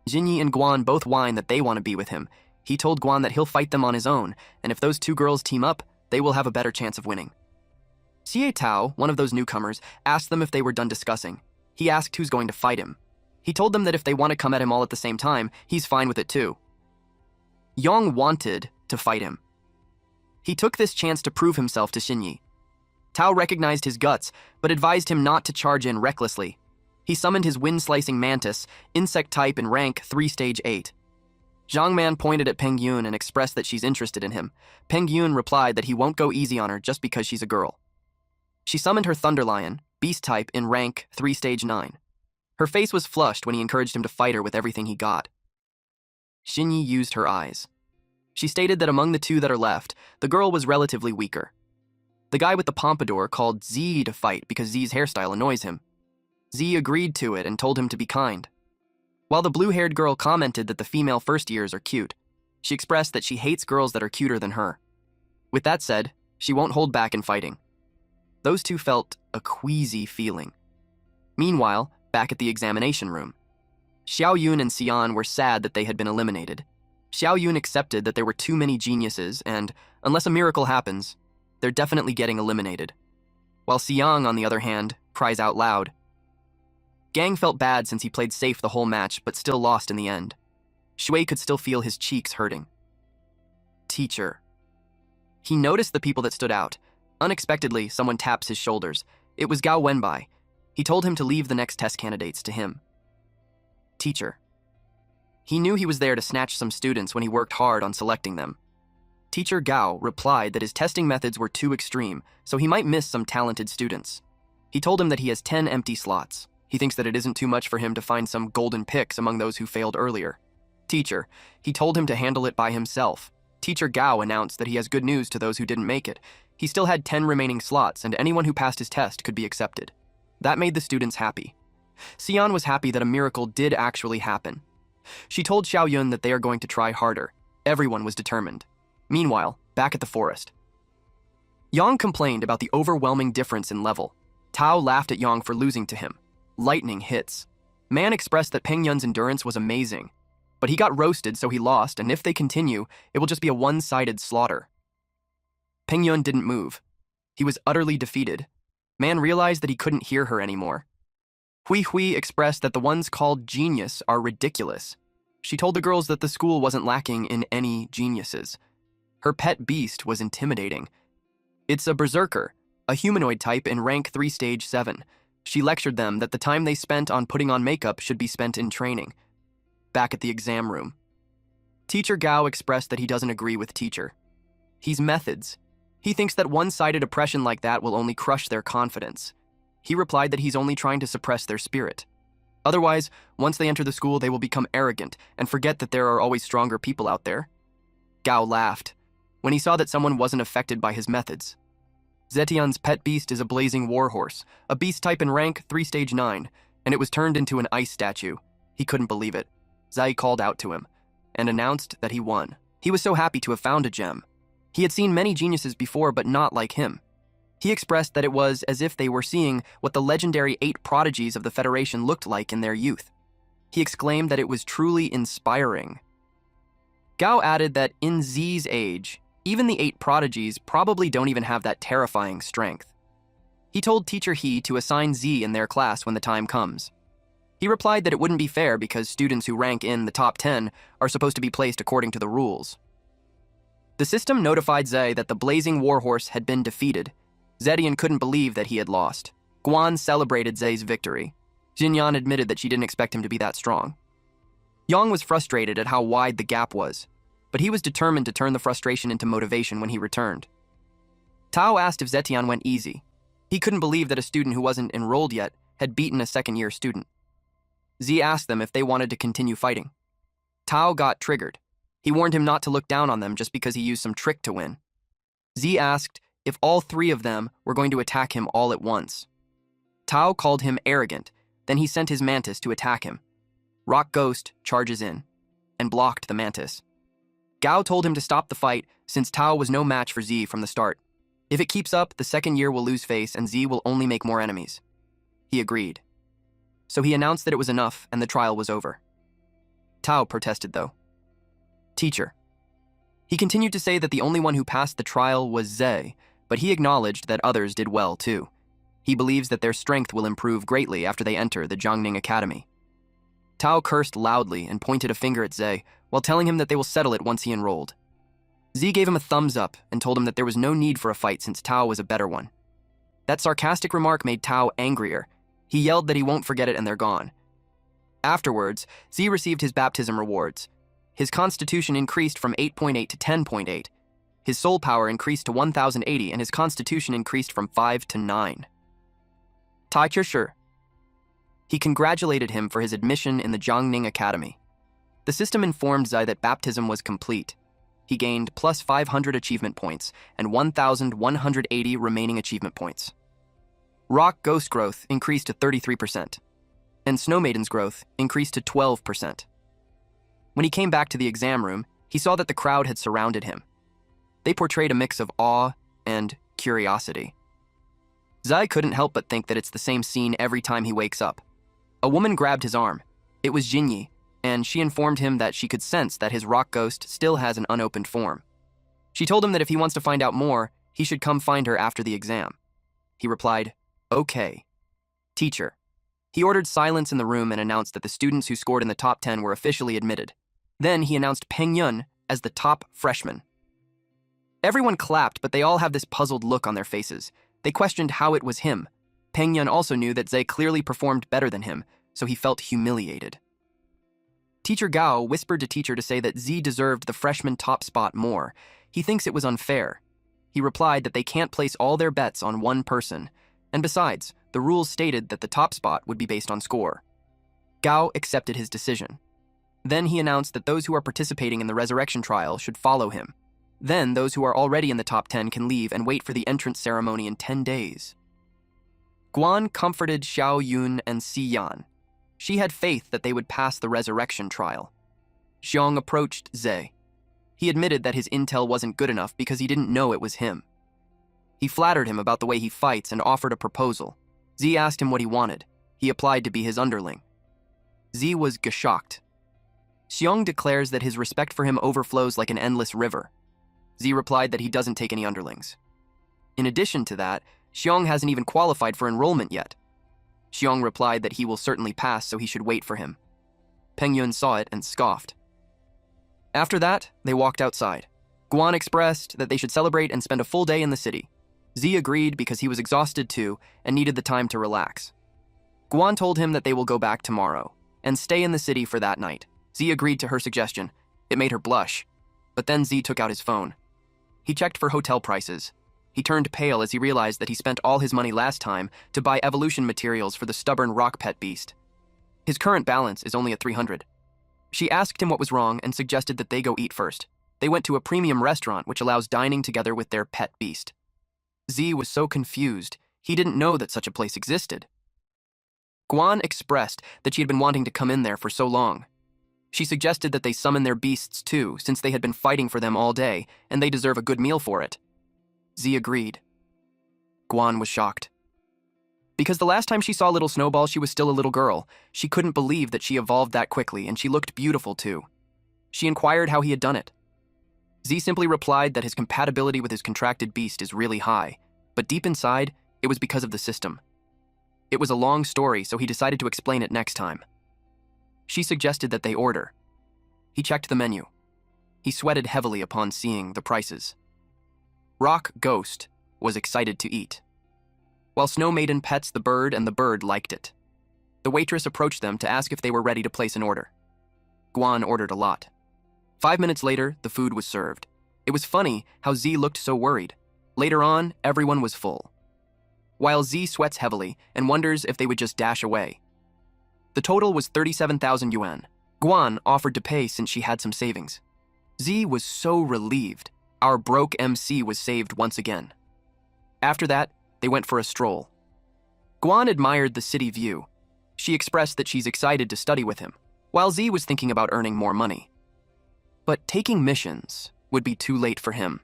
[SPEAKER 1] Jinyi and Guan both whine that they want to be with him. He told Guan that he'll fight them on his own, and if those 2 girls team up, they will have a better chance of winning. Xie Tao, one of those newcomers, asked them if they were done discussing. He asked who's going to fight him. He told them that if they want to come at him all at the same time, he's fine with it too. Yang wanted to fight him. He took this chance to prove himself to Xinyi. Tao recognized his guts, but advised him not to charge in recklessly. He summoned his wind-slicing mantis, insect type and rank 3 stage 8. Zhang Man pointed at Peng Yun and expressed that she's interested in him. Peng Yun replied that he won't go easy on her just because she's a girl. She summoned her Thunder Lion, beast type in rank 3 stage 9. Her face was flushed when he encouraged him to fight her with everything he got. Xinyi used her eyes. She stated that among the 2 that are left, the girl was relatively weaker. The guy with the pompadour called Z to fight because Z's hairstyle annoys him. Z agreed to it and told him to be kind. While the blue-haired girl commented that the female first years are cute, she expressed that she hates girls that are cuter than her. With that said, she won't hold back in fighting. Those 2 felt a queasy feeling. Meanwhile, back at the examination room, Xiao Yun and Xian were sad that they had been eliminated. Xiao Yun accepted that there were too many geniuses and, unless a miracle happens, they're definitely getting eliminated. While Xiang, on the other hand, cries out loud. Gang felt bad since he played safe the whole match but still lost in the end. Shui could still feel his cheeks hurting. Teacher. He noticed the people that stood out. Unexpectedly, someone taps his shoulders. It was Gao Wenbai. He told him to leave the next test candidates to him. Teacher. He knew he was there to snatch some students when he worked hard on selecting them. Teacher Gao replied that his testing methods were too extreme, so he might miss some talented students. He told him that he has 10 empty slots. He thinks that it isn't too much for him to find some golden picks among those who failed earlier. Teacher. He told him to handle it by himself. Teacher Gao announced that he has good news to those who didn't make it. He still had 10 remaining slots, and anyone who passed his test could be accepted. That made the students happy. Xian was happy that a miracle did actually happen. She told Xiao Yun that they are going to try harder. Everyone was determined. Meanwhile, back at the forest, Yang complained about the overwhelming difference in level. Tao laughed at Yang for losing to him. Lightning hits. Man expressed that Peng Yun's endurance was amazing, but he got roasted so he lost, and if they continue, it will just be a one-sided slaughter. Peng Yun didn't move. He was utterly defeated. Man realized that he couldn't hear her anymore. Hui Hui expressed that the ones called genius are ridiculous. She told the girls that the school wasn't lacking in any geniuses. Her pet beast was intimidating. It's a berserker, a humanoid type in rank 3 stage 7. She lectured them that the time they spent on putting on makeup should be spent in training. Back at the exam room, Teacher Gao expressed that he doesn't agree with Teacher. He's methods. He thinks that one-sided oppression like that will only crush their confidence. He replied that he's only trying to suppress their spirit. Otherwise, once they enter the school, they will become arrogant and forget that there are always stronger people out there. Gao laughed when he saw that someone wasn't affected by his methods. Zetian's pet beast is a blazing warhorse, a beast type in rank 3 stage 9, and it was turned into an ice statue. He couldn't believe it. Zai called out to him and announced that he won. He was so happy to have found a gem. He had seen many geniuses before, but not like him. He expressed that it was as if they were seeing what the legendary 8 prodigies of the Federation looked like in their youth. He exclaimed that it was truly inspiring. Gao added that in Z's age, even the 8 prodigies probably don't even have that terrifying strength. He told Teacher He to assign Z in their class when the time comes. He replied that it wouldn't be fair because students who rank in the top 10 are supposed to be placed according to the rules. The system notified Zai that the blazing warhorse had been defeated. Zetian couldn't believe that he had lost. Guan celebrated Zai's victory. Jinyan admitted that she didn't expect him to be that strong. Yang was frustrated at how wide the gap was, but he was determined to turn the frustration into motivation when he returned. Tao asked if Zetian went easy. He couldn't believe that a student who wasn't enrolled yet had beaten a second-year student. Z asked them if they wanted to continue fighting. Tao got triggered. He warned him not to look down on them just because he used some trick to win. Z asked if all 3 of them were going to attack him all at once. Tao called him arrogant, then he sent his mantis to attack him. Rock Ghost charges in and blocked the mantis. Gao told him to stop the fight since Tao was no match for Z from the start. If it keeps up, the second year will lose face and Z will only make more enemies. He agreed. So he announced that it was enough and the trial was over. Tao protested though. Teacher. He continued to say that the only one who passed the trial was Ze, but he acknowledged that others did well too. He believes that their strength will improve greatly after they enter the Jiangning Academy. Tao cursed loudly and pointed a finger at Ze while telling him that they will settle it once he enrolled. Z gave him a thumbs up and told him that there was no need for a fight since Tao was a better one. That sarcastic remark made Tao angrier. He yelled that he won't forget it and they're gone. Afterwards, Z received his baptism rewards. His constitution increased from 8.8 to 10.8. His soul power increased to 1080 and his constitution increased from 5 to 9. Teacher Shi. He congratulated him for his admission in the Jiangning Academy. The system informed Zai that baptism was complete. He gained plus 500 achievement points and 1,180 remaining achievement points. Rock Ghost growth increased to 33%, and Snow Maiden's growth increased to 12%. When he came back to the exam room, he saw that the crowd had surrounded him. They portrayed a mix of awe and curiosity. Zai couldn't help but think that it's the same scene every time he wakes up. A woman grabbed his arm. It was Jinyi, and she informed him that she could sense that his rock ghost still has an unopened form. She told him that if he wants to find out more, he should come find her after the exam. He replied, "Okay." Teacher. He ordered silence in the room and announced that the students who scored in the top 10 were officially admitted. Then he announced Peng Yun as the top freshman. Everyone clapped, but they all have this puzzled look on their faces. They questioned how it was him. Peng Yun also knew that Zai clearly performed better than him, so he felt humiliated. Teacher Gao whispered to Teacher to say that Z deserved the freshman top spot more. He thinks it was unfair. He replied that they can't place all their bets on one person, and besides, the rules stated that the top spot would be based on score. Gao accepted his decision. Then he announced that those who are participating in the resurrection trial should follow him. Then those who are already in the top 10 can leave and wait for the entrance ceremony in 10 days. Guan comforted Xiao Yun and Si Yan. She had faith that they would pass the resurrection trial. Xiong approached Ze. He admitted that his intel wasn't good enough because he didn't know it was him. He flattered him about the way he fights and offered a proposal. Z asked him what he wanted. He applied to be his underling. Z was shocked. Xiong declares that his respect for him overflows like an endless river. Z replied that he doesn't take any underlings. In addition to that, Xiong hasn't even qualified for enrollment yet. Xiong replied that he will certainly pass, so he should wait for him. Peng Yun saw it and scoffed. After that, they walked outside. Guan expressed that they should celebrate and spend a full day in the city. Z agreed because he was exhausted too and needed the time to relax. Guan told him that they will go back tomorrow and stay in the city for that night. Z agreed to her suggestion. It made her blush. But then Z took out his phone. He checked for hotel prices. He turned pale as he realized that he spent all his money last time to buy evolution materials for the stubborn rock pet beast. His current balance is only at 300. She asked him what was wrong and suggested that they go eat first. They went to a premium restaurant which allows dining together with their pet beast. Z was so confused, he didn't know that such a place existed. Guan expressed that she had been wanting to come in there for so long. She suggested that they summon their beasts too, since they had been fighting for them all day, and they deserve a good meal for it. Z agreed. Guan was shocked. Because the last time she saw little Snowball, she was still a little girl. She couldn't believe that she evolved that quickly, and she looked beautiful too. She inquired how he had done it. Z simply replied that his compatibility with his contracted beast is really high, but deep inside, it was because of the system. It was a long story, so he decided to explain it next time. She suggested that they order. He checked the menu. He sweated heavily upon seeing the prices. Rock Ghost was excited to eat, while Snow Maiden pets the bird and the bird liked it. The waitress approached them to ask if they were ready to place an order. Guan ordered a lot. 5 minutes later, the food was served. It was funny how Z looked so worried. Later on, everyone was full, while Z sweats heavily and wonders if they would just dash away. The total was 37,000 yuan. Guan offered to pay since she had some savings. Z was so relieved. Our broke MC was saved once again. After that, they went for a stroll. Guan admired the city view. She expressed that she's excited to study with him, while Z was thinking about earning more money. But taking missions would be too late for him.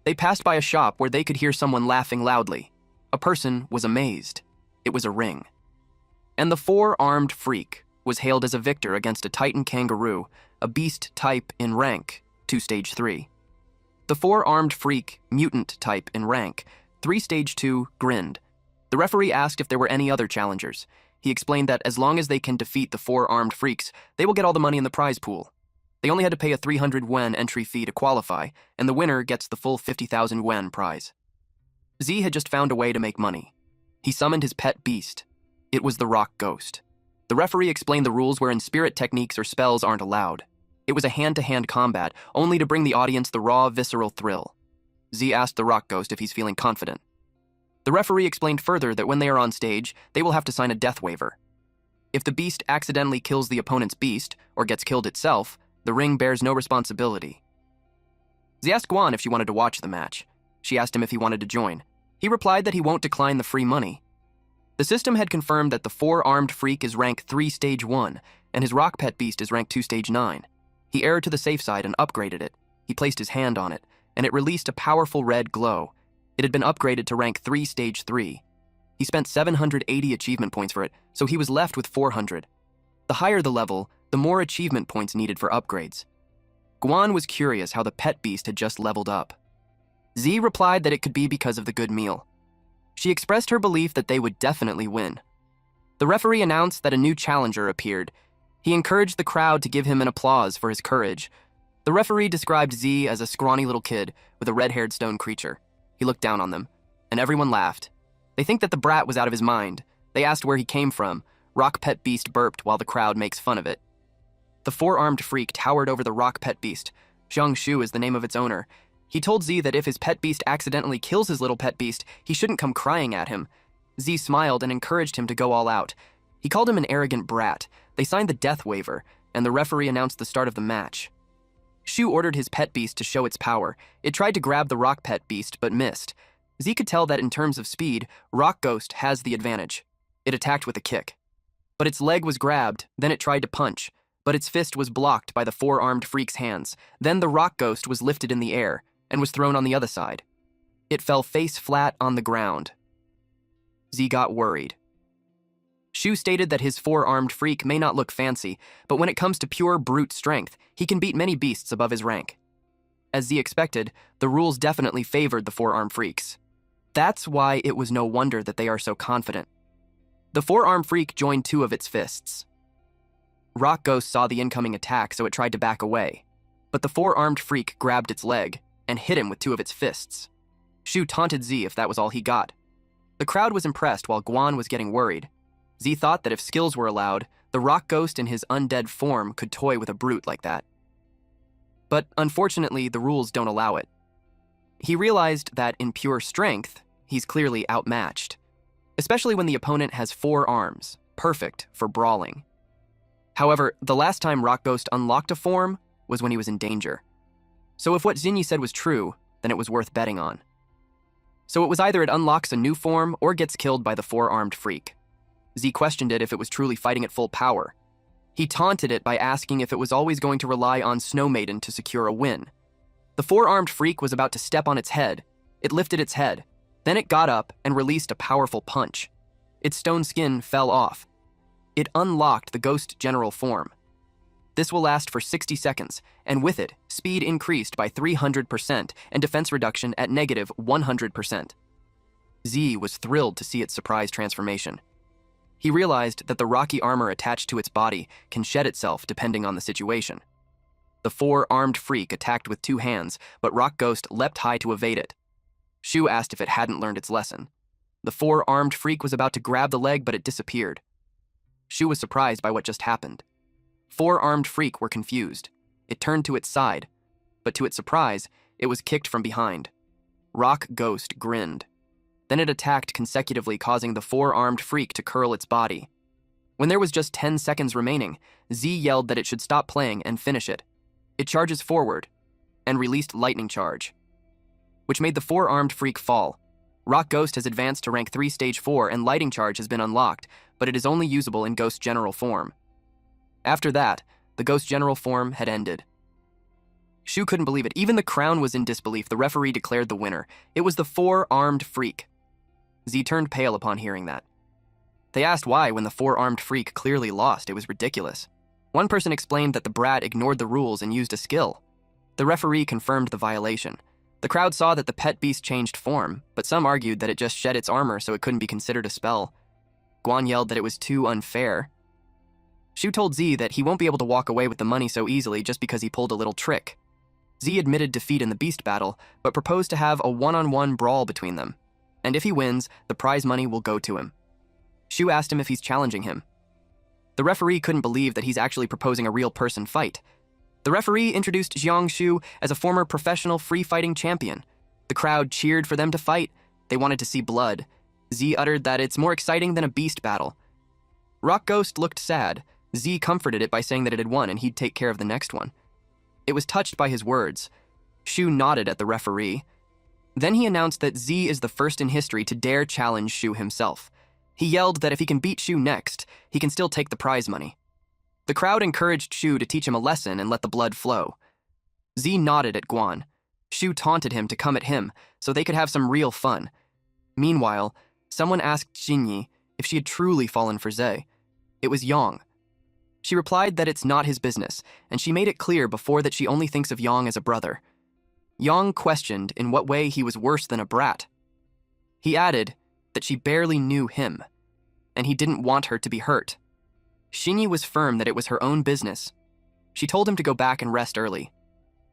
[SPEAKER 1] They passed by a shop where they could hear someone laughing loudly. A person was amazed. It was a ring. And the four-armed freak was hailed as a victor against a Titan kangaroo, a beast type in rank, 2 stage 3. The four-armed freak, mutant type in rank, 3 stage 2, grinned. The referee asked if there were any other challengers. He explained that as long as they can defeat the four-armed freaks, they will get all the money in the prize pool. They only had to pay a 300 yen entry fee to qualify, and the winner gets the full 50,000 yen prize. Z had just found a way to make money. He summoned his pet beast. It was the rock ghost. The referee explained the rules wherein spirit techniques or spells aren't allowed. It was a hand-to-hand combat, only to bring the audience the raw, visceral thrill. Z asked the rock ghost if he's feeling confident. The referee explained further that when they are on stage, they will have to sign a death waiver. If the beast accidentally kills the opponent's beast, or gets killed itself, the ring bears no responsibility. Z asked Guan if she wanted to watch the match. She asked him if he wanted to join. He replied that he won't decline the free money. The system had confirmed that the four-armed freak is rank 3 stage 1, and his rock pet beast is rank 2 stage 9. He erred to the safe side and upgraded it. He placed his hand on it, and it released a powerful red glow. It had been upgraded to rank 3 stage 3. He spent 780 achievement points for it, so he was left with 400. The higher the level, the more achievement points needed for upgrades. Guan was curious how the pet beast had just leveled up. Z replied that it could be because of the good meal. She expressed her belief that they would definitely win. The referee announced that a new challenger appeared. He encouraged the crowd to give him an applause for his courage. The referee described Z as a scrawny little kid with a red-haired stone creature. He looked down on them, and everyone laughed. They think that the brat was out of his mind. They asked where he came from. Rock Pet Beast burped while the crowd makes fun of it. The four-armed freak towered over the Rock Pet Beast. Zhang Shu is the name of its owner. He told Z that if his pet beast accidentally kills his little pet beast, he shouldn't come crying at him. Z smiled and encouraged him to go all out. He called him an arrogant brat. They signed the death waiver, and the referee announced the start of the match. Shu ordered his pet beast to show its power. It tried to grab the Rock Pet Beast, but missed. Z could tell that in terms of speed, Rock Ghost has the advantage. It attacked with a kick. But its leg was grabbed, then it tried to punch, but its fist was blocked by the four-armed freak's hands. Then the Rock Ghost was lifted in the air and was thrown on the other side. It fell face flat on the ground. Z got worried. Shu stated that his four-armed freak may not look fancy, but when it comes to pure brute strength, he can beat many beasts above his rank. As Z expected, the rules definitely favored the four-armed freaks. That's why it was no wonder that they are so confident. The four-armed freak joined 2 of its fists. Rock Ghost saw the incoming attack, so it tried to back away. But the four-armed freak grabbed its leg and hit him with 2 of its fists. Shu taunted Z if that was all he got. The crowd was impressed while Guan was getting worried. Z thought that if skills were allowed, the Rock Ghost in his undead form could toy with a brute like that. But unfortunately, the rules don't allow it. He realized that in pure strength, he's clearly outmatched, especially when the opponent has 4 arms, perfect for brawling. However, the last time Rock Ghost unlocked a form was when he was in danger. So if what Xinyi said was true, then it was worth betting on. So it was either it unlocks a new form or gets killed by the four-armed freak. Z questioned it if it was truly fighting at full power. He taunted it by asking if it was always going to rely on Snow Maiden to secure a win. The four-armed freak was about to step on its head. It lifted its head. Then it got up and released a powerful punch. Its stone skin fell off. It unlocked the Ghost General form. This will last for 60 seconds, and with it, speed increased by 300% and defense reduction at negative 100%. Z was thrilled to see its surprise transformation. He realized that the rocky armor attached to its body can shed itself depending on the situation. The four-armed freak attacked with 2 hands, but Rock Ghost leapt high to evade it. Shu asked if it hadn't learned its lesson. The four-armed freak was about to grab the leg, but it disappeared. Shu was surprised by what just happened. Four-armed freak were confused. It turned to its side, but to its surprise, it was kicked from behind. Rock Ghost grinned. Then it attacked consecutively, causing the four-armed freak to curl its body. When there was just 10 seconds remaining, Z yelled that it should stop playing and finish it. It charges forward and released Lightning Charge, which made the four-armed freak fall. Rock Ghost has advanced to rank 3 stage 4 and Lightning Charge has been unlocked, but it is only usable in Ghost General form. After that, the Ghost General form had ended. Shu couldn't believe it. Even the crown was in disbelief. The referee declared the winner. It was the four-armed freak. Z turned pale upon hearing that. They asked why when the four-armed freak clearly lost. It was ridiculous. One person explained that the brat ignored the rules and used a skill. The referee confirmed the violation. The crowd saw that the pet beast changed form, but some argued that it just shed its armor so it couldn't be considered a spell. Guan yelled that it was too unfair. Shu told Z that he won't be able to walk away with the money so easily just because he pulled a little trick. Z admitted defeat in the beast battle, but proposed to have a one-on-one brawl between them. And if he wins, the prize money will go to him. Shu asked him if he's challenging him. The referee couldn't believe that he's actually proposing a real person fight. The referee introduced Jiang Shu as a former professional free-fighting champion. The crowd cheered for them to fight. They wanted to see blood. Z uttered that it's more exciting than a beast battle. Rock Ghost looked sad. Z comforted it by saying that it had won and he'd take care of the next one. It was touched by his words. Shu nodded at the referee. Then he announced that Z is the first in history to dare challenge Shu himself. He yelled that if he can beat Shu next, he can still take the prize money. The crowd encouraged Shu to teach him a lesson and let the blood flow. Z nodded at Guan. Shu taunted him to come at him so they could have some real fun. Meanwhile, someone asked Xinyi if she had truly fallen for Ze. It was Yang. She replied that it's not his business, and she made it clear before that she only thinks of Yang as a brother. Yang questioned in what way he was worse than a brat. He added that she barely knew him, and he didn't want her to be hurt. Xinyi was firm that it was her own business. She told him to go back and rest early.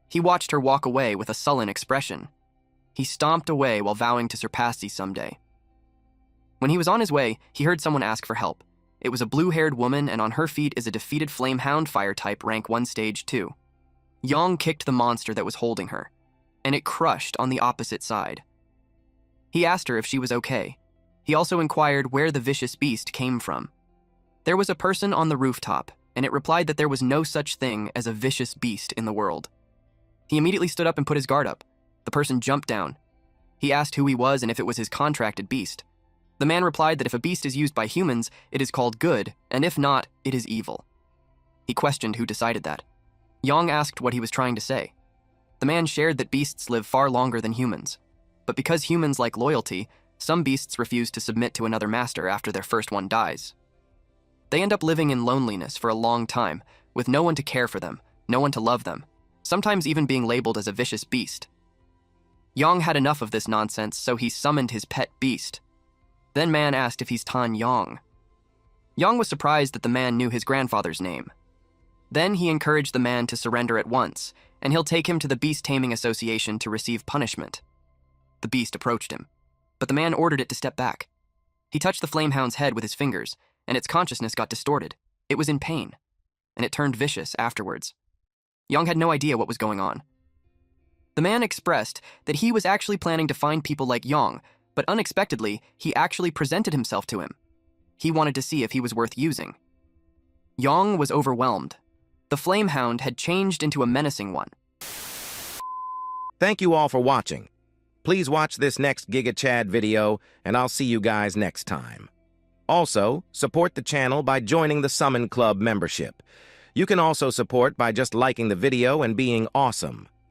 [SPEAKER 1] He watched her walk away with a sullen expression. He stomped away while vowing to surpass Z someday. When he was on his way, he heard someone ask for help. It was a blue-haired woman, and on her feet is a defeated Flamehound fire type rank 1 stage 2. Yang kicked the monster that was holding her, and it crushed on the opposite side. He asked her if she was okay. He also inquired where the vicious beast came from. There was a person on the rooftop, and it replied that there was no such thing as a vicious beast in the world. He immediately stood up and put his guard up. The person jumped down. He asked who he was and if it was his contracted beast. The man replied that if a beast is used by humans, it is called good, and if not, it is evil. He questioned who decided that. Yang asked what he was trying to say. The man shared that beasts live far longer than humans. But because humans like loyalty, some beasts refuse to submit to another master after their first one dies. They end up living in loneliness for a long time, with no one to care for them, no one to love them, sometimes even being labeled as a vicious beast. Yang had enough of this nonsense, so he summoned his pet beast. Then man asked if he's Tan Yang. Yang was surprised that the man knew his grandfather's name. Then he encouraged the man to surrender at once, and he'll take him to the Beast Taming Association to receive punishment. The beast approached him, but the man ordered it to step back. He touched the Flamehound's head with his fingers, and its consciousness got distorted. It was in pain, and it turned vicious afterwards. Yang had no idea what was going on. The man expressed that he was actually planning to find people like Yang, but unexpectedly, he actually presented himself to him. He wanted to see if he was worth using. Yang was overwhelmed. The Flamehound had changed into a menacing one.
[SPEAKER 2] Thank you all for watching. Please watch this next Giga Chad video, and I'll see you guys next time. Also, support the channel by joining the Summon Club membership. You can also support by just liking the video and being awesome.